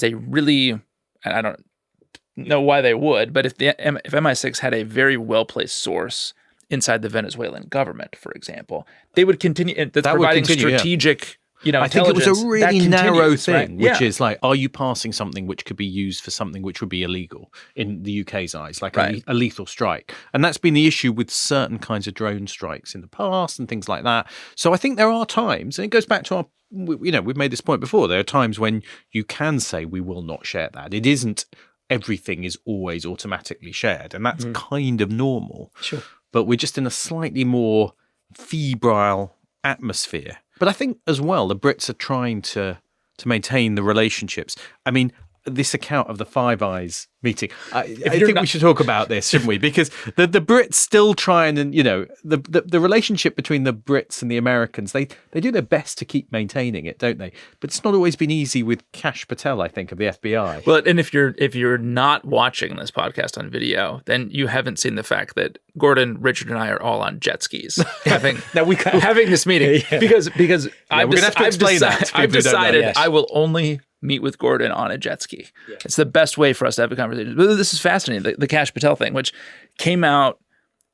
a really, and I don't know why they would, but if MI6 had a very well-placed source inside the Venezuelan government, for example, they would continue, that's providing strategic I think it was a really narrow thing, right? which is like, are you passing something which could be used for something which would be illegal in the UK's eyes, like a lethal strike? And that's been the issue with certain kinds of drone strikes in the past and things like that. So I think there are times, and it goes back to our, we've made this point before, there are times when you can say we will not share that. It isn't everything is always automatically shared, and that's kind of normal. Sure. But we're just in a slightly more febrile atmosphere. But I think as well, the Brits are trying to maintain the relationships. I mean, this account of the Five Eyes meeting, I think we should talk about this, shouldn't we? Because the Brits still try and the relationship between the Brits and the Americans, they do their best to keep maintaining it, don't they? But it's not always been easy with Kash Patel, I think, of the FBI. Well, and if you're not watching this podcast on video, then you haven't seen the fact that Gordon, Richard, and I are all on jet skis having this meeting because I've decided I will only meet with Gordon on a jet ski. Yeah. It's the best way for us to have a conversation. But this is fascinating, the Kash Patel thing, which came out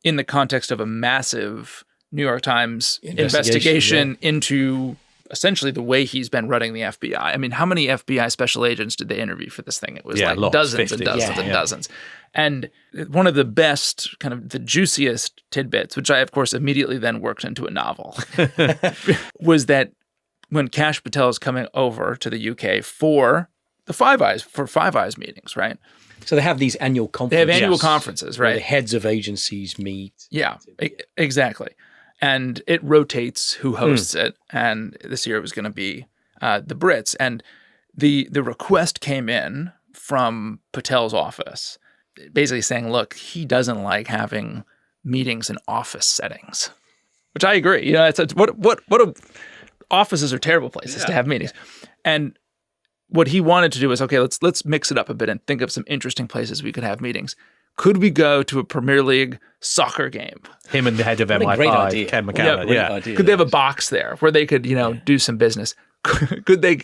in the context of a massive New York Times investigation into essentially the way he's been running the FBI. I mean, how many FBI special agents did they interview for this thing? It was like dozens and dozens and dozens. And one of the best, kind of the juiciest tidbits, which I, of course, immediately then worked into a novel, was that when Kash Patel is coming over to the UK for the Five Eyes meetings, right? So they have these annual conferences. They have annual conferences, right? Where the heads of agencies meet. Yeah, exactly. And it rotates who hosts it. And this year it was going to be the Brits. And the request came in from Patel's office, basically saying, look, he doesn't like having meetings in office settings, which I agree. Offices are terrible places to have meetings. And what he wanted to do was, okay, let's mix it up a bit and think of some interesting places we could have meetings. Could we go to a Premier League soccer game? Him and the head of MI5, Ken McCallum. Could they have a box there where they could, do some business? Could they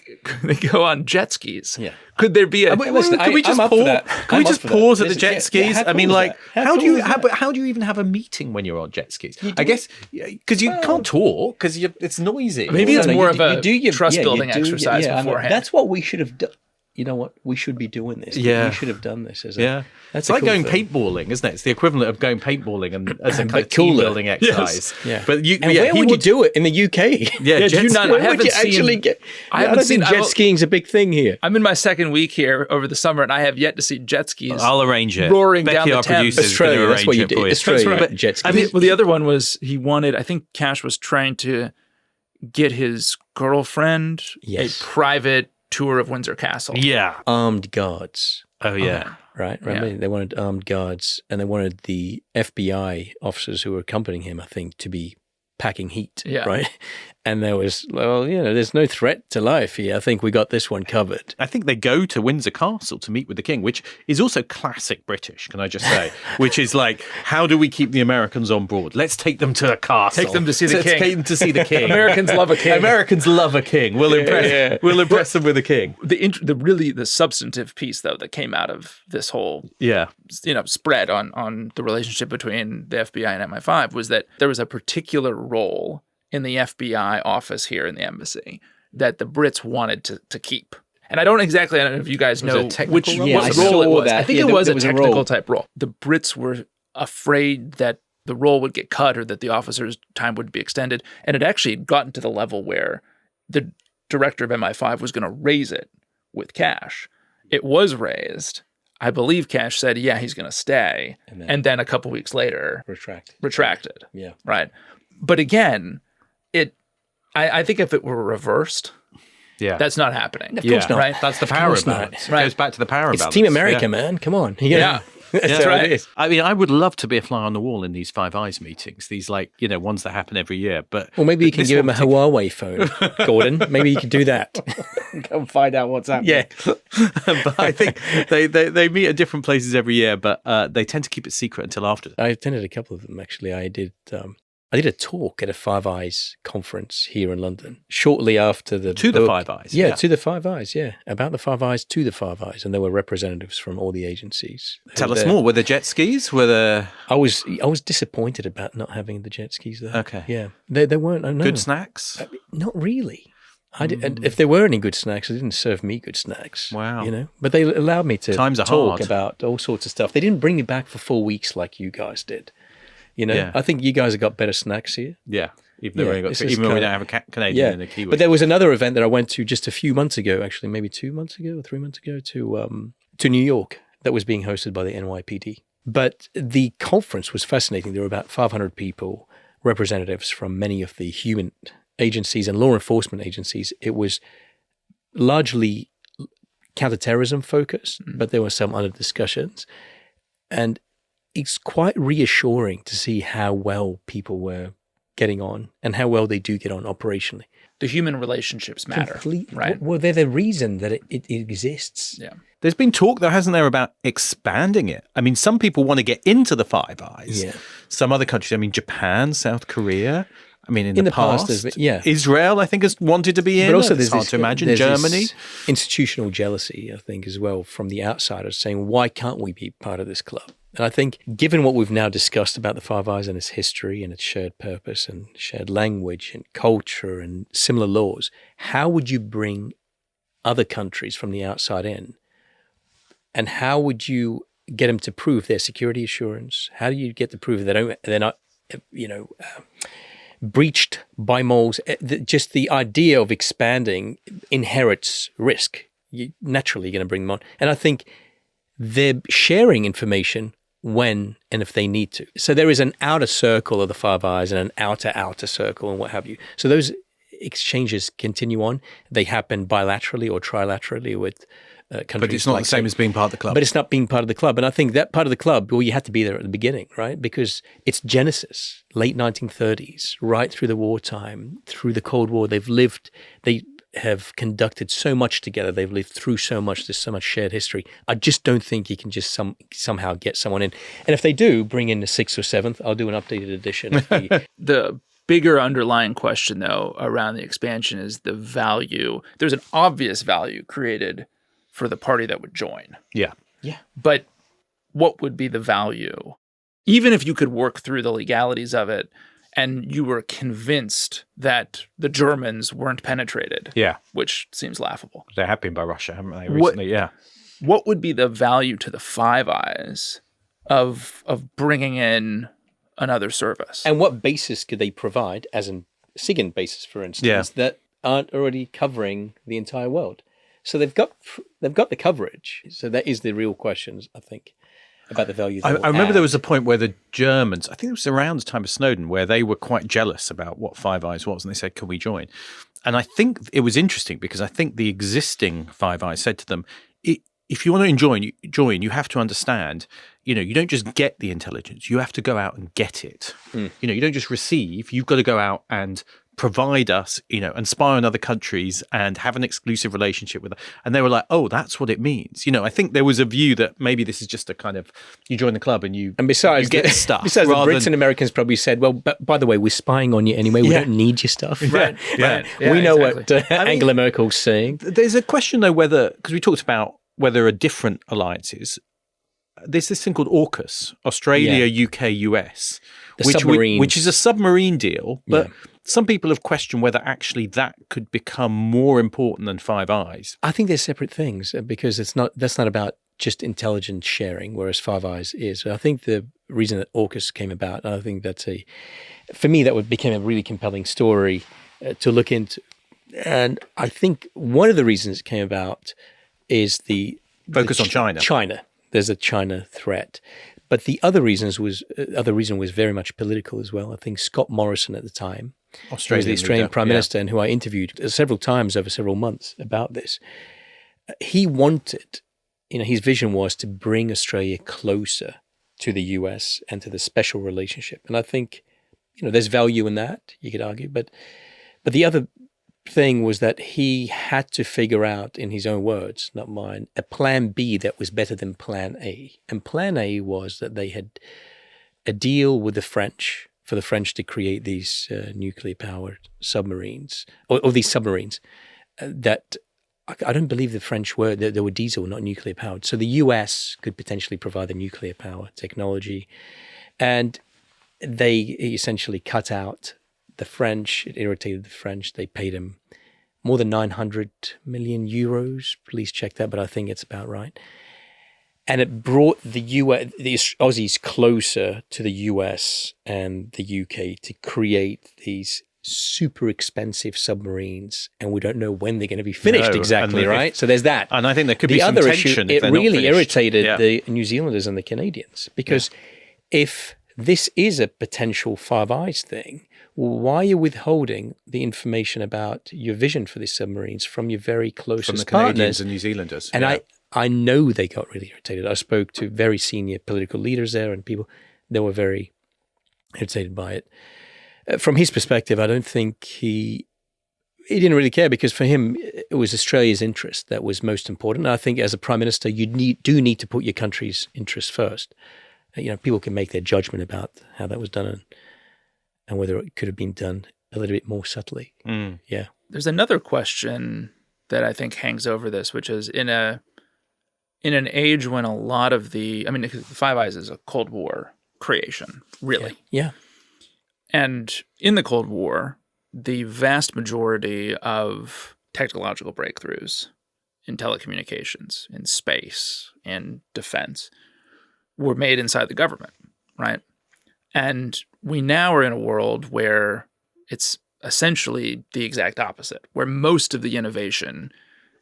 go on jet skis? Yeah. Could there be a? Can we just pause at the jet skis? I mean, like, how do you even have a meeting when you're on jet skis? I guess because you can't talk because it's noisy. Maybe it's more of a trust building exercise beforehand. That's what we should have done. You know what? We should be doing this. Yeah. We should have done this. It's like going paintballing, isn't it? It's the equivalent of going paintballing and as a kind of team building exercise. Yes. Yeah. But where would you do it in the UK? Yeah, do you not? I haven't seen. I don't think jet skiing's a big thing here. I'm in my second week here over the summer, and I have yet to see jet skis. I'll arrange it. Roaring Becky, down the Thames. Australia. That's what you do. Australia. Jet skis. I mean, well, the other one was he wanted. I think Kash was trying to get his girlfriend a private tour of Windsor Castle. Yeah. Armed guards. Oh, yeah. Right? Remember? Yeah. They wanted armed guards, and they wanted the FBI officers who were accompanying him, I think, to be packing heat. Yeah. Right? And there was, there's no threat to life here. I think we got this one covered. I think they go to Windsor Castle to meet with the king, which is also classic British, can I just say? Which is like, how do we keep the Americans on board? Let's take them to a castle. Take them to see the king. Take them to see the king. Americans love a king. Americans love a king. We'll impress them with a king. The substantive piece, though, that came out of this whole spread on the relationship between the FBI and MI5 was that there was a particular role in the FBI office here in the embassy that the Brits wanted to keep. And I don't know if you guys know what role it was. I think it was a technical type role. The Brits were afraid that the role would get cut or that the officer's time would be extended. And it actually had gotten to the level where the director of MI5 was going to raise it with Cash. It was raised. I believe Cash said, yeah, he's going to stay. And then a couple weeks later, retracted. Yeah. Right. But again, I think if it were reversed, that's not happening. Of course not. Right? That's the power imbalance. It goes back to the power imbalance. It's Team America, man. Come on. That's right. I mean, I would love to be a fly on the wall in these Five Eyes meetings, these ones that happen every year. But well, maybe you can give him a Huawei phone, Gordon. Maybe you can do that. Come find out what's happening. Yeah. But I think they meet at different places every year, but they tend to keep it secret until after. I attended a couple of them, actually. I did a talk at a Five Eyes conference here in London shortly after the To the Five Eyes. Yeah, to the Five Eyes, about the Five Eyes to the Five Eyes. And there were representatives from all the agencies. Tell us more. Were there jet skis? I was disappointed about not having the jet skis there. Okay. Yeah. They weren't. No. Good snacks? Not really. And if there were any good snacks, they didn't serve me good snacks. Wow. But they allowed me to Times are talk hard. about all sorts of stuff. They didn't bring me back for 4 weeks like you guys did. I think you guys have got better snacks here. Yeah. Even though we don't have a Canadian and a Kiwi. But there was another event that I went to just a few months ago, actually, maybe 2 months ago or 3 months ago, to New York that was being hosted by the NYPD. But the conference was fascinating. There were about 500 people, representatives from many of the human agencies and law enforcement agencies. It was largely counterterrorism focused, but there were some other discussions. And it's quite reassuring to see how well people were getting on and how well they do get on operationally. The human relationships matter, right? Well, they're the reason that it exists. Yeah. There's been talk, though, hasn't there, about expanding it? I mean, some people want to get into the Five Eyes. Yeah. Some other countries, I mean, Japan, South Korea. I mean, in the past Israel, I think, has wanted to be in. But also, it's hard to imagine. Germany. Institutional jealousy, I think, as well, from the outsiders saying, why can't we be part of this club? And I think, given what we've now discussed about the Five Eyes and its history and its shared purpose and shared language and culture and similar laws, how would you bring other countries from the outside in? And how would you get them to prove their security assurance? How do you get to prove they're not breached by moles? Just the idea of expanding inherits risk. You're naturally going to bring them on. And I think they're sharing information when and if they need to. So there is an outer circle of the Five Eyes and an outer circle and what have you. So those exchanges continue on. They happen bilaterally or trilaterally with countries. But it's not the same as being part of the club. But it's not being part of the club. And I think that part of the club, well, you had to be there at the beginning, right? Because it's Genesis, late 1930s, right through the wartime, through the Cold War. They have conducted so much together. They've lived through so much. There's so much shared history. I just don't think you can just somehow get someone in. And if they do bring in the 6th or 7th, I'll do an updated edition. The bigger underlying question, though, around the expansion is the value. There's an obvious value created for the party that would join. Yeah. But what would be the value? Even if you could work through the legalities of it, and you were convinced that the Germans weren't penetrated. Yeah. Which seems laughable. They have been by Russia, haven't they, recently? What would be the value to the Five Eyes of bringing in another service? And what basis could they provide, as in SIGINT basis, for instance, that aren't already covering the entire world? So they've got the coverage. So that is the real questions, I think, about the value. I remember there was a point where the Germans, I think it was around the time of Snowden, where they were quite jealous about what Five Eyes was, and they said, can we join? And I think it was interesting because I think the existing Five Eyes said to them, if you want to join, you have to understand, you don't just get the intelligence, you have to go out and get it. You don't just receive, you've got to go out and provide us, and spy on other countries and have an exclusive relationship with them. And they were like, oh, that's what it means. I think there was a view that maybe this is just a kind of, you join the club and besides you get stuff. Besides, the Brits and Americans probably said, well, but by the way, we're spying on you anyway. We don't need your stuff. Right. Yeah, we know exactly. what Angela Merkel's saying. There's a question, though, because we talked about whether there are different alliances. There's this thing called AUKUS, Australia, UK, US, which is a submarine deal, but some people have questioned whether actually that could become more important than Five Eyes. I think they're separate things because that's not about just intelligence sharing, whereas Five Eyes is. I think the reason that AUKUS came about, I think for me, that became a really compelling story to look into. And I think one of the reasons it came about is the focus on China. China. There's a China threat. But the other reason was very much political as well. I think Scott Morrison at the time, who was the Australian Prime Minister and who I interviewed several times over several months about this, he wanted, his vision was to bring Australia closer to the US and to the special relationship. And I think, there's value in that, you could argue. But the other thing was that he had to figure out, in his own words, not mine, a plan B that was better than plan A. And plan A was that they had a deal with the French for the French to create these nuclear-powered submarines, or these submarines that I don't believe the French were, they were diesel, not nuclear-powered. So the US could potentially provide the nuclear power technology. And they essentially cut out the French. It irritated the French. They paid him more than 900 million euros. Please check that, but I think it's about right. And it brought the Aussies closer to the US and the UK to create these super expensive submarines, and we don't know when they're going to be finished exactly, right? So there's that. And I think there could be the some other tension issue. if It really irritated the New Zealanders and the Canadians because if this is a potential Five Eyes thing, why are you withholding the information about your vision for these submarines from your very closest from the partners? Canadians and New Zealanders? And I know they got really irritated. I spoke to very senior political leaders there and people, they were very irritated by it. From his perspective, I don't think he didn't really care because for him, it was Australia's interest that was most important. And I think as a Prime Minister, you do need to put your country's interests first. People can make their judgment about how that was done and whether it could have been done a little bit more subtly. Yeah. There's another question that I think hangs over this, which is in an age when a lot of the Five Eyes is a Cold War creation, really. Yeah. And in the Cold War, the vast majority of technological breakthroughs in telecommunications, in space, in defense were made inside the government, right? And we now are in a world where it's essentially the exact opposite, where most of the innovation,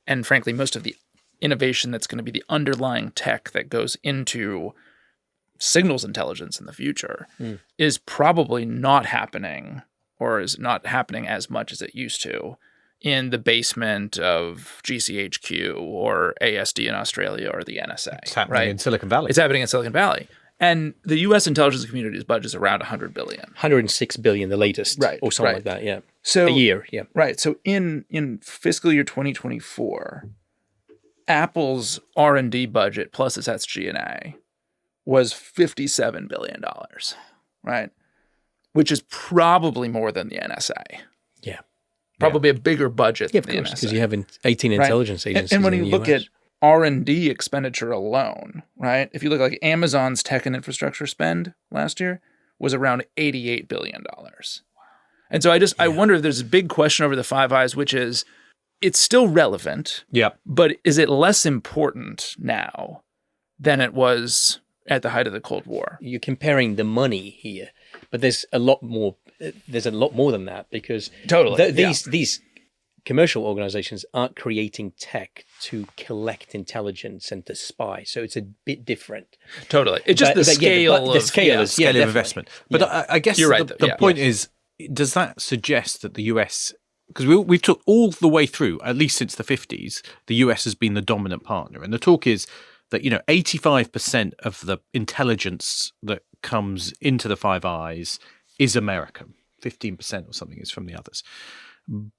and frankly, most of the innovation that's going to be the underlying tech that goes into signals intelligence in the future is probably not happening, or is not happening as much as it used to, in the basement of GCHQ or ASD in Australia or the NSA. It's happening in Silicon Valley. It's happening in Silicon Valley. And the U.S. intelligence community's budget is around $100 billion. 106 billion, the latest, right, or something like that. Yeah, so a year. Yeah, right. So in fiscal year 2024, Apple's R&D budget plus its SG&A was $57 billion, right? Which is probably more than the NSA. Yeah, probably a bigger budget. Yeah, of than course, the NSA. because you have 18 intelligence agencies. And when in you the look US. at R&D expenditure alone, right? If you look like Amazon's tech and infrastructure spend last year was around $88 billion. And so I wonder if there's a big question over the Five Eyes, which is it's still relevant, but is it less important now than it was at the height of the Cold War? You're comparing the money here, but there's a lot more. There's a lot more than that because these commercial organizations aren't creating tech to collect intelligence and to spy. So it's a bit different. Totally. It's just the scale of investment. But I guess you're right, the point is, does that suggest that the US, because we've talked all the way through, at least since the 50s, the US has been the dominant partner. And the talk is that, 85% of the intelligence that comes into the Five Eyes is American. 15% or something is from the others.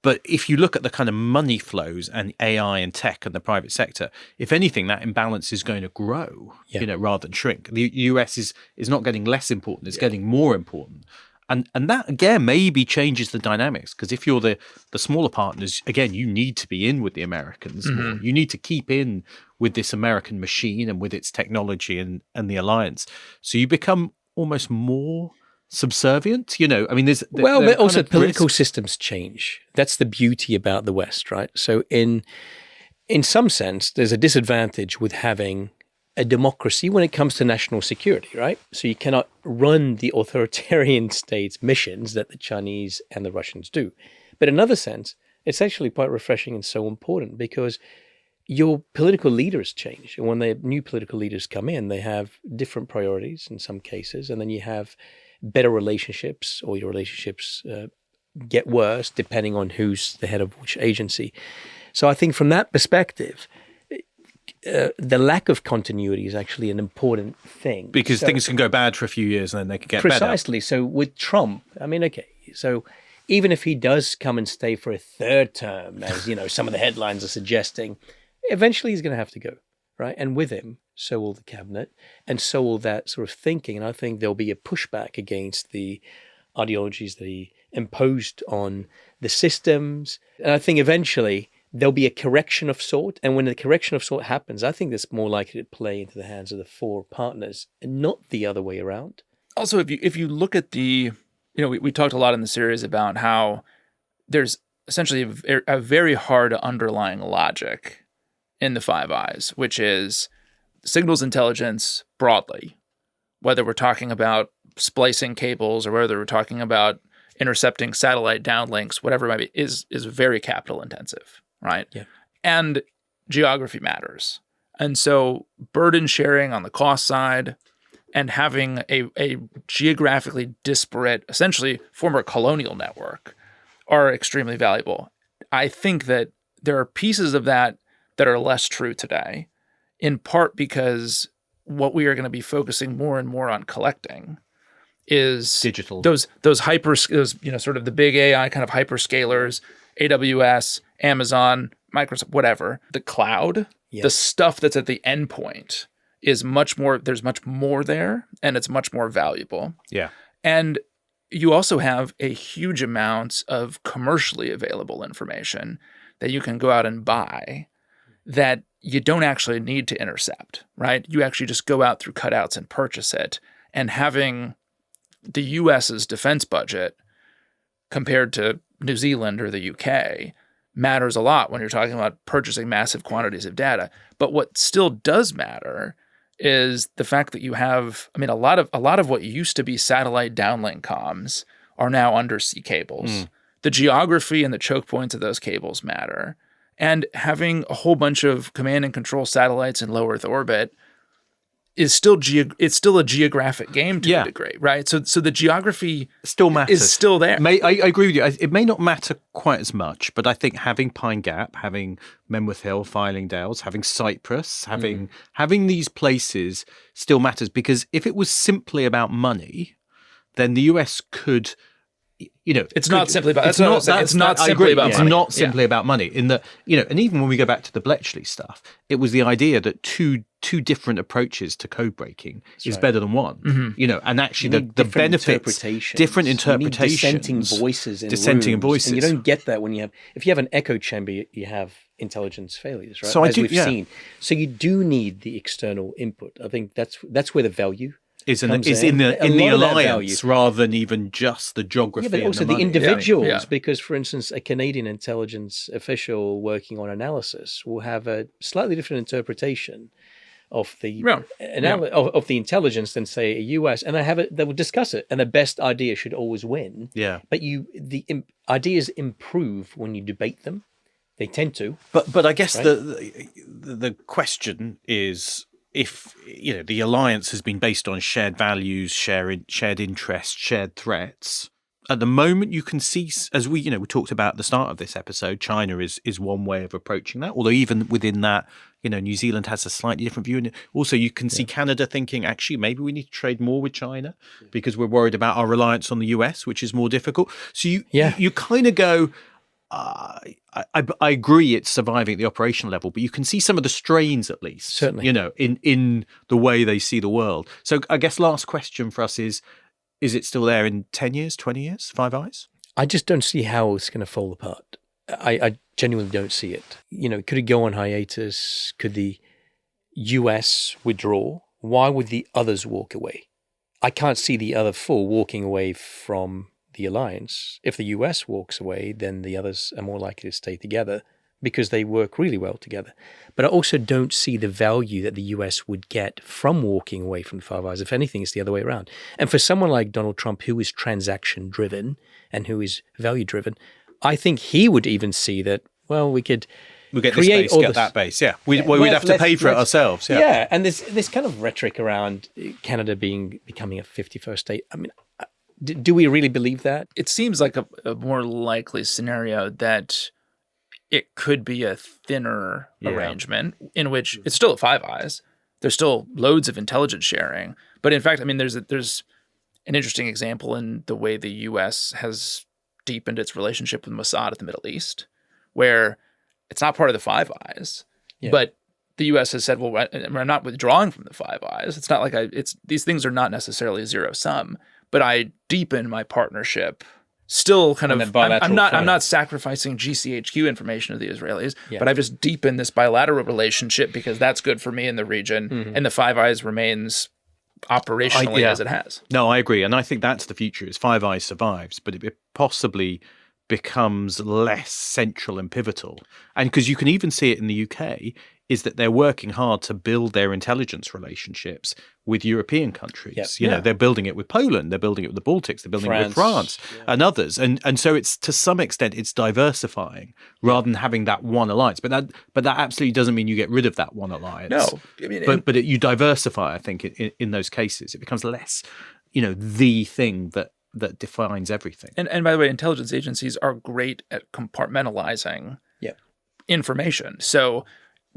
But if you look at the kind of money flows and AI and tech and the private sector, if anything, that imbalance is going to grow, rather than shrink. The US is not getting less important; it's getting more important, and that again maybe changes the dynamics, because if you're the smaller partners, again, you need to be in with the Americans more. You need to keep in with this American machine and with its technology and the alliance. So you become almost more subservient, I mean, but also political systems change. That's the beauty about the West, right? So in some sense, there's a disadvantage with having a democracy when it comes to national security, right? So you cannot run the authoritarian states' missions that the Chinese and the Russians do. But in another sense, it's actually quite refreshing and so important, because your political leaders change. And when the new political leaders come in, they have different priorities in some cases, and then you have better relationships, or your relationships get worse depending on who's the head of which agency. So I think from that perspective, the lack of continuity is actually an important thing. Because things can go bad for a few years and then they can get better. Precisely. So with Trump, I mean, okay, so even if he does come and stay for a third term, as some of the headlines are suggesting, eventually he's going to have to go, right? And with him, so will the cabinet, and so will that sort of thinking. And I think there'll be a pushback against the ideologies that he imposed on the systems. And I think eventually there'll be a correction of sort. And when the correction of sort happens, I think that's more likely to play into the hands of the four partners and not the other way around. Also, if you look at we talked a lot in the series about how there's essentially a very hard underlying logic in the Five Eyes, which is signals intelligence broadly, whether we're talking about splicing cables or whether we're talking about intercepting satellite downlinks, whatever it might be, is very capital intensive, right? Yeah. And geography matters. And so burden sharing on the cost side and having a geographically disparate, essentially former colonial network, are extremely valuable. I think that there are pieces of that are less true today, in part because what we are going to be focusing more and more on collecting is digital. Those sort of the big AI kind of hyperscalers, AWS, Amazon, Microsoft, whatever. The cloud, the stuff that's at the endpoint is much more. There's much more there, and it's much more valuable. Yeah, and you also have a huge amount of commercially available information that you can go out and buy that you don't actually need to intercept, right? You actually just go out through cutouts and purchase it. And having the US's defense budget compared to New Zealand or the UK matters a lot when you're talking about purchasing massive quantities of data. But what still does matter is the fact that you have, a lot of what used to be satellite downlink comms are now undersea cables. The geography and the choke points of those cables matter. And having a whole bunch of command and control satellites in low Earth orbit is still it's still a geographic game to a degree, right? So the geography still matters. Is still there. I agree with you. It may not matter quite as much, but I think having Pine Gap, having Menwith Hill, Filingdales, having Cyprus, having these places still matters, because if it was simply about money, then the US could. It's not simply about. It's not simply about money. It's not simply about money. In that, and even when we go back to the Bletchley stuff, it was the idea that two different approaches to code breaking is better than one. And actually the benefits, different interpretations, dissenting voices in rooms. And you don't get that if you have an echo chamber, you have intelligence failures, right? So As we've seen. So you do need the external input. I think that's where the value is in the alliance rather than even just the geography. Yeah, but also and the individuals, Yeah. because, for instance, a Canadian intelligence official working on analysis will have a slightly different interpretation of the of the intelligence than, say, a US, and they will discuss it, and the best idea should always win. Yeah, but ideas improve when you debate them. They tend to. But I guess the question is, if the alliance has been based on shared values, shared interests, shared threats, at the moment you can see, as we talked about at the start of this episode, China is one way of approaching that. Although even within that, New Zealand has a slightly different view. And also you can see Canada thinking, actually, maybe we need to trade more with China because we're worried about our reliance on the US, which is more difficult. So you kind of go, I agree it's surviving at the operational level, but you can see some of the strains at least, certainly, in the way they see the world. So I guess last question for us is it still there in 10 years, 20 years, Five Eyes? I just don't see how it's going to fall apart. I genuinely don't see it. Could it go on hiatus? Could the US withdraw? Why would the others walk away? I can't see the other four walking away from the alliance. If the US walks away, then the others are more likely to stay together because they work really well together. But I also don't see the value that the US would get from walking away from the Five Eyes. If anything, it's the other way around. And for someone like Donald Trump, who is transaction-driven and who is value-driven, I think he would even see that, well, we could get create this base, get that base. Yeah, we'd have to pay for it ourselves. Yeah, and there's this kind of rhetoric around Canada becoming a 51st state. I mean, do we really believe that? It seems like a more likely scenario that it could be a thinner arrangement in which it's still at Five Eyes. There's still loads of intelligence sharing. But in fact, I mean, there's an interesting example in the way the U.S. has deepened its relationship with Mossad at the Middle East, where it's not part of the Five Eyes, but the U.S. has said, well, we're not withdrawing from the Five Eyes. It's not like these things are not necessarily zero sum, but I deepen my partnership. Still kind of, I'm not sacrificing GCHQ information to the Israelis, but I've just deepened this bilateral relationship because that's good for me in the region, and the Five Eyes remains operationally as it has. No, I agree. And I think that's the future is Five Eyes survives, but it possibly becomes less central and pivotal. And because you can even see it in the UK, is that they're working hard to build their intelligence relationships with European countries. They're building it with Poland, they're building it with the Baltics, they're building it with France and others. And so it's to some extent it's diversifying rather than having that one alliance. But that absolutely doesn't mean you get rid of that one alliance. No, I mean, but you diversify. I think in those cases it becomes less, the thing that defines everything. And by the way, intelligence agencies are great at compartmentalizing information. So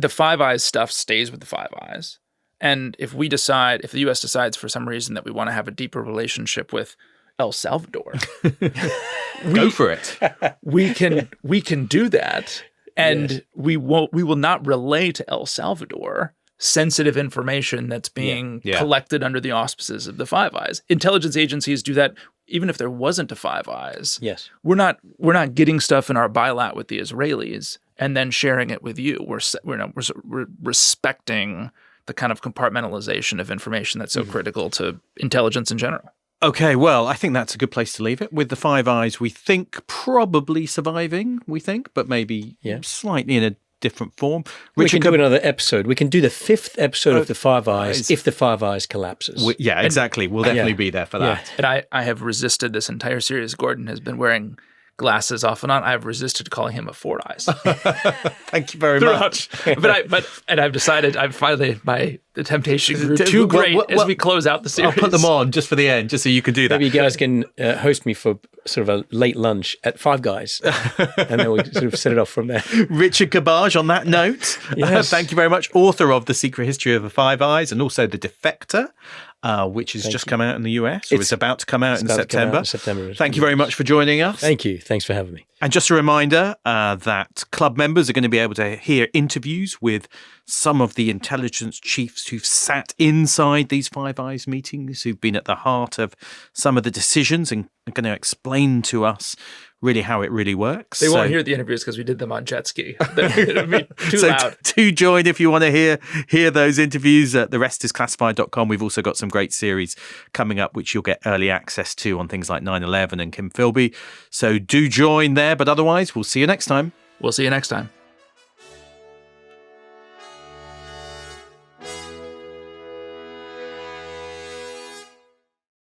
the Five Eyes stuff stays with the Five Eyes. And if the U.S. decides for some reason that we want to have a deeper relationship with El Salvador, go for it. We can do that. And we will not relay to El Salvador sensitive information that's being collected under the auspices of the Five Eyes. Intelligence agencies do that even if there wasn't a Five Eyes. Yes. We're not getting stuff in our bilat with the Israelis and then sharing it with you. We're respecting the kind of compartmentalization of information that's so critical to intelligence in general. Okay, well, I think that's a good place to leave it. With the Five Eyes, we think probably surviving, but maybe slightly in a different form. We can do another episode. We can do the 5th episode of the Five Eyes if the Five Eyes collapses. Exactly. We'll definitely be there for that. And I have resisted this entire series. Gordon has been wearing glasses off and on. I've resisted calling him a Four Eyes. Thank you very much. But I've decided the temptation grew too great as we close out the series. I'll put them on just for the end, just so you can do that. Maybe you guys can host me for sort of a late lunch at Five Guys, and then we sort of set it off from there. Richard Kerbaj, on that note, thank you very much. Author of The Secret History of the Five Eyes and also The Defector, which has just come out in the US, or it's about to come out in September. Thank you very much for joining us. Thank you. Thanks for having me. And just a reminder that club members are going to be able to hear interviews with some of the intelligence chiefs who've sat inside these Five Eyes meetings, who've been at the heart of some of the decisions and are going to explain to us really how it really works. They won't hear the interviews because we did them on jet ski. It'll be too loud. Do join if you want to hear those interviews at therestisclassified.com. We've also got some great series coming up, which you'll get early access to on things like 9/11 and Kim Philby. So do join there. But otherwise, we'll see you next time. We'll see you next time.